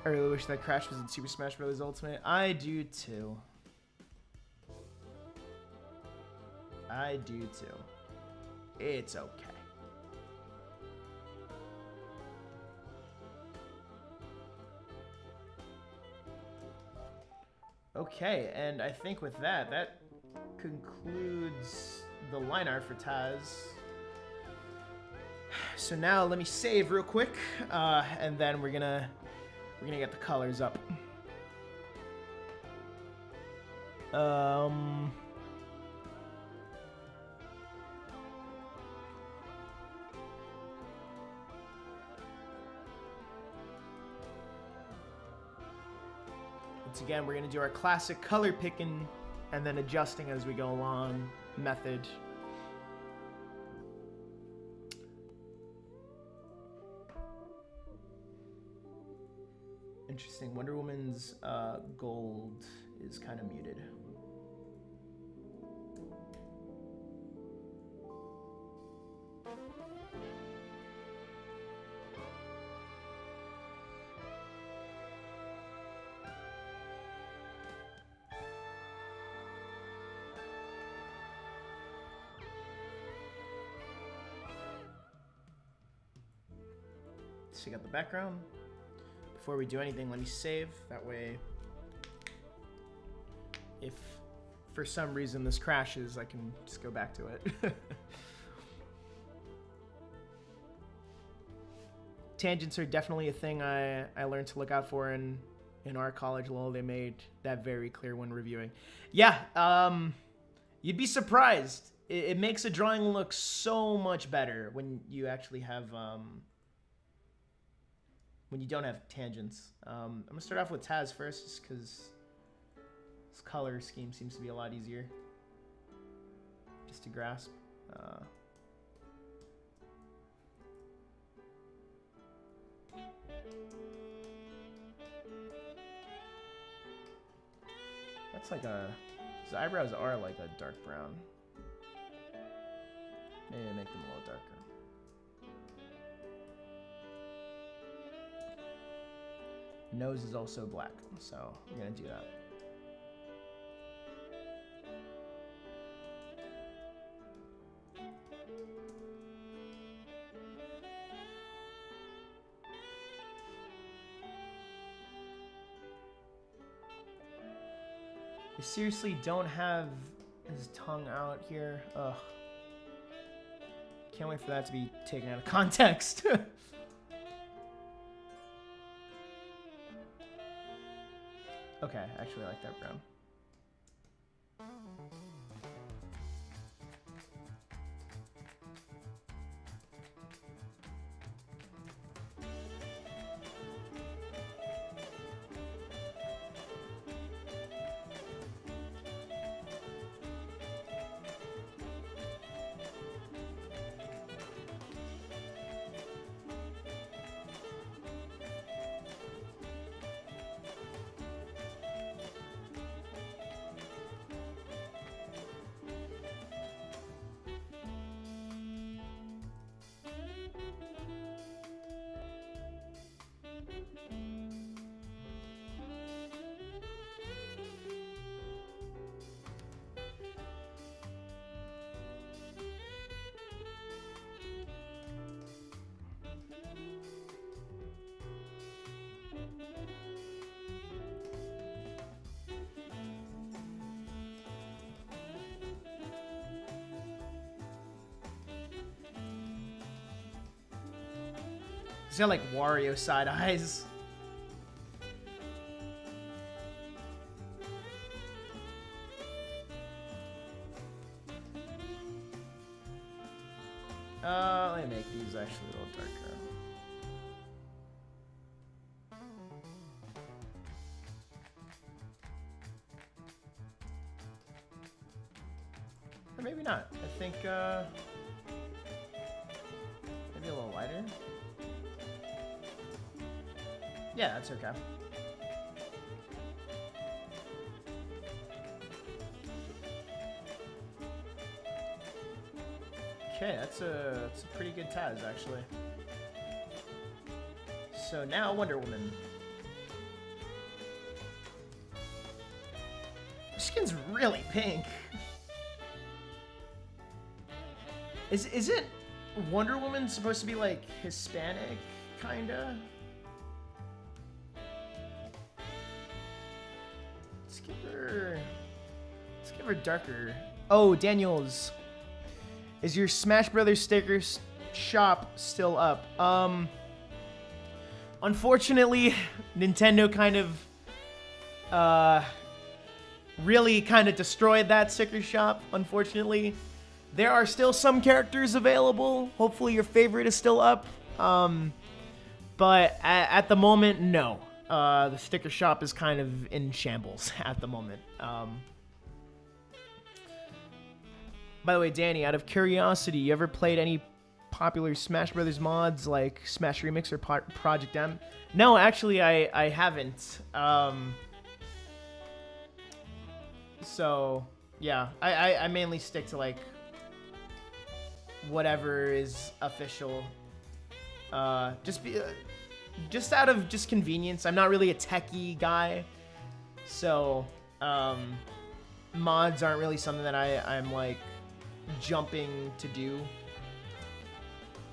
I really wish that Crash was in Super Smash Bros. Ultimate. I do too. I do too. It's okay. Okay, and I think with that, that concludes the line art for Taz. So now let me save real quick, and then we're gonna get the colors up. Once again, we're gonna do our classic color picking and then adjusting as we go along method. Interesting. Wonder Woman's gold is kind of muted. So you got the background. Before we do anything, let me save. That way, if for some reason this crashes, I can just go back to it. Tangents are definitely a thing I learned to look out for in our college. Lol, they made that very clear when reviewing. Yeah, you'd be surprised. It makes a drawing look so much better when you actually have when you don't have tangents. I'm gonna start off with Taz first, just because this color scheme seems to be a lot easier just to grasp. That's like his eyebrows are like a dark brown. Maybe make them a little darker. Nose is also black, so we're gonna do that. I seriously don't have his tongue out here. Ugh. Can't wait for that to be taken out of context. Okay, I actually like that brown. He's got like Wario side eyes. Let me make these actually a little darker. Or maybe not. I think maybe a little lighter. Yeah, that's okay. Okay, that's a pretty good Taz, actually. So now Wonder Woman. Her skin's really pink. Isn't Wonder Woman supposed to be like Hispanic, kinda? Let's give her darker. Oh, Daniels, is your Smash Brothers stickers shop still up? Unfortunately, Nintendo kind of really kind of destroyed that sticker shop, unfortunately. There are still some characters available. Hopefully your favorite is still up. But at the moment, no. The sticker shop is kind of in shambles at the moment. By the way, Danny, out of curiosity, you ever played any popular Smash Brothers mods like Smash Remix or Project M? No, actually, I haven't. So, yeah, I mainly stick to, like, whatever is official. Just out of just convenience. I'm not really a techie guy, so mods aren't really something that I'm like jumping to do.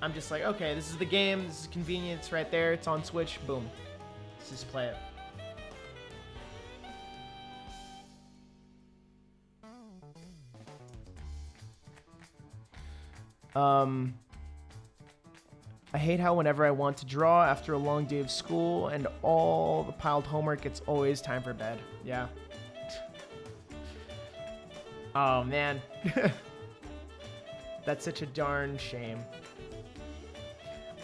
I'm just like, okay, this is the game, this is convenience right there, it's on Switch, boom, let's just play it. I hate how whenever I want to draw after a long day of school and all the piled homework, it's always time for bed. Yeah. Oh, man. That's such a darn shame.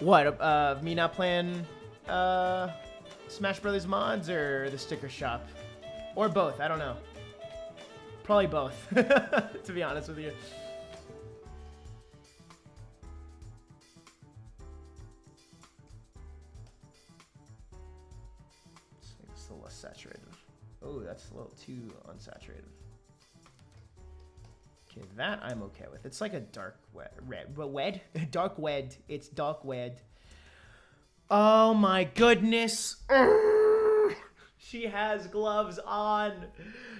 What, me not playing Smash Brothers mods or the sticker shop? Or both, I don't know. Probably both, to be honest with you. It's a little less saturated. Oh, that's a little too unsaturated. Okay, that I'm okay with. It's like a dark red. Dark red. It's dark red. Oh my goodness. She has gloves on.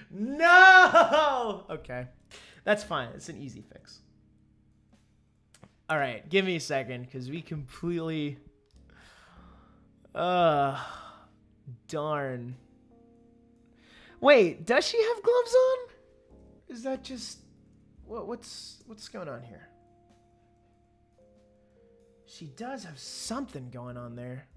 No! Okay. That's fine. It's an easy fix. All right, give me a second because we completely darn. Wait, does she have gloves on? Is that just what's going on here? She does have something going on there.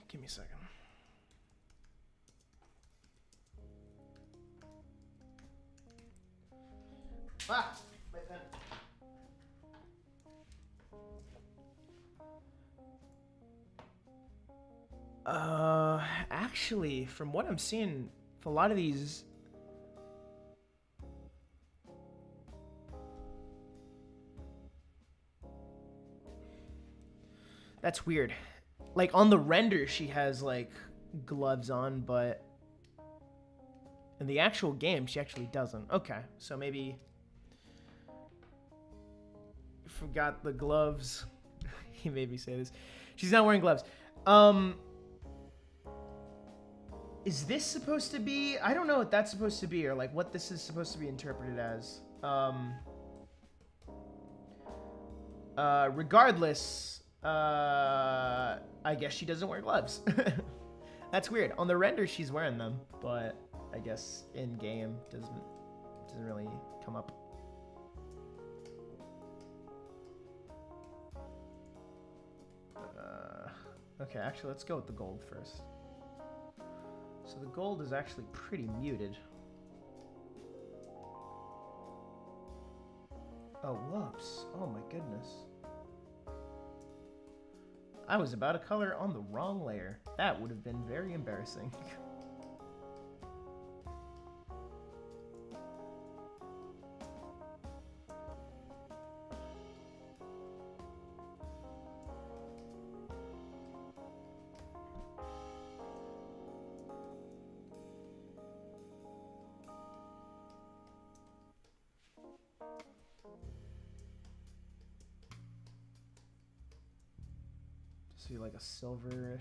Give me a second. Ah, my pen. Actually, from what I'm seeing, for a lot of these, that's weird. Like on the render, she has like gloves on, but in the actual game, she actually doesn't. Okay, so maybe forgot the gloves. He made me say this. She's not wearing gloves. Is this supposed to be? I don't know what that's supposed to be, or like what this is supposed to be interpreted as. Regardless, I guess she doesn't wear gloves. That's weird. On the render, she's wearing them, but I guess in game doesn't really come up. Okay, actually, let's go with the gold first. So the gold is actually pretty muted. Oh, whoops. Oh my goodness. I was about to color on the wrong layer. That would have been very embarrassing. See, like a silverish.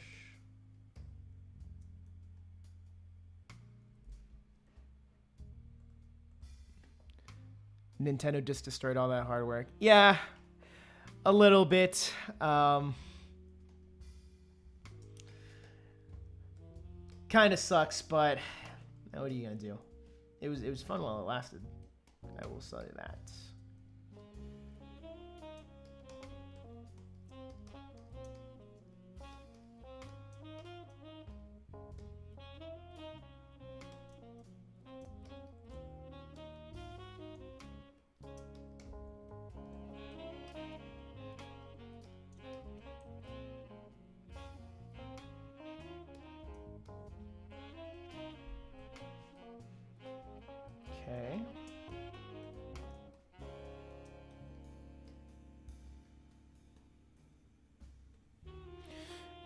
Nintendo just destroyed all that hard work. Yeah, a little bit. Kind of sucks, but what are you gonna do? It was fun while it lasted. I will say that. Okay.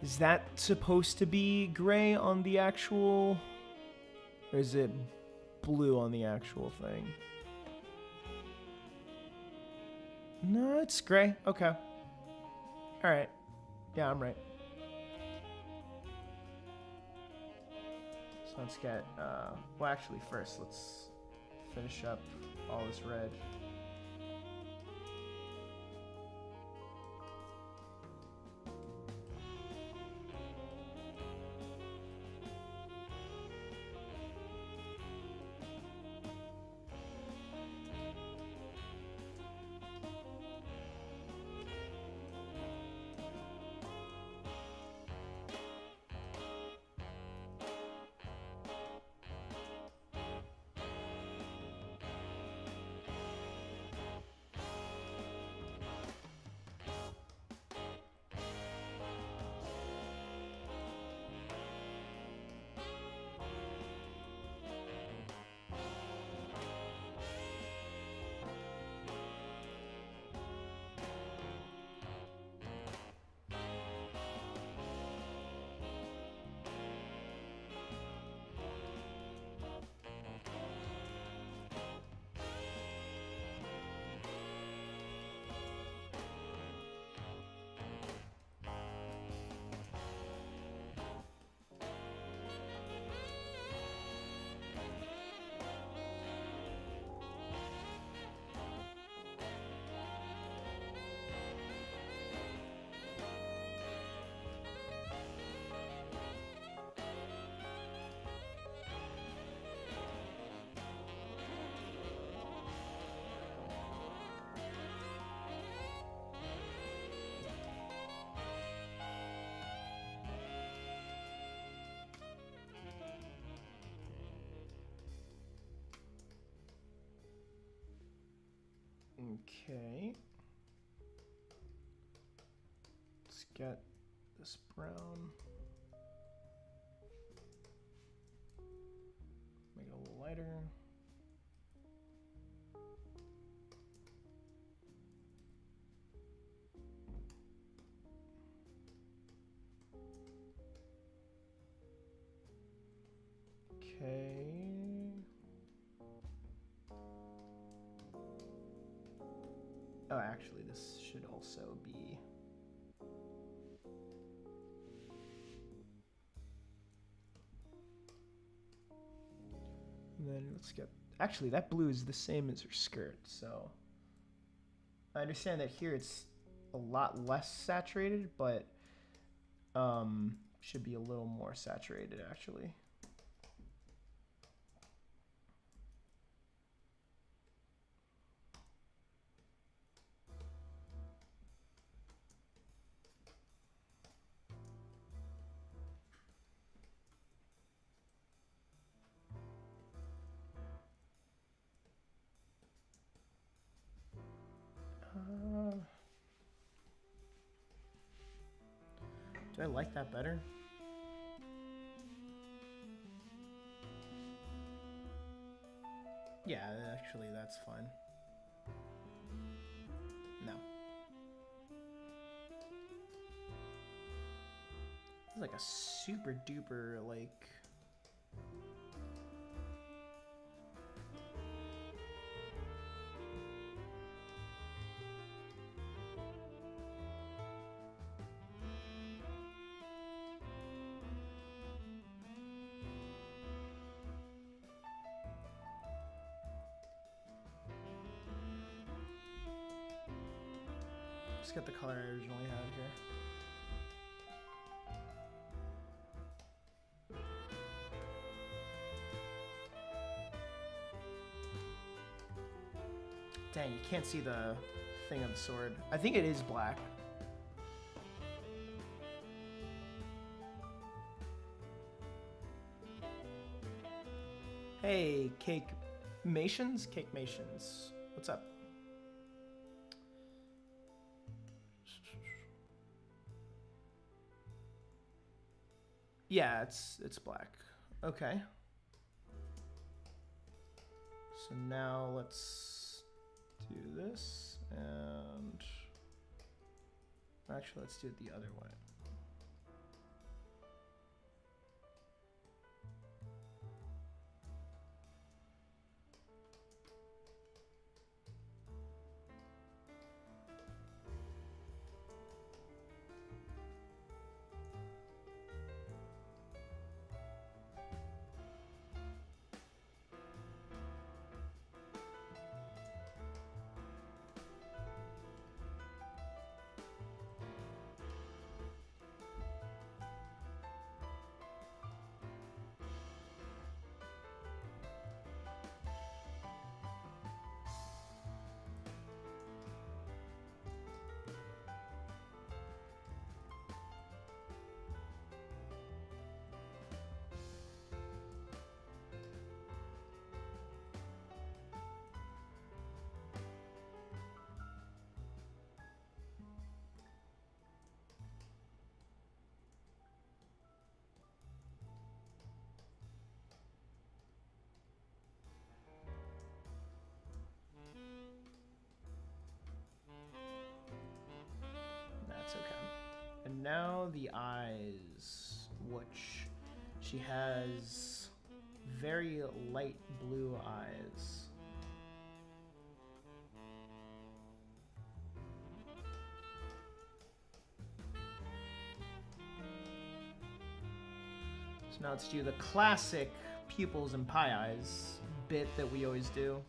Is that supposed to be gray on the actual... Or is it blue on the actual thing? No, it's gray. Okay. Alright. Yeah, I'm right. So let's get... well, actually, first, let's finish up all this red. Okay. Let's get this brown. Make it a little lighter. Okay. Oh, actually, this should also be... And then let's get... Actually, that blue is the same as her skirt, so... I understand that here it's a lot less saturated, but should be a little more saturated, actually. Do I like that better? Yeah, actually, that's fine. No. It's like a super duper, like... Let's get the color I originally had here. Dang, you can't see the thing on the sword. I think it is black. Hey, Cake Mations? Cake Mations. What's up? Yeah, it's black. Okay. So now let's do this, and actually let's do it the other way. That's okay. And now the eyes, which she has very light blue eyes. So now let's do the classic pupils and pie eyes bit that we always do.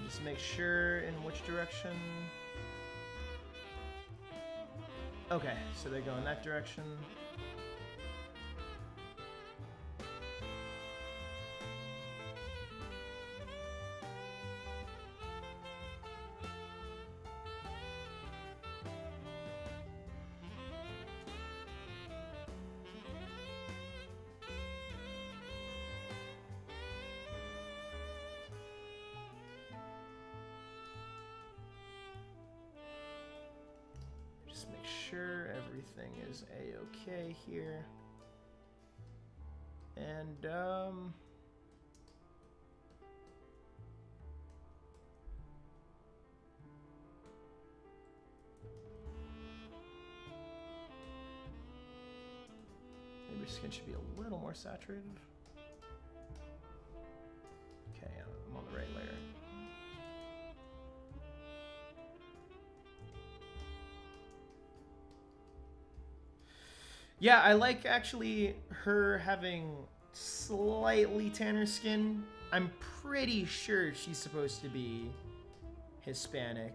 Just make sure in which direction. Okay, so they go in that direction. Just make sure everything is a-okay here. And maybe your skin should be a little more saturated. Okay, I'm on the right layer. Yeah, I like actually her having slightly tanner skin. I'm pretty sure she's supposed to be Hispanic.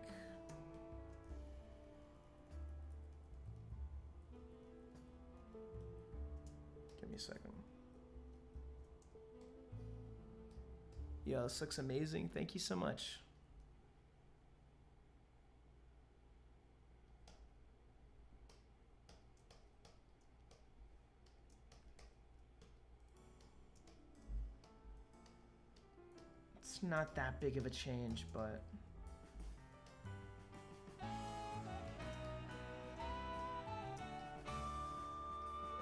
Give me a second. Yo, this looks amazing. Thank you so much. It's not that big of a change, but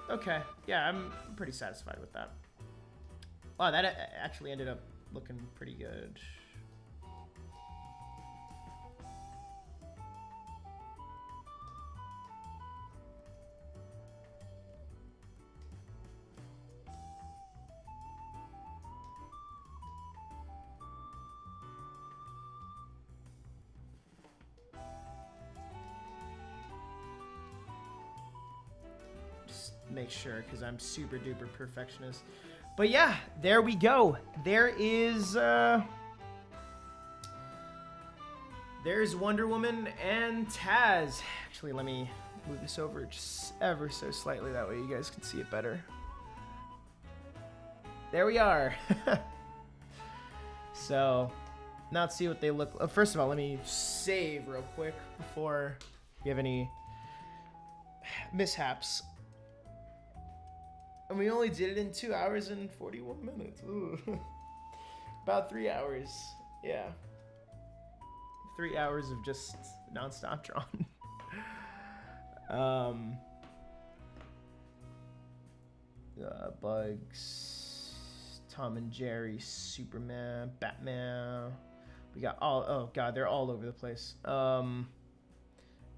okay. Yeah, I'm pretty satisfied with that. Wow, that actually ended up looking pretty good. Make sure, because I'm super duper perfectionist. But yeah, there we go. There's Wonder Woman and Taz. Actually, let me move this over just ever so slightly. That way you guys can see it better. There we are. So, now let's see what they look like. First of all, let me save real quick before we have any mishaps. And we only did it in 2 hours and 41 minutes. Ooh. About 3 hours. Yeah. 3 hours of just non-stop drawing. Bugs, Tom and Jerry, Superman, Batman. We got all, oh god, they're all over the place. I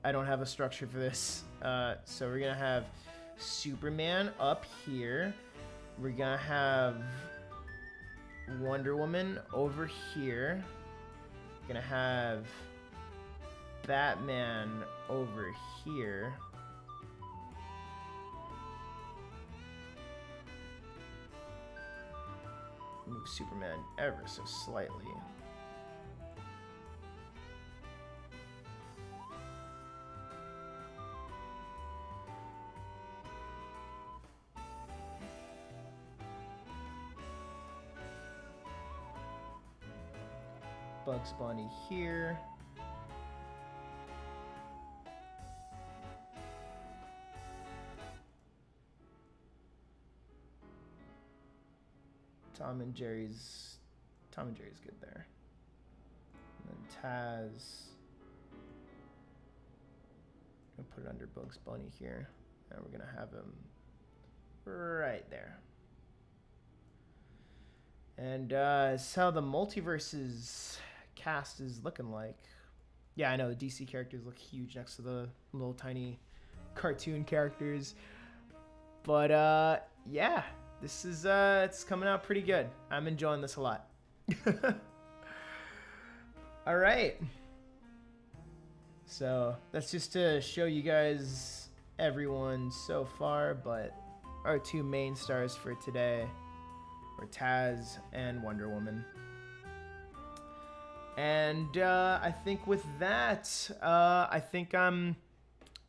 don't have a structure for this. So we're gonna have Superman up here. We're gonna have Wonder Woman over here. We're gonna have Batman over here. Move Superman ever so slightly. Bugs Bunny here. Tom and Jerry's good there. And then Taz. I'm gonna put it under Bugs Bunny here. And we're gonna have him right there. And that's how the Multiverses cast is looking like. Yeah, I know the DC characters look huge next to the little tiny cartoon characters. But yeah, this is it's coming out pretty good. I'm enjoying this a lot. All right. So that's just to show you guys everyone so far, but our two main stars for today were Taz and Wonder Woman. And I think with that, I think I'm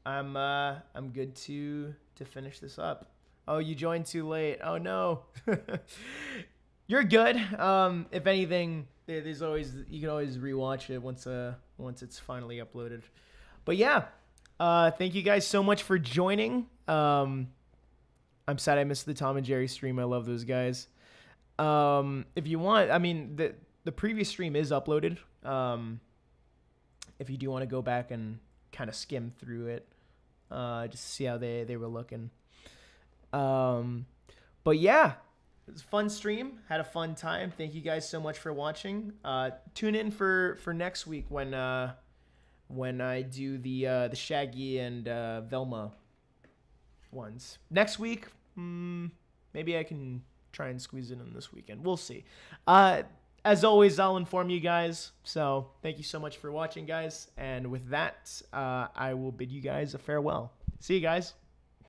good to finish this up. Oh, you joined too late. Oh no. You're good. If anything, there's always, you can always rewatch it once it's finally uploaded. But yeah, thank you guys so much for joining. I'm sad I missed the Tom and Jerry stream. I love those guys. If you want, I mean, the previous stream is uploaded. If you do want to go back and kind of skim through it, just see how they were looking. But yeah, it was a fun stream. Had a fun time. Thank you guys so much for watching. Tune in for next week when I do the Shaggy and Velma ones. Next week, maybe I can try and squeeze it in this weekend. We'll see. As always, I'll inform you guys. So thank you so much for watching, guys. And with that, I will bid you guys a farewell. See you guys.